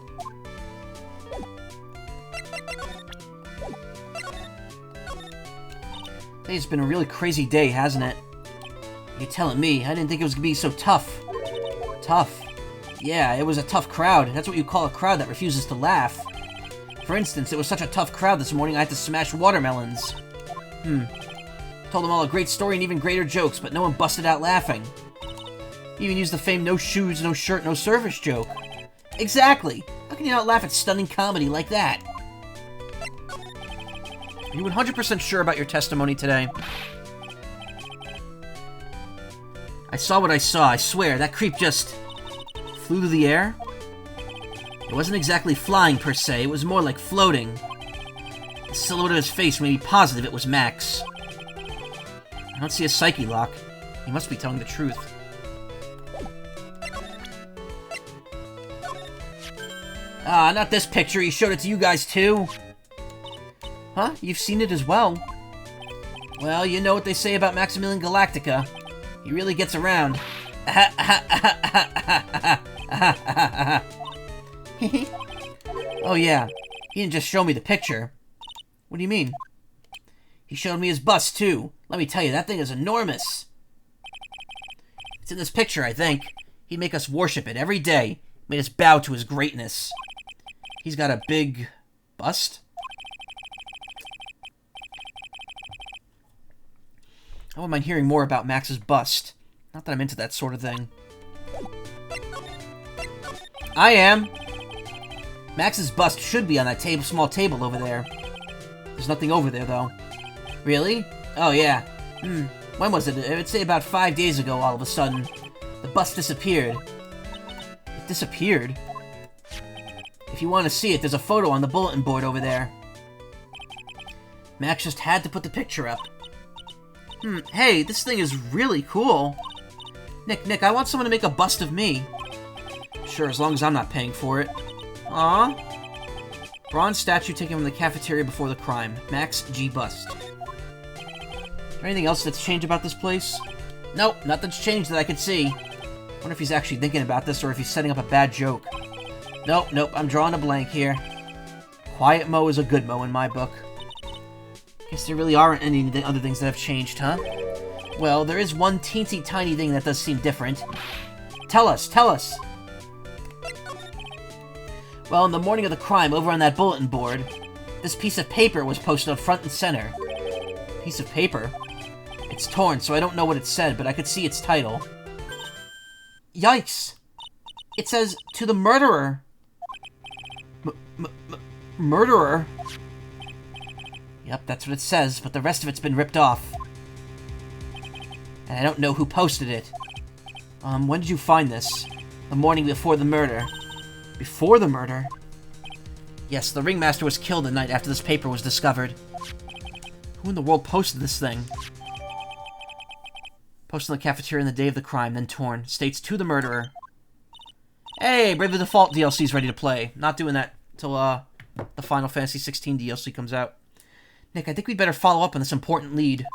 Today's been a really crazy day, hasn't it? You're telling me. I didn't think it was gonna be so tough. Tough. Yeah, it was a tough crowd. That's what you call a crowd that refuses to laugh. For instance, it was such a tough crowd this morning I had to smash watermelons. Told them all a great story and even greater jokes, but no one busted out laughing. Even used the famed no shoes, no shirt, no service joke. Exactly! How can you not laugh at stunning comedy like that? Are you 100% sure about your testimony today? I saw what I saw, I swear. That creep just flew through the air? It wasn't exactly flying, per se. It was more like floating. The silhouette of his face made me positive it was Max. I don't see a psyche lock. He must be telling the truth. Ah, not this picture. He showed it to you guys, too. Huh? You've seen it as well. Well, you know what they say about Maximilian Galactica. He really gets around. Oh yeah, he didn't just show me the picture. What do you mean? He showed me his bust too. Let me tell you, that thing is enormous. It's in this picture, I think. He'd make us worship it every day. Made us bow to his greatness. He's got a big bust? I wouldn't mind hearing more about Max's bust. Not that I'm into that sort of thing. I am. Max's bust should be on that small table over there. There's nothing over there, though. Really? Oh, yeah. When was it? I'd say about 5 days ago, all of a sudden. The bust disappeared. It disappeared? If you want to see it, there's a photo on the bulletin board over there. Max just had to put the picture up. Hey, this thing is really cool. Nick, I want someone to make a bust of me. Sure, as long as I'm not paying for it. Aww. Bronze statue taken from the cafeteria before the crime. Max G. Bust. Is there anything else that's changed about this place? Nope, nothing's changed that I could see. Wonder if he's actually thinking about this or if he's setting up a bad joke. Nope, I'm drawing a blank here. Quiet Mo is a good Mo in my book. Guess there really aren't any other things that have changed, huh? Well, there is one teensy tiny thing that does seem different. Tell us! Well, in the morning of the crime, over on that bulletin board, this piece of paper was posted up front and center. Piece of paper? It's torn, so I don't know what it said, but I could see its title. Yikes! It says, "To the murderer." Murderer? Yep, that's what it says, but the rest of it's been ripped off. And I don't know who posted it. When did you find this? The morning before the murder. Before the murder? Yes, the ringmaster was killed the night after this paper was discovered. Who in the world posted this thing? Posted in the cafeteria on the day of the crime, then torn. States, "To the murderer." Hey, Bravely Default DLC's ready to play. Not doing that till, the Final Fantasy 16 DLC comes out. Nick, I think we'd better follow up on this important lead.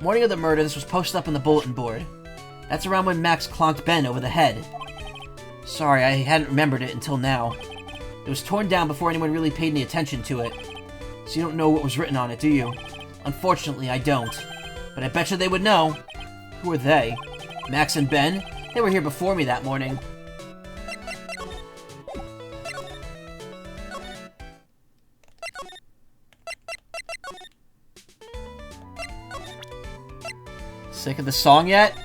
Morning of the murder, this was posted up on the bulletin board. That's around when Max clonked Ben over the head. Sorry, I hadn't remembered it until now. It was torn down before anyone really paid any attention to it. So you don't know what was written on it, do you? Unfortunately, I don't. But I betcha they would know. Who are they? Max and Ben? They were here before me that morning. Sick of the song yet?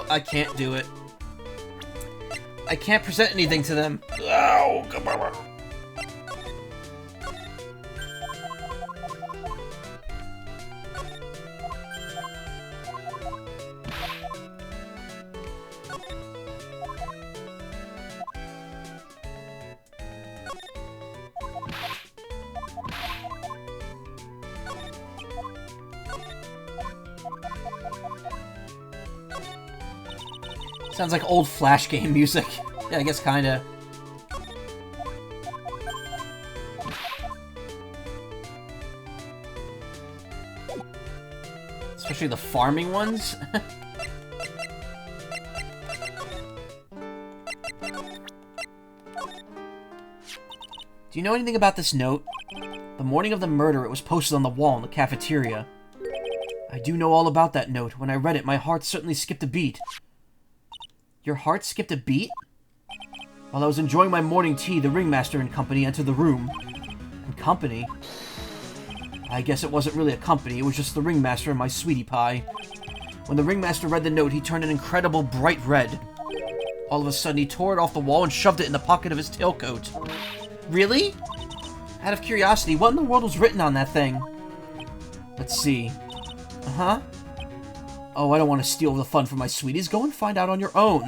I can't do it. I can't present anything to them. Oh, come on. Sounds like old Flash game music. Yeah, I guess kinda. Especially the farming ones. Do you know anything about this note? The morning of the murder, it was posted on the wall in the cafeteria. I do know all about that note. When I read it, my heart certainly skipped a beat. Your heart skipped a beat? While I was enjoying my morning tea, the ringmaster and company entered the room. And company? I guess it wasn't really a company, it was just the ringmaster and my sweetie pie. When the ringmaster read the note, he turned an incredible bright red. All of a sudden, he tore it off the wall and shoved it in the pocket of his tailcoat. Really? Out of curiosity, what in the world was written on that thing? Let's see. Uh-huh. Oh, I don't want to steal the fun from my sweeties. Go and find out on your own.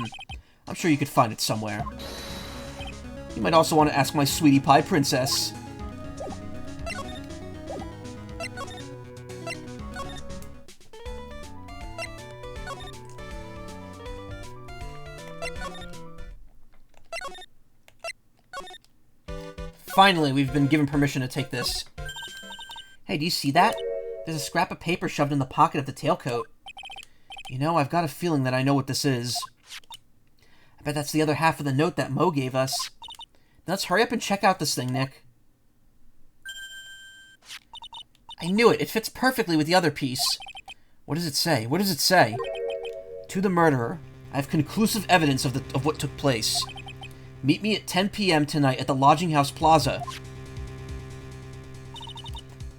I'm sure you could find it somewhere. You might also want to ask my sweetie pie princess. Finally, we've been given permission to take this. Hey, do you see that? There's a scrap of paper shoved in the pocket of the tailcoat. You know, I've got a feeling that I know what this is. I bet that's the other half of the note that Mo gave us. Now let's hurry up and check out this thing, Nick. I knew it. It fits perfectly with the other piece. What does it say? What does it say? To the murderer. I have conclusive evidence of what took place. Meet me at 10 p.m. tonight at the Lodging House Plaza.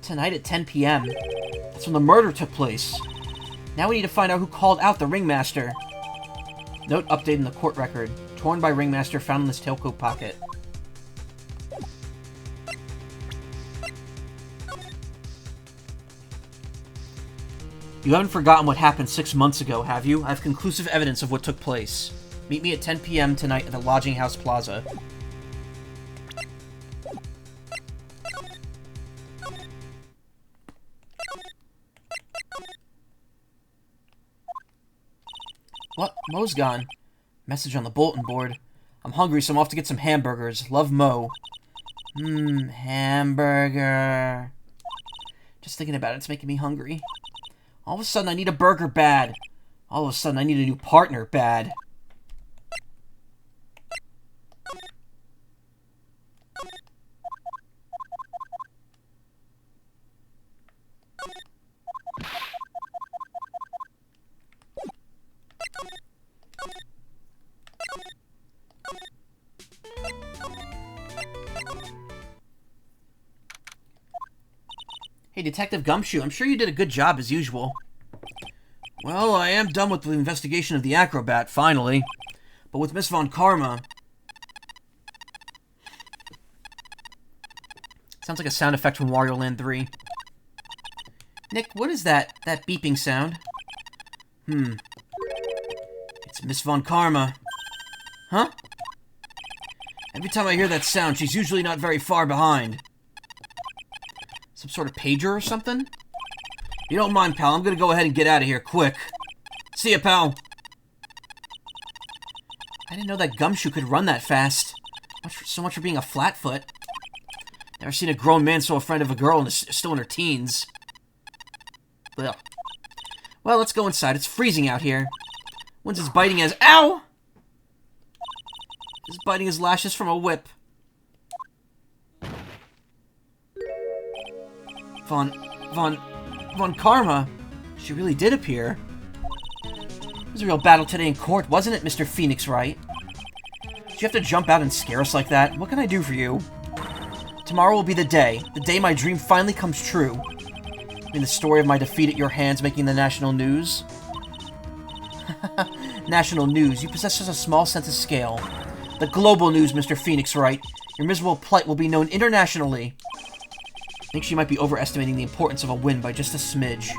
Tonight at 10 p.m. That's when the murder took place. Now we need to find out who called out the ringmaster. Note updated in the court record. Torn by ringmaster, found in this tailcoat pocket. You haven't forgotten what happened 6 months ago, have you? I have conclusive evidence of what took place. Meet me at 10 p.m. tonight at the Lodging House Plaza. What? Mo's gone. Message on the bulletin board. I'm hungry, so I'm off to get some hamburgers. Love, Mo. Hamburger. Just thinking about it's making me hungry. All of a sudden, I need a burger bad. All of a sudden, I need a new partner bad. Hey, Detective Gumshoe, I'm sure you did a good job as usual. Well, I am done with the investigation of the acrobat, finally. But with Miss Von Karma... Sounds like a sound effect from Wario Land 3. Nick, what is that beeping sound? It's Miss Von Karma. Huh? Every time I hear that sound, she's usually not very far behind. Some sort of pager or something? You don't mind, pal, I'm gonna go ahead and get out of here, quick. See ya, pal. I didn't know that Gumshoe could run that fast. So much for being a flatfoot. Never seen a grown man so afraid of a girl and is still in her teens. Ugh. Well, let's go inside. It's freezing out here. Wind's as biting as... Ow! He's biting his lashes from a whip. Von Karma. She really did appear. It was a real battle today in court, wasn't it, Mr. Phoenix Wright? Did you have to jump out and scare us like that? What can I do for you? Tomorrow will be the day my dream finally comes true. I mean, the story of my defeat at your hands making the national news. National news. You possess such a small sense of scale. The global news, Mr. Phoenix Wright. Your miserable plight will be known internationally. I think she might be overestimating the importance of a win by just a smidge.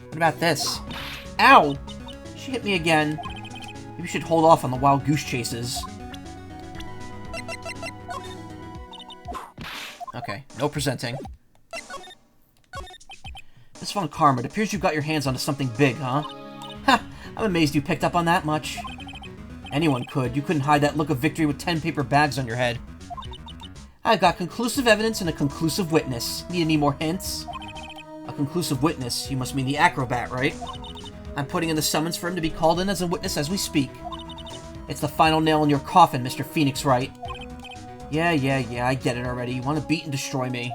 What about this? Ow! She hit me again. Maybe we should hold off on the wild goose chases. Okay, no presenting. Miss Von Karma, it appears you've got your hands onto something big, huh? Ha! I'm amazed you picked up on that much. Anyone could. You couldn't hide that look of victory with 10 paper bags on your head. I've got conclusive evidence and a conclusive witness. Need any more hints? A conclusive witness? You must mean the acrobat, right? I'm putting in the summons for him to be called in as a witness as we speak. It's the final nail in your coffin, Mr. Phoenix Wright. Yeah, I get it already. You want to beat and destroy me.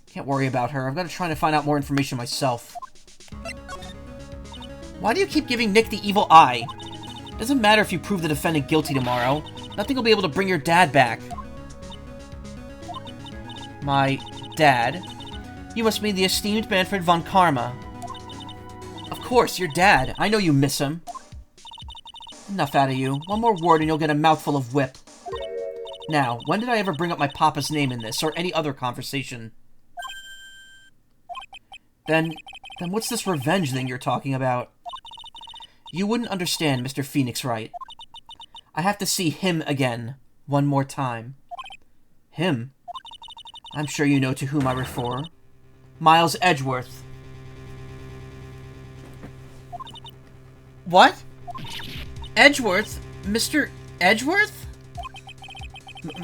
Can't worry about her. I've got to try to find out more information myself. Why do you keep giving Nick the evil eye? Doesn't matter if you prove the defendant guilty tomorrow. Nothing will be able to bring your dad back. My dad? You must mean the esteemed Manfred von Karma. Of course, your dad. I know you miss him. Enough out of you. One more word and you'll get a mouthful of whip. Now, when did I ever bring up my papa's name in this, or any other conversation? Then what's this revenge thing you're talking about? You wouldn't understand, Mr. Phoenix Wright. I have to see him again, one more time. Him? I'm sure you know to whom I refer. Miles Edgeworth. What? Edgeworth? Mr. Edgeworth?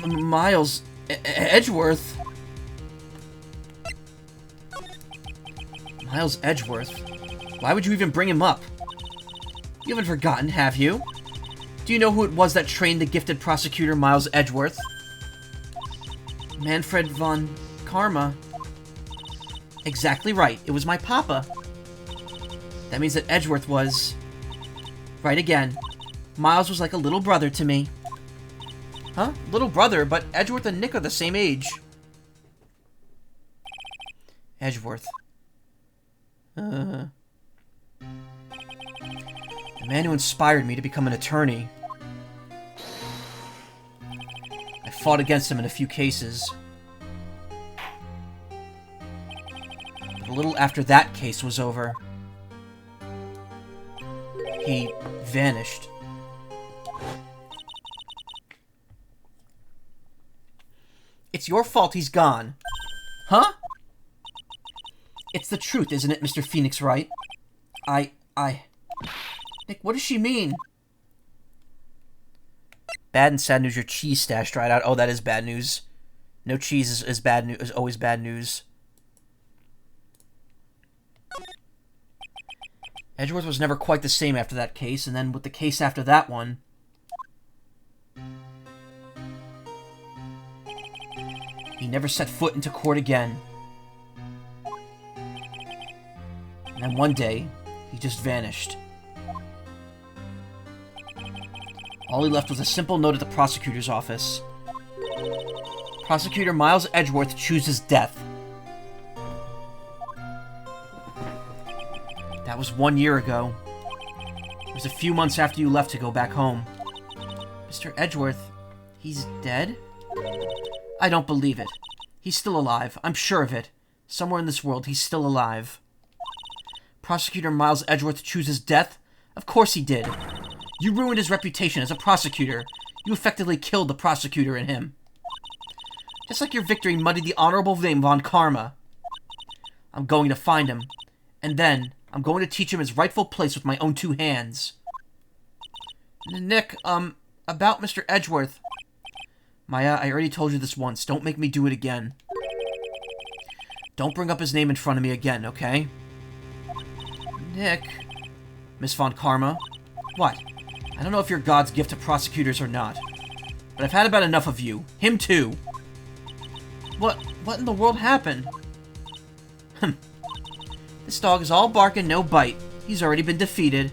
Miles Edgeworth? Miles Edgeworth? Why would you even bring him up? You haven't forgotten, have you? Do you know who it was that trained the gifted prosecutor Miles Edgeworth? Manfred von Karma. Exactly right. It was my papa. That means that Edgeworth was... Right again. Miles was like a little brother to me. Huh? Little brother, but Edgeworth and Nick are the same age. Edgeworth. The man who inspired me to become an attorney. I fought against him in a few cases. But a little after that case was over, he vanished. It's your fault he's gone. Huh? It's the truth, isn't it, Mr. Phoenix Wright? Nick, Nick, what does she mean? Bad and sad news, your cheese stash dried out. Oh, that is bad news. No cheese is bad news, is always bad news. Edgeworth was never quite the same after that case, and then with the case after that one... he never set foot into court again. And then one day, he just vanished. All he left was a simple note at the prosecutor's office. Prosecutor Miles Edgeworth chooses death. That was 1 year ago. It was a few months after you left to go back home. Mr. Edgeworth, he's dead? I don't believe it. He's still alive. I'm sure of it. Somewhere in this world, he's still alive. Prosecutor Miles Edgeworth chooses death? Of course he did. You ruined his reputation as a prosecutor. You effectively killed the prosecutor in him. Just like your victory muddied the honorable name Von Karma. I'm going to find him. And then, I'm going to teach him his rightful place with my own 2 hands. Nick, about Mr. Edgeworth. Maya, I already told you this once. Don't make me do it again. Don't bring up his name in front of me again, okay? Nick... Miss Von Karma? What? I don't know if you're God's gift to prosecutors or not. But I've had about enough of you. Him too. What in the world happened? This dog is all bark and no bite. He's already been defeated.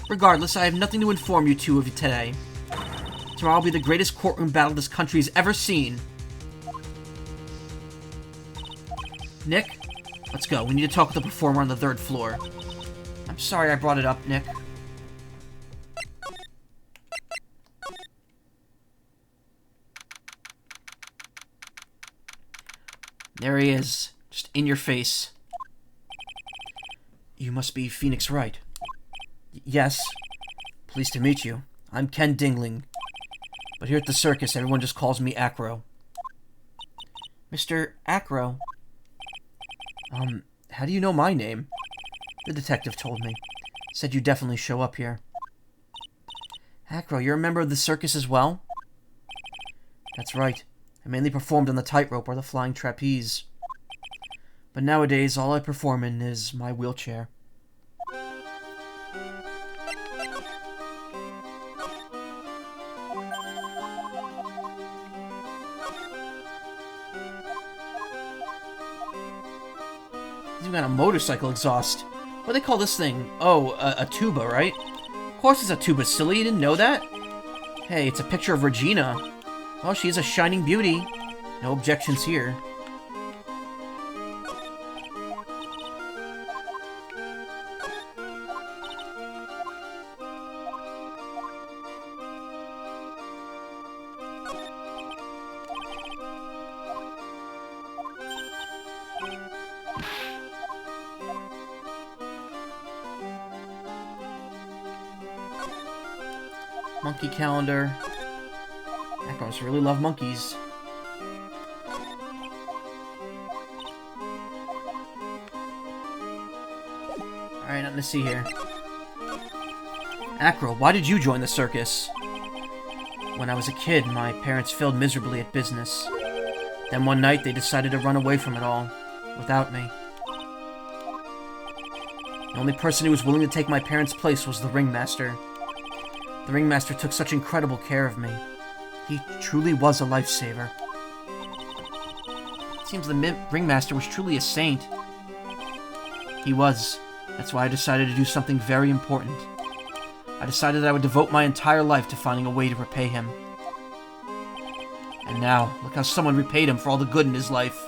Regardless, I have nothing to inform you two of today. Tomorrow will be the greatest courtroom battle this country has ever seen. Nick, let's go. We need to talk with the performer on the 3rd floor. I'm sorry I brought it up, Nick. There he is, just in your face. You must be Phoenix Wright. Yes. Pleased to meet you. I'm Ken Dingling. But here at the circus, everyone just calls me Acro. Mr. Acro? How do you know my name? The detective told me. Said you definitely show up here. Acro, you're a member of the circus as well? That's right. I mainly performed on the tightrope or the flying trapeze. But nowadays, all I perform in is my wheelchair. He's got a motorcycle exhaust. What do they call this thing? Oh, a tuba, right? Of course it's a tuba, silly. You didn't know that? Hey, it's a picture of Regina. Well, she is a shining beauty. No objections here. Monkey calendar. Acros really love monkeys. Alright, nothing to see here. Acro, why did you join the circus? When I was a kid, my parents failed miserably at business. Then one night, they decided to run away from it all, without me. The only person who was willing to take my parents' place was the ringmaster. The ringmaster took such incredible care of me. He truly was a lifesaver. It seems the ringmaster was truly a saint. He was. That's why I decided to do something very important. I decided that I would devote my entire life to finding a way to repay him. And now, look how someone repaid him for all the good in his life.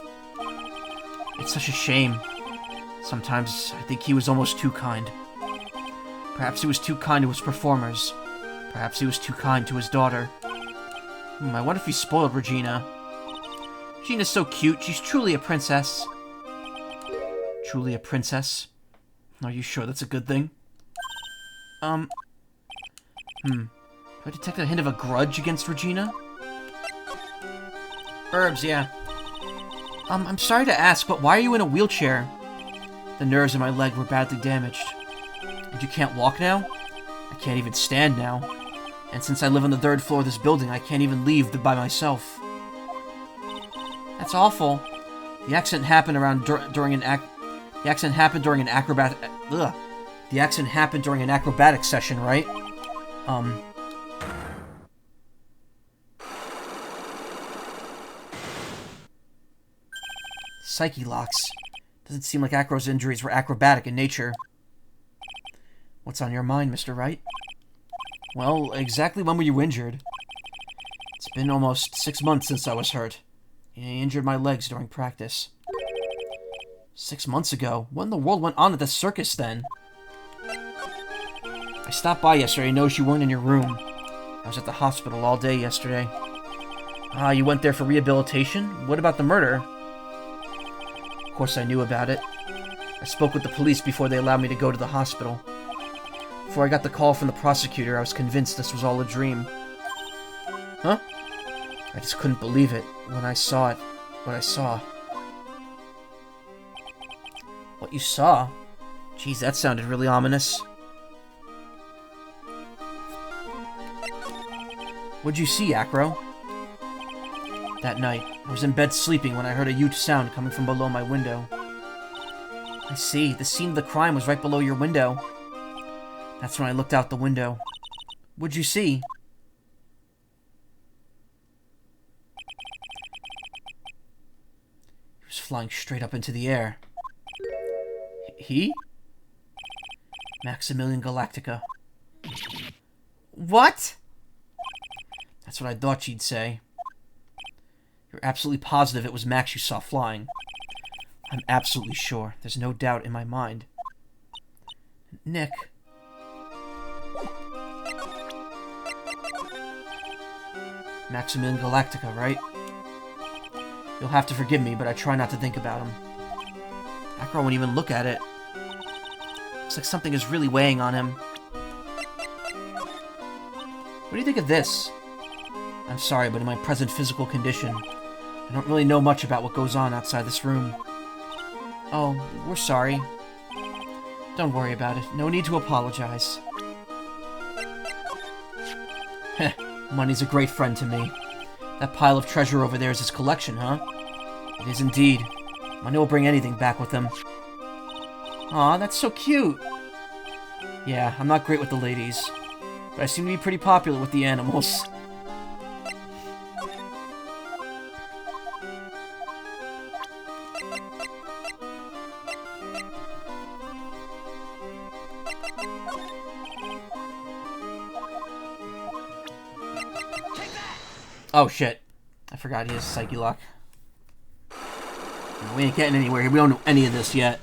It's such a shame. Sometimes I think he was almost too kind. Perhaps he was too kind to his performers. Perhaps he was too kind to his daughter. I wonder if he spoiled Regina. Regina's so cute. She's truly a princess. Truly a princess? Are you sure that's a good thing? Do I detect a hint of a grudge against Regina? Herbs, yeah. I'm sorry to ask, but why are you in a wheelchair? The nerves in my leg were badly damaged. And you can't walk now? I can't even stand now. And since I live on the 3rd floor of this building, I can't even leave by myself. That's awful. The accident happened during an acrobatic session, right? Psyche locks. Doesn't seem like Acro's injuries were acrobatic in nature. What's on your mind, Mr. Wright? Well, exactly when were you injured? It's been almost 6 months since I was hurt. I injured my legs during practice. 6 months ago? What in the world went on at the circus then? I stopped by yesterday and noticed you weren't in your room. I was at the hospital all day yesterday. Ah, you went there for rehabilitation? What about the murder? Of course I knew about it. I spoke with the police before they allowed me to go to the hospital. Before I got the call from the prosecutor, I was convinced this was all a dream. Huh? I just couldn't believe it when I saw it. What I saw. What you saw? Geez, that sounded really ominous. What'd you see, Acro? That night, I was in bed sleeping when I heard a huge sound coming from below my window. I see. The scene of the crime was right below your window. That's when I looked out the window. What'd you see? He was flying straight up into the air. He? Maximilian Galactica. What? That's what I thought she'd say. You're absolutely positive it was Max you saw flying? I'm absolutely sure. There's no doubt in my mind. Nick. Maximilian Galactica, right? You'll have to forgive me, but I try not to think about him. Acro won't even look at it. Looks like something is really weighing on him. What do you think of this? I'm sorry, but in my present physical condition, I don't really know much about what goes on outside this room. Oh, we're sorry. Don't worry about it. No need to apologize. Heh, money's a great friend to me. That pile of treasure over there is his collection, huh? It is indeed. Money will bring anything back with him. Aw, that's so cute. Yeah, I'm not great with the ladies, but I seem to be pretty popular with the animals. Oh shit. I forgot he has Psyche Lock. We ain't getting anywhere here. We don't know any of this yet.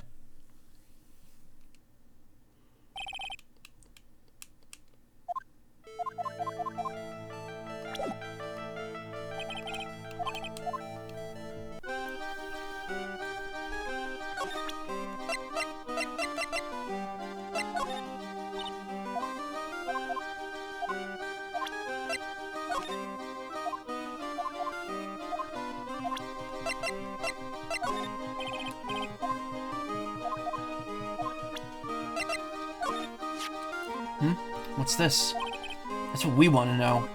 What's this? That's what we want to know.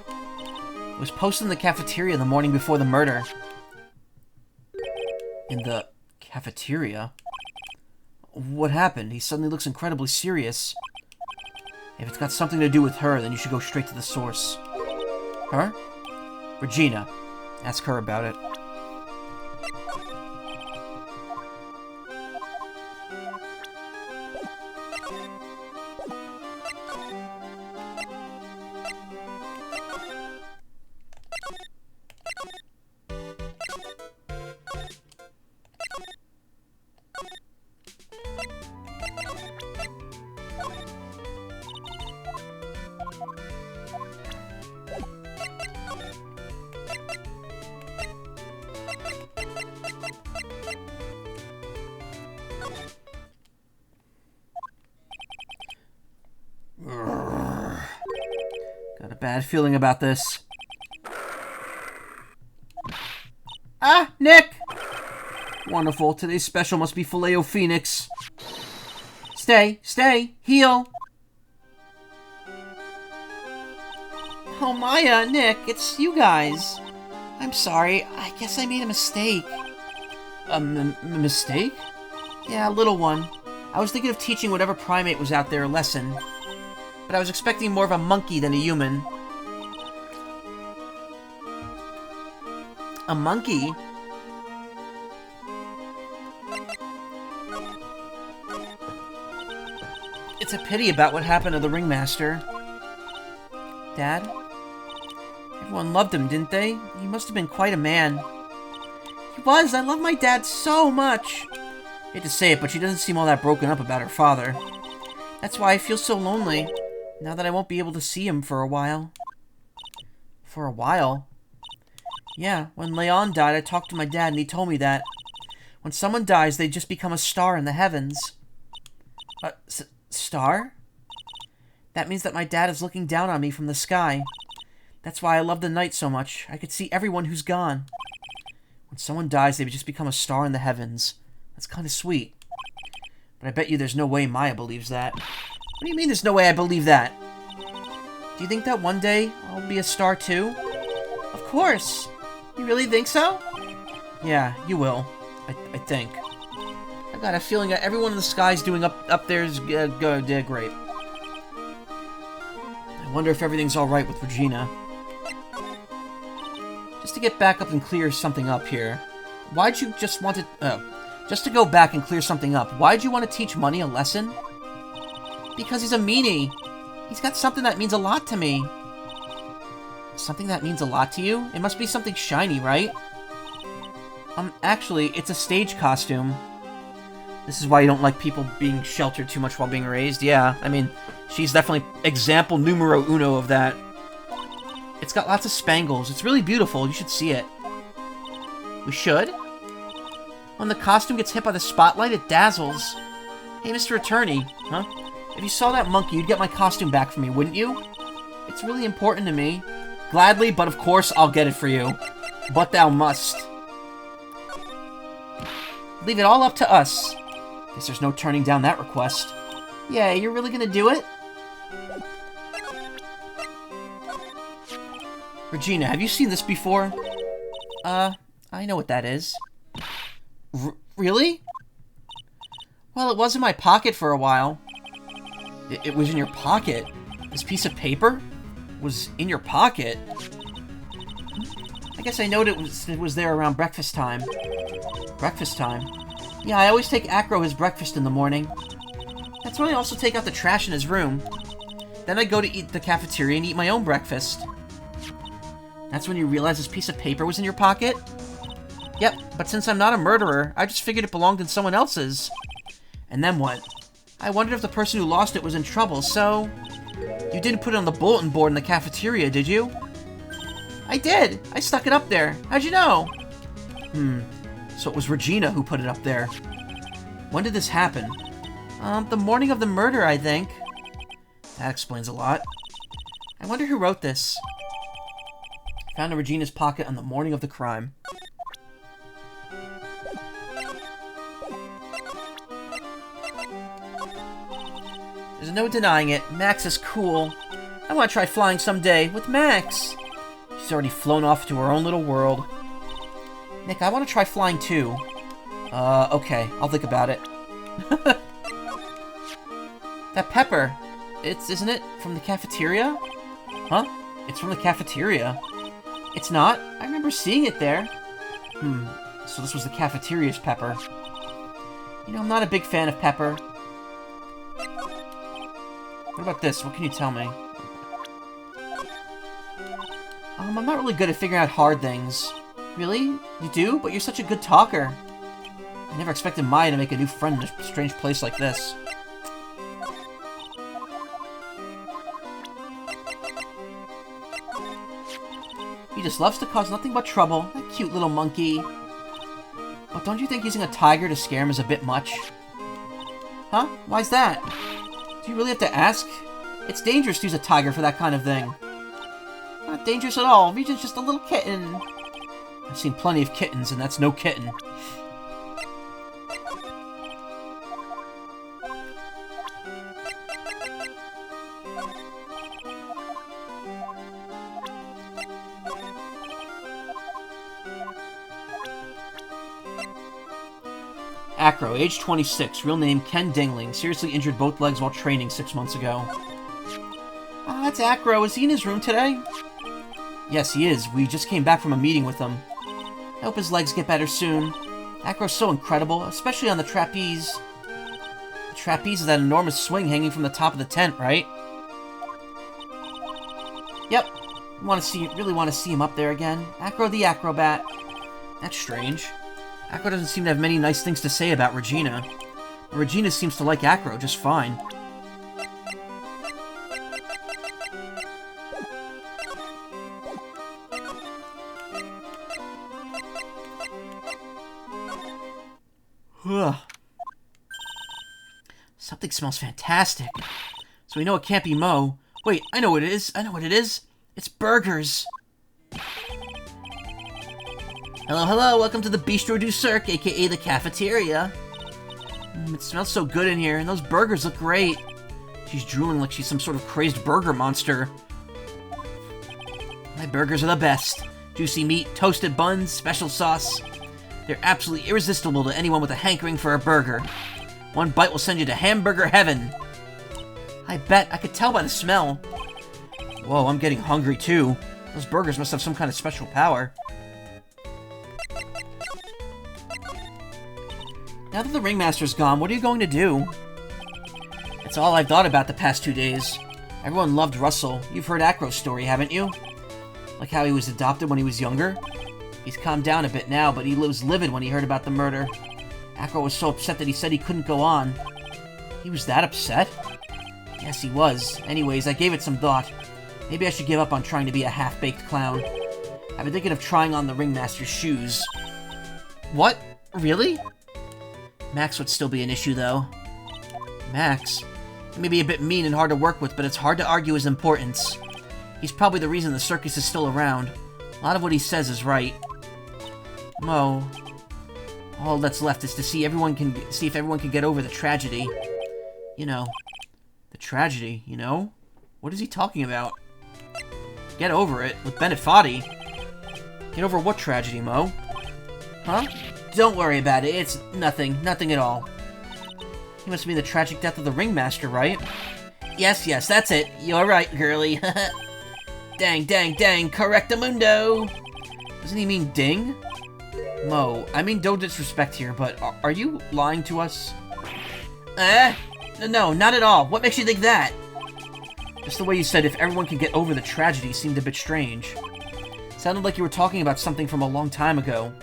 It was posted in the cafeteria the morning before the murder. In the cafeteria? What happened? He suddenly looks incredibly serious. If it's got something to do with her, then you should go straight to the source. Her? Regina. Ask her about it. Got a bad feeling about this. Ah, Nick! Wonderful. Today's special must be Filet-O-Phoenix. Stay, stay, heal. Oh, Maya, Nick, it's you guys. I'm sorry, I guess I made a mistake. A mistake? Yeah, a little one. I was thinking of teaching whatever primate was out there a lesson. But I was expecting more of a monkey than a human. A monkey? It's a pity about what happened to the ringmaster. Dad? Everyone loved him, didn't they? He must have been quite a man. He was! I love my dad so much! Hate to say it, but she doesn't seem all that broken up about her father. That's why I feel so lonely, now that I won't be able to see him for a while. For a while? Yeah, when Leon died, I talked to my dad and he told me that when someone dies, they just become a star in the heavens. Star? That means that my dad is looking down on me from the sky. That's why I love the night so much. I could see everyone who's gone. When someone dies, they just become a star in the heavens. That's kind of sweet. But I bet you there's no way Maya believes that. What do you mean there's no way I believe that? Do you think that one day I'll be a star too? Of course! You really think so? Yeah, you will. I think. I've got a feeling that everyone in the sky's doing up there is great. I wonder if everything's alright with Regina. Just to get back up and clear something up here. Why'd you just want to... just to go back and clear something up, why'd you want to teach Money a lesson? Because he's a meanie. He's got something that means a lot to me. Something that means a lot to you? It must be something shiny, right? Actually, it's a stage costume. This is why you don't like people being sheltered too much while being raised. Yeah, I mean, she's definitely example numero uno of that. It's got lots of spangles. It's really beautiful. You should see it. We should? When the costume gets hit by the spotlight, it dazzles. Hey, Mr. Attorney. Huh? If you saw that monkey, you'd get my costume back for me, wouldn't you? It's really important to me. Gladly, but of course, I'll get it for you. But thou must. Leave it all up to us. Guess there's no turning down that request. Yeah, you're really gonna do it? Regina, have you seen this before? I know what that is. Really? Well, it was in my pocket for a while. It was in your pocket? This piece of paper was in your pocket? I guess I know it was there around breakfast time. Breakfast time? Yeah, I always take Acro his breakfast in the morning. That's when I also take out the trash in his room. Then I go to eat the cafeteria and eat my own breakfast. That's when you realize this piece of paper was in your pocket? Yep, but since I'm not a murderer, I just figured it belonged in someone else's. And then what? I wondered if the person who lost it was in trouble, so... You didn't put it on the bulletin board in the cafeteria, did you? I did! I stuck it up there. How'd you know? So it was Regina who put it up there. When did this happen? The morning of the murder, I think. That explains a lot. I wonder who wrote this. Found in Regina's pocket on the morning of the crime. There's no denying it. Max is cool. I want to try flying someday with Max. She's already flown off to her own little world. Nick, I want to try flying too. Okay. I'll think about it. That pepper. Isn't it from the cafeteria? Huh? It's from the cafeteria. It's not? I remember seeing it there. So this was the cafeteria's pepper. You know, I'm not a big fan of pepper. What about this? What can you tell me? I'm not really good at figuring out hard things. Really? You do? But you're such a good talker. I never expected Maya to make a new friend in a strange place like this. He just loves to cause nothing but trouble. That cute little monkey. But don't you think using a tiger to scare him is a bit much? Huh? Why's that? Do you really have to ask? It's dangerous to use a tiger for that kind of thing. Not dangerous at all. Regina's just a little kitten. I've seen plenty of kittens, and that's no kitten. Acro, age 26, real name Ken Dingling, seriously injured both legs while training 6 months ago. Ah, that's Acro. Is he in his room today? Yes, he is. We just came back from a meeting with him. I hope his legs get better soon. Acro's so incredible, especially on the trapeze. The trapeze is that enormous swing hanging from the top of the tent, right? Yep. Really want to see him up there again. Acro the Acrobat. That's strange. Acro doesn't seem to have many nice things to say about Regina. But Regina seems to like Acro just fine. Ugh. Something smells fantastic. So we know it can't be Mo. Wait, I know what it is. It's burgers. Hello, hello. Welcome to the Bistro du Cirque, aka the cafeteria. It smells so good in here, and those burgers look great. She's drooling like she's some sort of crazed burger monster. My burgers are the best. Juicy meat, toasted buns, special sauce. They're absolutely irresistible to anyone with a hankering for a burger. One bite will send you to hamburger heaven. I bet. I could tell by the smell. Whoa, I'm getting hungry too. Those burgers must have some kind of special power. Now that the ringmaster's gone, what are you going to do? It's all I've thought about the past 2 days. Everyone loved Russell. You've heard Acro's story, haven't you? Like how he was adopted when he was younger? He's calmed down a bit now, but he was livid when he heard about the murder. Acro was so upset that he said he couldn't go on. He was that upset? Yes, he was. Anyways, I gave it some thought. Maybe I should give up on trying to be a half-baked clown. I've been thinking of trying on the ringmaster's shoes. What? Really? Max would still be an issue, though. Max? He may be a bit mean and hard to work with, but it's hard to argue his importance. He's probably the reason the circus is still around. A lot of what he says is right. Mo, all that's left is to see if everyone can get over the tragedy. You know, the tragedy. You know, what is he talking about? Get over it with Bennett Foddy. Get over what tragedy, Mo? Huh? Don't worry about it. It's nothing at all. He must mean the tragic death of the ringmaster, right? Yes, that's it. You're right, girly. Dang, correctamundo. Doesn't he mean ding? Mo, I mean no disrespect here, but are you lying to us? No, not at all. What makes you think that? Just the way you said if everyone can get over the tragedy seemed a bit strange. Sounded like you were talking about something from a long time ago.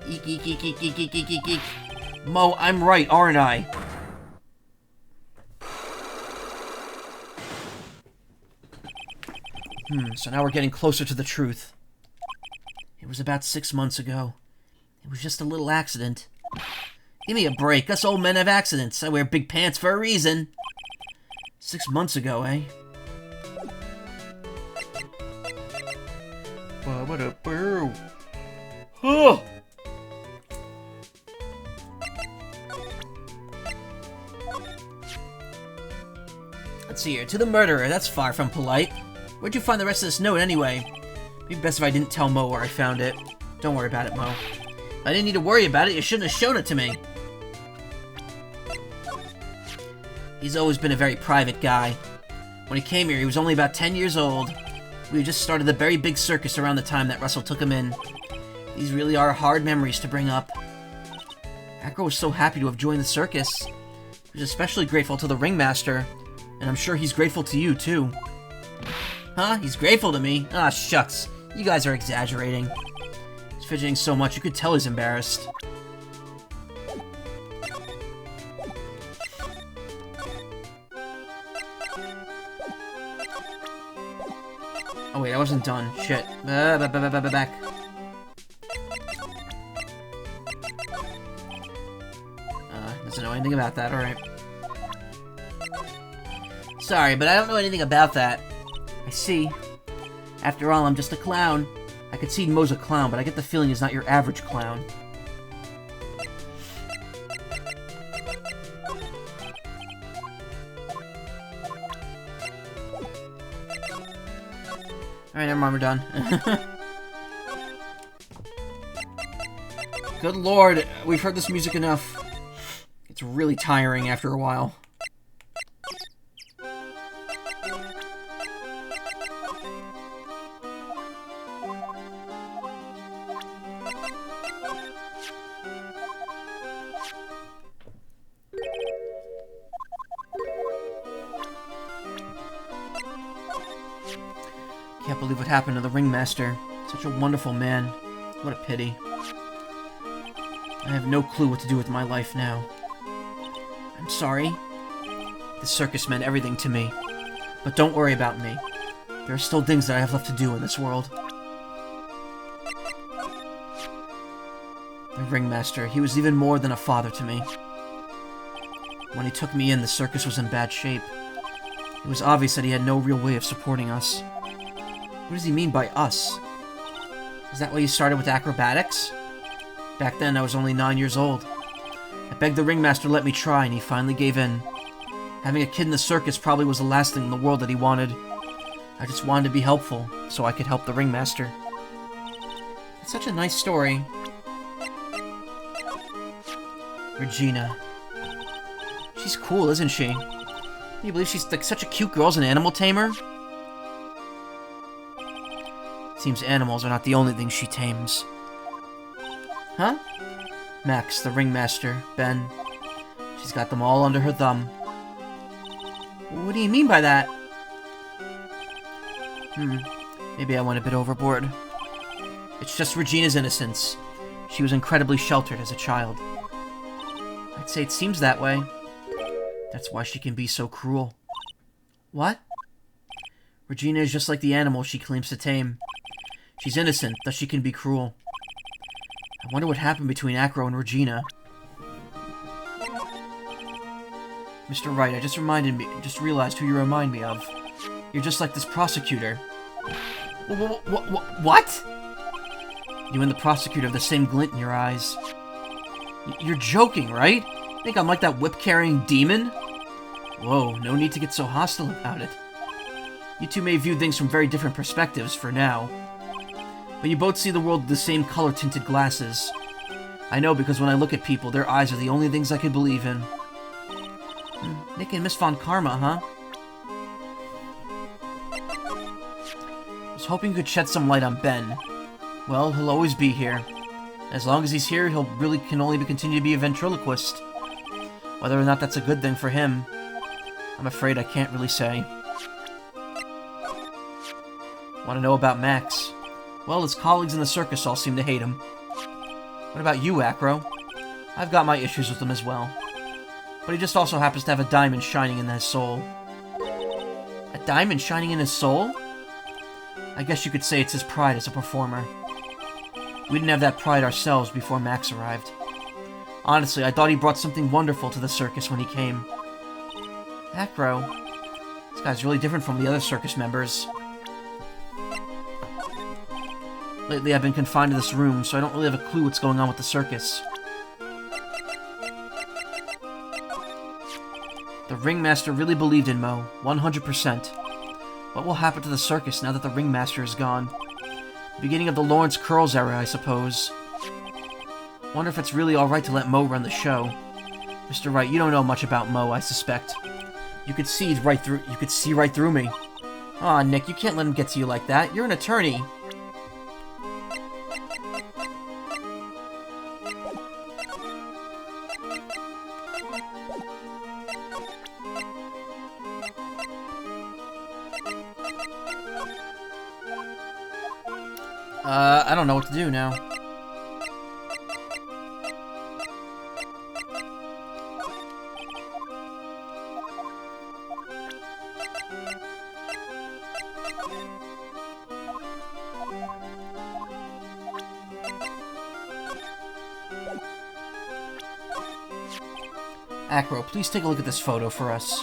Eek, eek, eek, eek, eek, eek, eek, eek, eek. Mo, I'm right, aren't I? So now we're getting closer to the truth. It was about 6 months ago. It was just a little accident. Give me a break. Us old men have accidents. I wear big pants for a reason. 6 months ago, eh? Oh! Let's see here. To the murderer. That's far from polite. Where'd you find the rest of this note, anyway? It'd be best if I didn't tell Mo where I found it. Don't worry about it, Mo. If I didn't need to worry about it, you shouldn't have shown it to me. He's always been a very private guy. When he came here, he was only about 10 years old. We had just started the very big circus around the time that Russell took him in. These really are hard memories to bring up. Acro was so happy to have joined the circus. He was especially grateful to the ringmaster, and I'm sure he's grateful to you, too. Huh? He's grateful to me? Ah, shucks. You guys are exaggerating. He's fidgeting so much, you could tell he's embarrassed. Oh wait, I wasn't done. Shit. Back. Doesn't know anything about that, alright. Sorry, but I don't know anything about that. I see. After all, I'm just a clown. I could see Mo's a clown, but I get the feeling he's not your average clown. Alright, never mind, we're done. Good lord, we've heard this music enough. It's really tiring after a while. Can't believe what happened to the ringmaster. Such a wonderful man. What a pity. I have no clue what to do with my life now. I'm sorry. The circus meant everything to me. But don't worry about me. There are still things that I have left to do in this world. The ringmaster, he was even more than a father to me. When he took me in, the circus was in bad shape. It was obvious that he had no real way of supporting us. What does he mean by us? Is that why you started with acrobatics? Back then, I was only 9 years old. I begged the ringmaster to let me try, and he finally gave in. Having a kid in the circus probably was the last thing in the world that he wanted. I just wanted to be helpful, so I could help the ringmaster. It's such a nice story. Regina. She's cool, isn't she? Can you believe she's like such a cute girl as an animal tamer? Seems animals are not the only things she tames. Huh? Max, the ringmaster, Ben. She's got them all under her thumb. What do you mean by that? Maybe I went a bit overboard. It's just Regina's innocence. She was incredibly sheltered as a child. I'd say it seems that way. That's why she can be so cruel. What? Regina is just like the animal she claims to tame. She's innocent, thus she can be cruel. I wonder what happened between Acro and Regina. Mr. Wright, I just realized who you remind me of. You're just like this prosecutor. What? You and the prosecutor have the same glint in your eyes. You're joking, right? Think I'm like that whip-carrying demon? Whoa, no need to get so hostile about it. You two may view things from very different perspectives for now. But you both see the world with the same color-tinted glasses. I know because when I look at people, their eyes are the only things I can believe in. Nick and Miss Von Karma, huh? I was hoping you could shed some light on Ben. Well, he'll always be here. As long as he's here, he'll really can only continue to be a ventriloquist. Whether or not that's a good thing for him, I'm afraid I can't really say. Want to know about Max? Well, his colleagues in the circus all seem to hate him. What about you, Acro? I've got my issues with him as well. But he just also happens to have a diamond shining in his soul. A diamond shining in his soul? I guess you could say it's his pride as a performer. We didn't have that pride ourselves before Max arrived. Honestly, I thought he brought something wonderful to the circus when he came. Acro, this guy's really different from the other circus members. Lately, I've been confined to this room, so I don't really have a clue what's going on with the circus. The ringmaster really believed in Mo, 100%. What will happen to the circus now that the ringmaster is gone? The beginning of the Lawrence Curls era, I suppose. Wonder if it's really alright to let Mo run the show. Mr. Wright, you don't know much about Mo, I suspect. You could see right through me. Aw, Nick, you can't let him get to you like that. You're an attorney. I don't know what to do now. Acro, please take a look at this photo for us.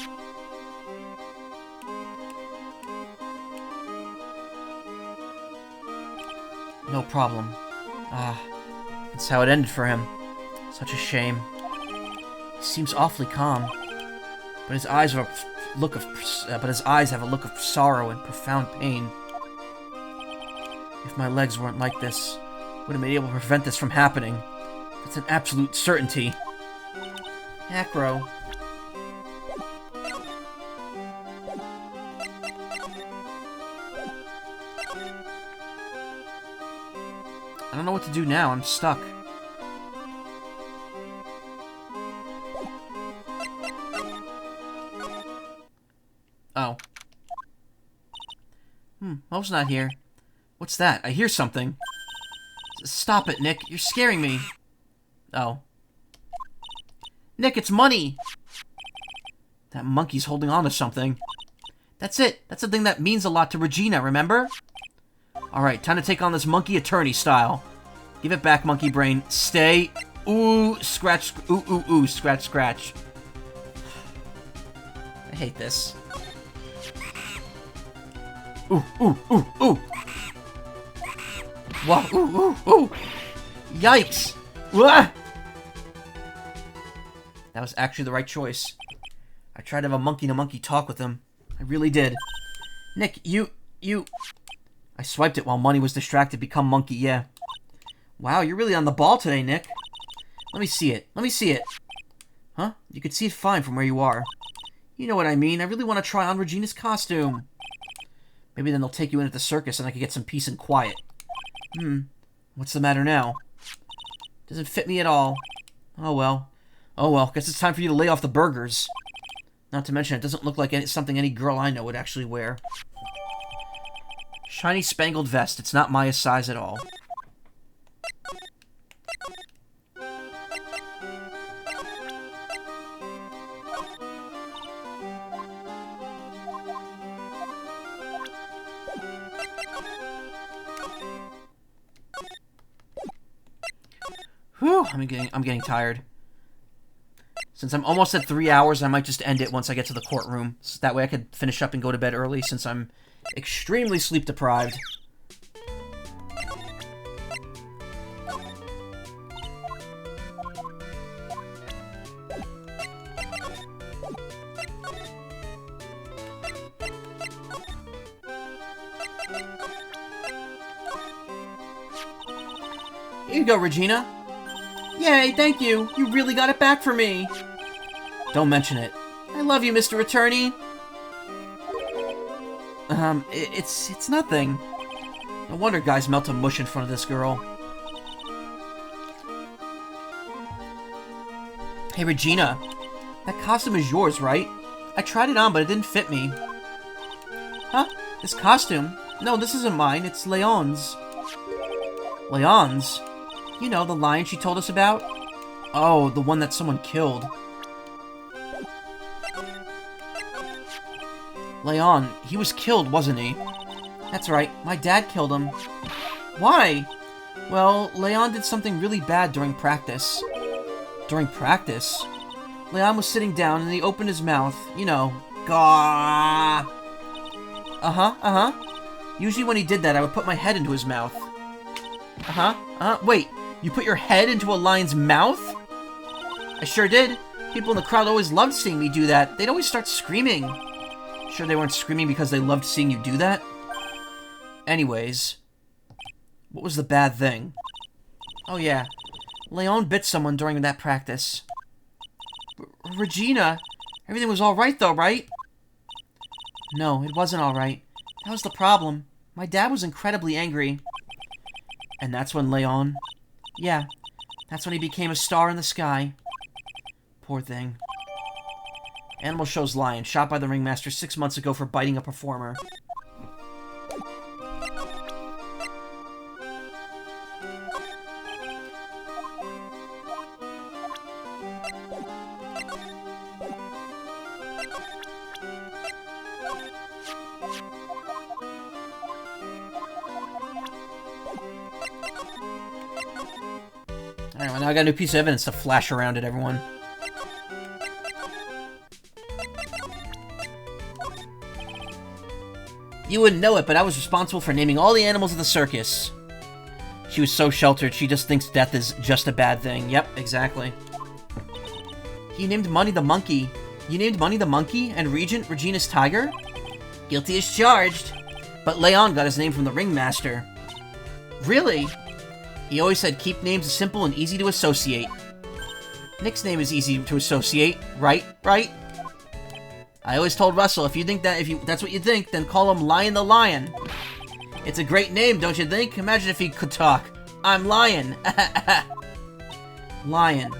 No problem. That's how it ended for him. Such a shame. He seems awfully calm, but his eyes have a look of sorrow and profound pain. If my legs weren't like this, would have been able to prevent this from happening. That's an absolute certainty. Acro. I don't know what to do now. I'm stuck. Oh. Mo's not here. What's that? I hear something. Stop it, Nick. You're scaring me. Oh. Nick, it's money! That monkey's holding on to something. That's it. That's the thing that means a lot to Regina, remember? Alright, time to take on this monkey attorney style. Give it back, monkey brain. Stay. Ooh, scratch. Ooh, ooh, ooh, scratch, scratch. I hate this. Ooh, ooh, ooh, ooh. Wow, ooh, ooh, ooh. Yikes. Wah! That was actually the right choice. I tried to have a monkey-to-monkey talk with him. I really did. Nick, you... I swiped it while Money was distracted. Become monkey, yeah. Wow, you're really on the ball today, Nick. Let me see it. Let me see it. Huh? You can see it fine from where you are. You know what I mean. I really want to try on Regina's costume. Maybe then they'll take you in at the circus and I can get some peace and quiet. What's the matter now? Doesn't fit me at all. Oh well. Oh well, guess it's time for you to lay off the burgers. Not to mention, it doesn't look like something any girl I know would actually wear. Shiny spangled vest. It's not Maya's size at all. Whew, I'm getting tired. Since I'm almost at 3 hours, I might just end it once I get to the courtroom. So that way I could finish up and go to bed early, since I'm extremely sleep deprived. Here you go, Regina. Yay, thank you. You really got it back for me. Don't mention it. I love you, Mr. Attorney. It's nothing. No wonder guys melt to mush in front of this girl. Hey, Regina. That costume is yours, right? I tried it on, but it didn't fit me. Huh? This costume? No, this isn't mine. It's Leon's. Leon's? You know, the lion she told us about? Oh, the one that someone killed. Leon, he was killed, wasn't he? That's right, my dad killed him. Why? Well, Leon did something really bad during practice. During practice? Leon was sitting down and he opened his mouth. You know, gah. Usually when he did that, I would put my head into his mouth. Wait, you put your head into a lion's mouth? I sure did. People in the crowd always loved seeing me do that. They'd always start screaming. Sure they weren't screaming because they loved seeing you do that? Anyways, what was the bad thing? Oh yeah, Leon bit someone during that practice. Regina, everything was alright though, right? No, it wasn't alright. That was the problem. My dad was incredibly angry. And that's when Leon... Yeah, that's when he became a star in the sky. Poor thing. Animal Show's lion, shot by the ringmaster 6 months ago for biting a performer. Alright, well now I got a new piece of evidence to flash around at everyone. You wouldn't know it, but I was responsible for naming all the animals of the circus. She was so sheltered, she just thinks death is just a bad thing. Yep, exactly. You named Money the monkey. You named Money the monkey and Regent Regina's tiger? Guilty as charged. But Leon got his name from the ringmaster. Really? He always said keep names simple and easy to associate. Nick's name is easy to associate, right? Right? I always told Russell, if that's what you think, then call him Lion the Lion. It's a great name, don't you think? Imagine if he could talk. I'm Lion. Lion.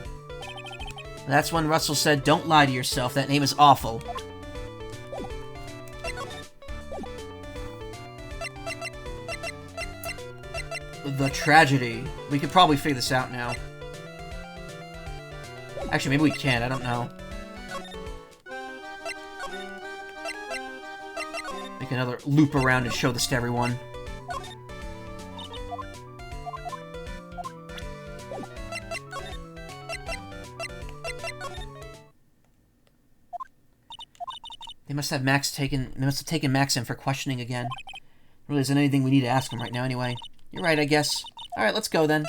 That's when Russell said, don't lie to yourself, that name is awful. The tragedy. We could probably figure this out now. Actually, maybe we can't, I don't know. Make another loop around and show this to everyone. They must have taken Max in for questioning again. Really isn't anything we need to ask him right now anyway. You're right, I guess. Alright, let's go then.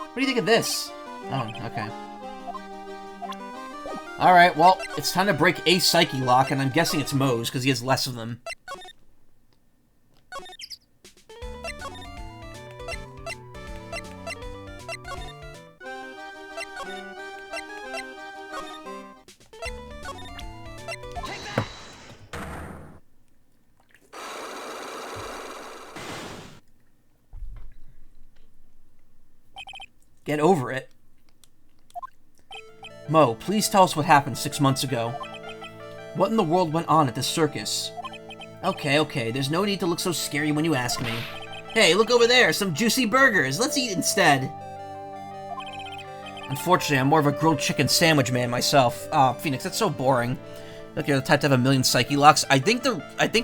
What do you think of this? Oh, okay. Alright, well, it's time to break a Psyche Lock, and I'm guessing it's Moe's, because he has less of them. Get over it. Moe, please tell us what happened 6 months ago. What in the world went on at this circus? Okay, there's no need to look so scary when you ask me. Hey, look over there, some juicy burgers. Let's eat instead. Unfortunately, I'm more of a grilled chicken sandwich man myself. Oh, Phoenix, that's so boring. Look, you're the type to have a million Psyche Locks. I think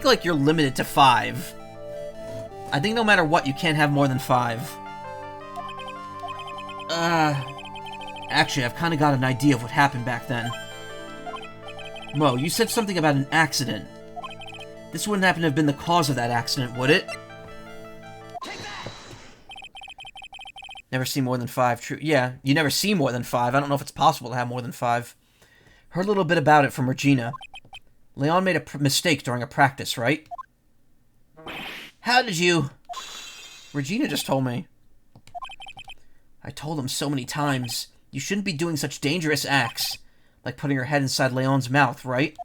like you're limited to 5. I think no matter what, you can't have more than 5. Actually, I've kind of got an idea of what happened back then. Moe, you said something about an accident. This wouldn't happen to have been the cause of that accident, would it? Never see more than 5, true. Yeah, you never see more than 5. I don't know if it's possible to have more than 5. Heard a little bit about it from Regina. Leon made a mistake during a practice, right? How did you... Regina just told me. I told him so many times. You shouldn't be doing such dangerous acts. Like putting her head inside Leon's mouth, right?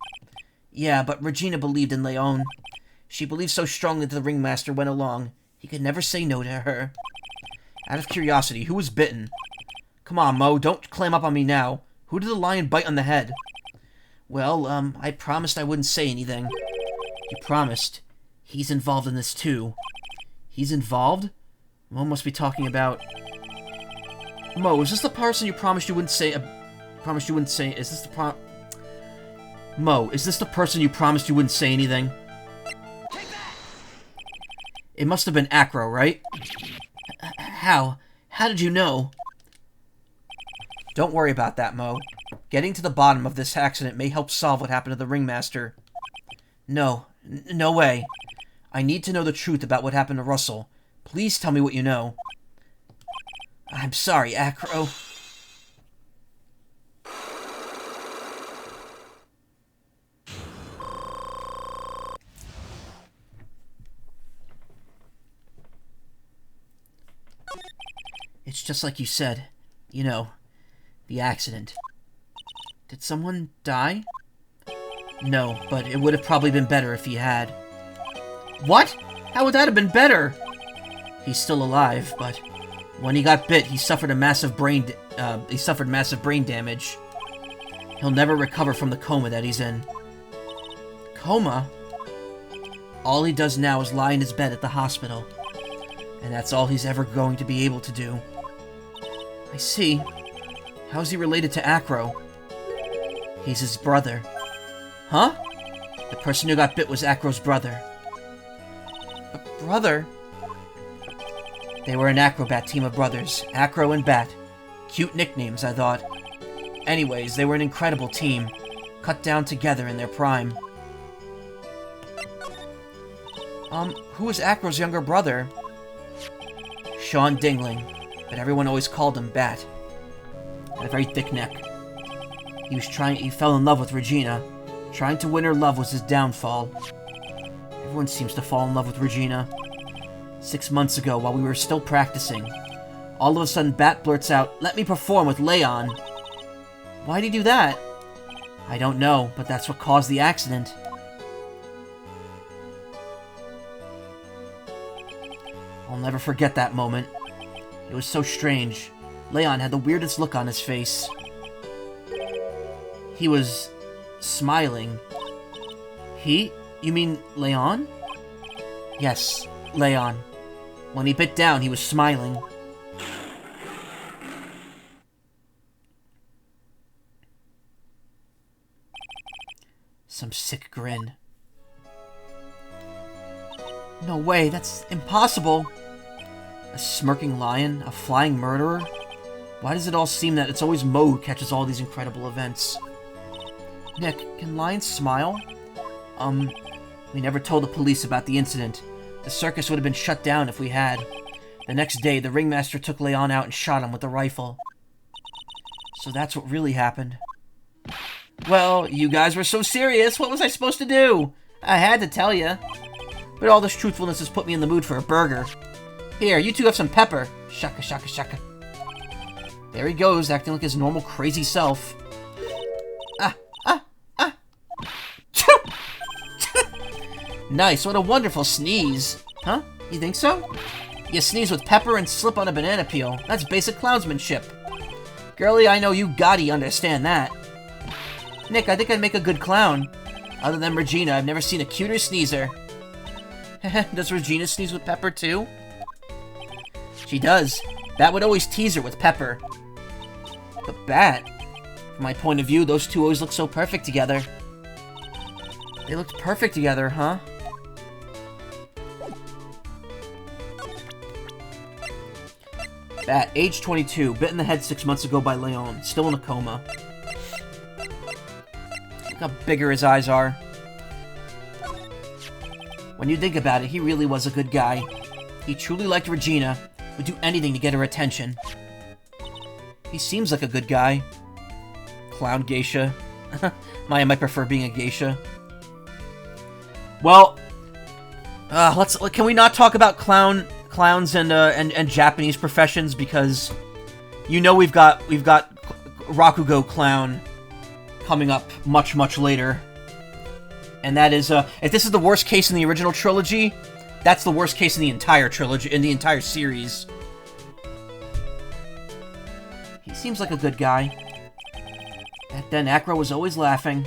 Yeah, but Regina believed in Leon. She believed so strongly that the ringmaster went along. He could never say no to her. Out of curiosity, who was bitten? Come on, Moe, don't clam up on me now. Who did the lion bite on the head? Well, I promised I wouldn't say anything. You promised. He's involved in this too. He's involved? Moe must be talking about... Moe, is this the person you promised you wouldn't say... Is this the Moe, is this the person you promised you wouldn't say anything? It must have been Acro, right? How? How did you know? Don't worry about that, Moe. Getting to the bottom of this accident may help solve what happened to the ringmaster. No. No way. I need to know the truth about what happened to Russell. Please tell me what you know. I'm sorry, Acro. It's just like you said. You know, the accident. Did someone die? No, but it would have probably been better if he had. What? How would that have been better? He's still alive, but when he got bit, he suffered massive brain damage. He'll never recover from the coma that he's in. Coma? All he does now is lie in his bed at the hospital. And that's all he's ever going to be able to do. I see. How's he related to Acro? He's his brother. Huh? The person who got bit was Acro's brother. A brother? They were an acrobat team of brothers, Acro and Bat. Cute nicknames, I thought. Anyways, they were an incredible team, cut down together in their prime. Who was Acro's younger brother? Sean Dingling, but everyone always called him Bat. Had a very thick neck. He fell in love with Regina. Trying to win her love was his downfall. Everyone seems to fall in love with Regina. 6 months ago, while we were still practicing, all of a sudden Bat blurts out, "Let me perform with Leon." Why'd he do that? I don't know, but that's what caused the accident. I'll never forget that moment. It was so strange. Leon had the weirdest look on his face. He was smiling. You mean Leon? Yes, Leon. When he bit down, he was smiling. Some sick grin. No way, that's impossible. A smirking lion? A flying murderer? Why does it all seem that it's always Mo who catches all these incredible events? Nick, can lions smile? We never told the police about the incident. The circus would have been shut down if we had. The next day, the ringmaster took Leon out and shot him with a rifle. So that's what really happened. Well, you guys were so serious. What was I supposed to do? I had to tell you. But all this truthfulness has put me in the mood for a burger. Here, you two have some pepper. Shaka, shaka, shaka. There he goes, acting like his normal crazy self. Nice, what a wonderful sneeze. Huh? You think so? You sneeze with pepper and slip on a banana peel. That's basic clownsmanship. Girlie, I know you gotta understand that. Nick, I think I'd make a good clown. Other than Regina, I've never seen a cuter sneezer. Does Regina sneeze with pepper too? She does. Bat would always tease her with pepper. But Bat, from my point of view, those two always look so perfect together. They looked perfect together, huh? Bat, age 22, bit in the head 6 months ago by Leon, still in a coma. Look how bigger his eyes are. When you think about it, he really was a good guy. He truly liked Regina, would do anything to get her attention. He seems like a good guy. Clown geisha. I might prefer being a geisha. Well, can we not talk about clowns and Japanese professions, because you know we've got Rakugo Clown coming up much later. And that is if this is the worst case in the original trilogy, that's the worst case in the entire trilogy, in the entire series. He seems like a good guy. Back then, Acro was always laughing.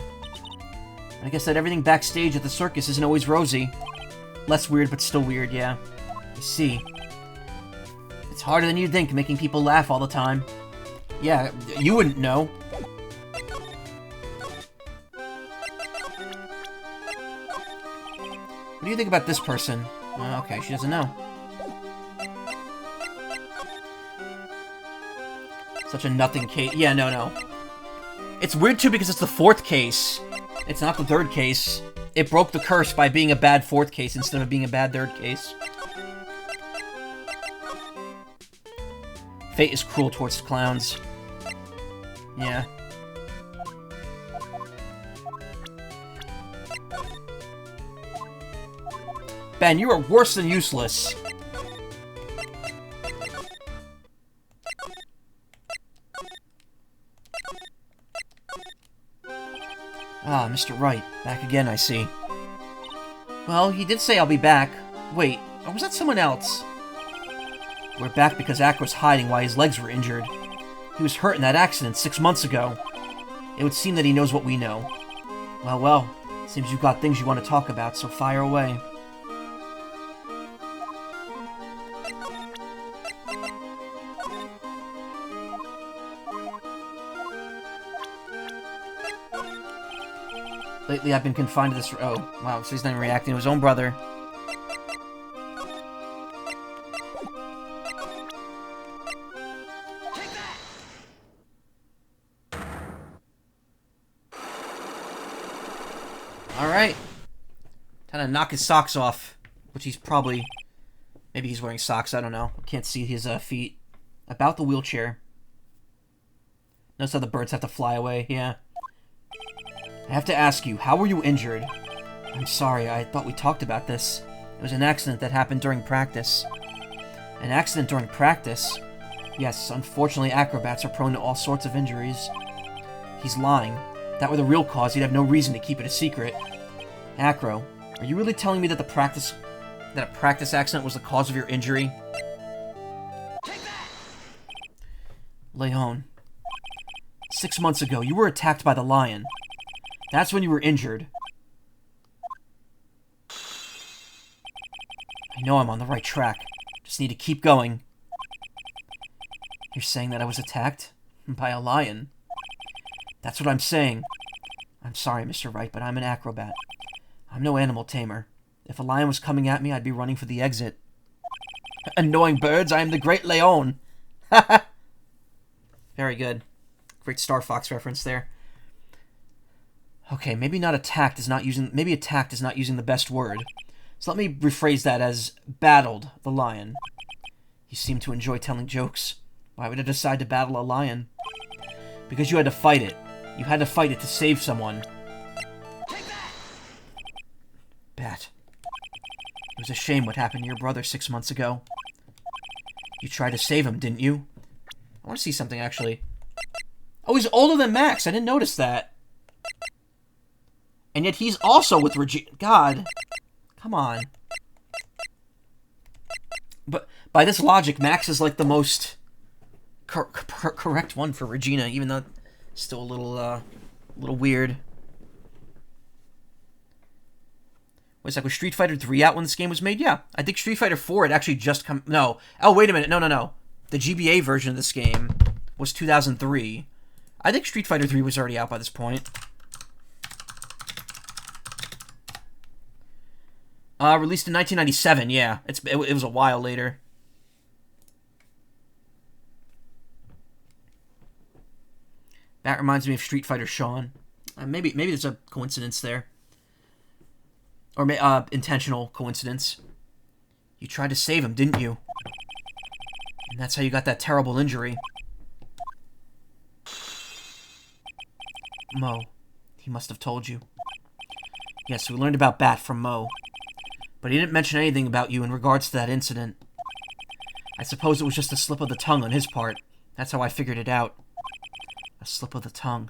I guess that everything backstage at the circus isn't always rosy. Less weird, but still weird, yeah. I see. It's harder than you'd think, making people laugh all the time. Yeah, you wouldn't know. What do you think about this person? Okay, she doesn't know. Such a nothing case. Yeah, no. It's weird, too, because it's the fourth case. It's not the third case. It broke the curse by being a bad fourth case instead of being a bad third case. Fate is cruel towards clowns. Yeah. Ben, you are worse than useless. Ah, Mr. Wright. Back again, I see. Well, he did say I'll be back. Wait, or was that someone else? We're back because Ak was hiding while his legs were injured. He was hurt in that accident 6 months ago. It would seem that he knows what we know. Well, seems you've got things you want to talk about, so fire away. Lately, I've been confined to this... Oh, wow, so he's not even reacting to his own brother. Take that! Alright. Time to knock his socks off. Which he's probably... Maybe he's wearing socks, I don't know. Can't see his feet. About the wheelchair. Notice how the birds have to fly away, yeah. I have to ask you, how were you injured? I'm sorry, I thought we talked about this. It was an accident that happened during practice. An accident during practice? Yes, unfortunately acrobats are prone to all sorts of injuries. He's lying. If that were the real cause, he'd have no reason to keep it a secret. Acro, are you really telling me that a practice accident was the cause of your injury? Take that! Leon. 6 months ago, you were attacked by the lion. That's when you were injured. I know I'm on the right track. Just need to keep going. You're saying that I was attacked? By a lion? That's what I'm saying. I'm sorry, Mr. Wright, but I'm an acrobat. I'm no animal tamer. If a lion was coming at me, I'd be running for the exit. Annoying birds, I am the great Leon. Very good. Great Star Fox reference there. Okay, maybe attacked is not using the best word. So let me rephrase that as battled the lion. You seem to enjoy telling jokes. Why would I decide to battle a lion? Because you had to fight it. You had to fight it to save someone. Take that! Bat. It was a shame what happened to your brother 6 months ago. You tried to save him, didn't you? I want to see something, actually. Oh, he's older than Max. I didn't notice that. And yet he's also with Regina. God. Come on. But by this logic, Max is like the most correct one for Regina, even though it's still a little weird. Wait a sec, was Street Fighter 3 out when this game was made? Yeah. I think Street Fighter 4 had actually just come... No. Oh, wait a minute. No. The GBA version of this game was 2003. I think Street Fighter 3 was already out by this point. Released in 1997, yeah. It was a while later. That reminds me of Street Fighter Shawn. Maybe there's a coincidence there. Or intentional coincidence. You tried to save him, didn't you? And that's how you got that terrible injury. Mo. He must have told you. Yes, we learned about Bat from Mo. But he didn't mention anything about you in regards to that incident. I suppose it was just a slip of the tongue on his part. That's how I figured it out. A slip of the tongue.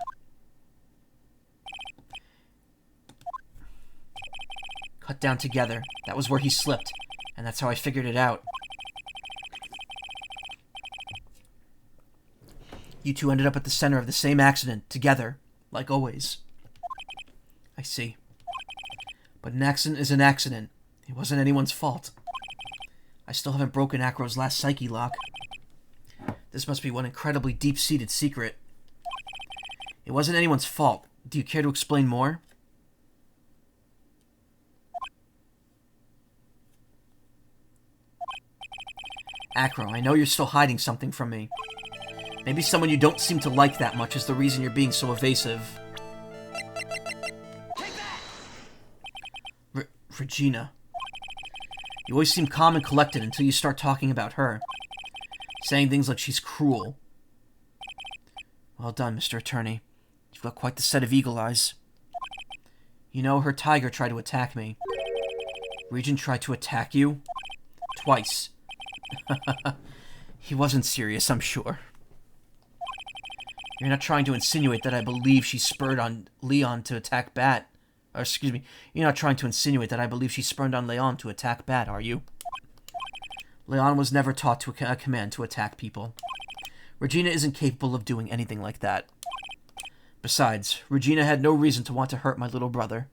Cut down together. That was where he slipped. And that's how I figured it out. You two ended up at the center of the same accident, together, like always. I see. But an accident is an accident. It wasn't anyone's fault. I still haven't broken Acro's last psyche lock. This must be one incredibly deep-seated secret. It wasn't anyone's fault. Do you care to explain more? Acro, I know you're still hiding something from me. Maybe someone you don't seem to like that much is the reason you're being so evasive. Take that! Regina. You always seem calm and collected until you start talking about her. Saying things like she's cruel. Well done, Mr. Attorney. You've got quite the set of eagle eyes. You know, her tiger tried to attack me. Regent tried to attack you? Twice. He wasn't serious, I'm sure. You're not trying to insinuate that I believe she spurred on Leon to attack Bat. Or, excuse me, you're not trying to insinuate that I believe she spurned on Leon to attack Bat, are you? Leon was never taught to a command to attack people. Regina isn't capable of doing anything like that. Besides, Regina had no reason to want to hurt my little brother.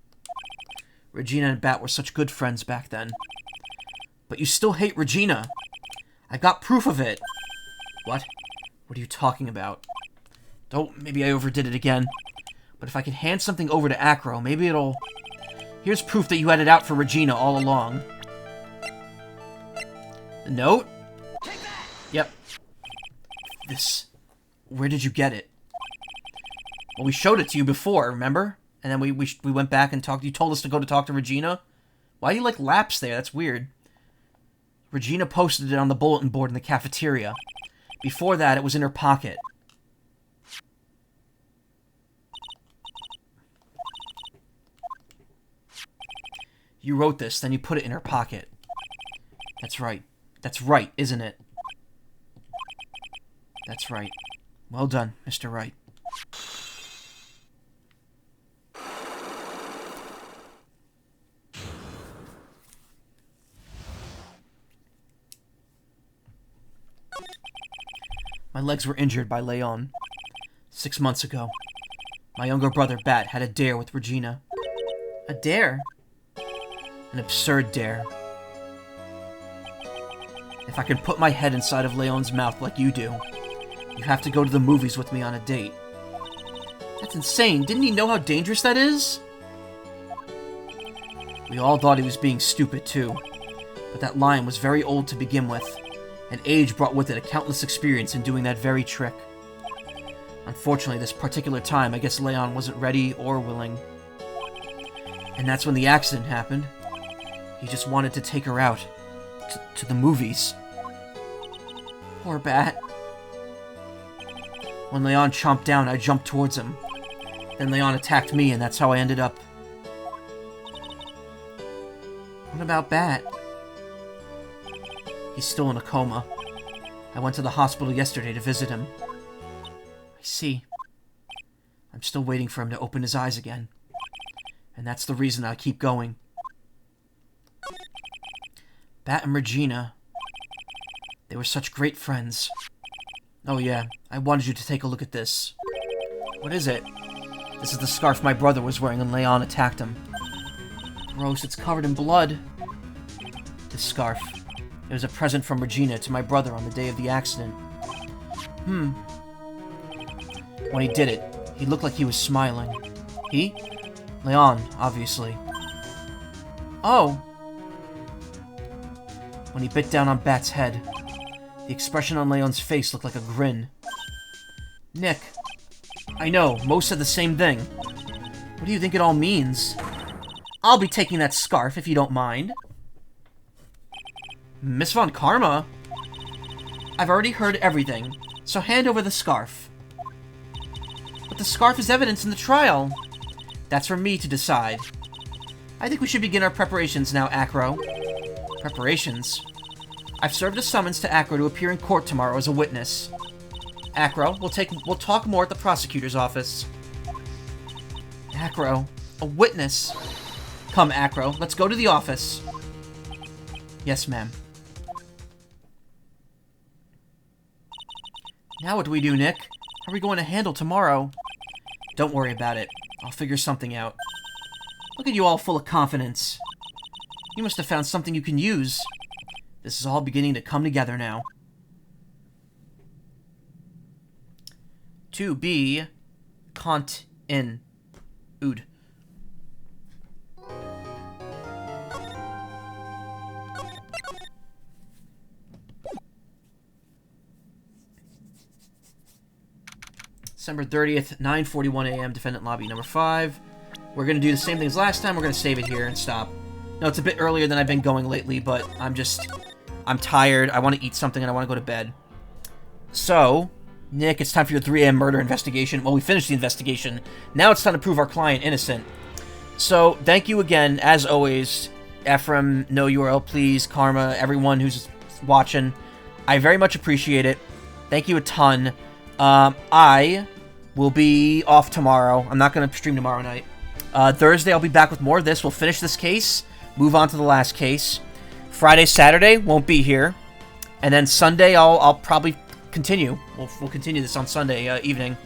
Regina and Bat were such good friends back then. But you still hate Regina! I got proof of it! What? What are you talking about? Maybe I overdid it again. But if I can hand something over to Acro, maybe it'll... Here's proof that you had it out for Regina all along. The note? Take that! Yep. This... Where did you get it? Well, we showed it to you before, remember? And then we went back and talked... You told us to go to talk to Regina? Why do you, like, lapse there? That's weird. Regina posted it on the bulletin board in the cafeteria. Before that, it was in her pocket. You wrote this, then you put it in her pocket. That's right. That's right, isn't it? That's right. Well done, Mr. Wright. My legs were injured by Leon. 6 months ago, my younger brother, Bat, had a dare with Regina. A dare? An absurd dare. If I can put my head inside of Leon's mouth like you do, you have to go to the movies with me on a date. That's insane. Didn't he know how dangerous that is? We all thought he was being stupid, too. But that lion was very old to begin with, and age brought with it a countless experience in doing that very trick. Unfortunately, this particular time, I guess Leon wasn't ready or willing. And that's when the accident happened. He just wanted to take her out. To the movies. Poor Bat. When Leon chomped down, I jumped towards him. Then Leon attacked me, and that's how I ended up. What about Bat? He's still in a coma. I went to the hospital yesterday to visit him. I see. I'm still waiting for him to open his eyes again. And that's the reason I keep going. Bat and Regina. They were such great friends. Oh yeah, I wanted you to take a look at this. What is it? This is the scarf my brother was wearing when Leon attacked him. Gross, it's covered in blood. This scarf. It was a present from Regina to my brother on the day of the accident. When he did it, he looked like he was smiling. He? Leon, obviously. Oh! When he bit down on Bat's head, the expression on Leon's face looked like a grin. Nick. I know, most said the same thing. What do you think it all means? I'll be taking that scarf if you don't mind. Miss Von Karma? I've already heard everything, so hand over the scarf. But the scarf is evidence in the trial. That's for me to decide. I think we should begin our preparations now, Acro. Preparations? I've served a summons to Acro to appear in court tomorrow as a witness. Acro, we'll talk more at the prosecutor's office. Acro, a witness? Come, Acro, let's go to the office. Yes, ma'am. Now what do we do, Nick? How are we going to handle tomorrow? Don't worry about it. I'll figure something out. Look at you all full of confidence. You must have found something you can use. This is all beginning to come together now. To be continued. December 30th, 9:41 a.m., defendant lobby number 5. We're going to do the same thing as last time. We're going to save it here and stop. No, it's a bit earlier than I've been going lately, but I'm tired. I want to eat something and I want to go to bed. So, Nick, it's time for your 3 a.m. murder investigation. Well, we finished the investigation. Now it's time to prove our client innocent. So, thank you again, as always, Ephraim, No URL, Please, Karma, everyone who's watching. I very much appreciate it. Thank you a ton. I will be off tomorrow. I'm not going to stream tomorrow night. Thursday, I'll be back with more of this. We'll finish this case, move on to the last case. Friday, Saturday, won't be here. And then Sunday, I'll probably continue. We'll continue this on Sunday evening.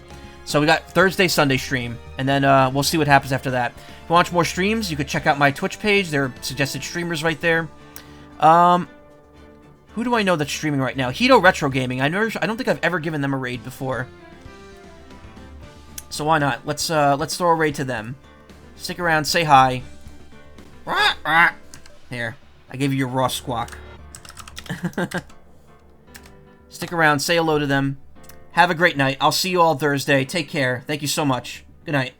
So we got Thursday, Sunday stream. And then we'll see what happens after that. If you want more streams, you could check out my Twitch page. There are suggested streamers right there. Who do I know that's streaming right now? Hito Retro Gaming. I don't think I've ever given them a raid before. So why not? Let's throw a raid to them. Stick around, say hi. Here, I gave you your raw squawk. Stick around, say hello to them. Have a great night. I'll see you all Thursday. Take care. Thank you so much. Good night.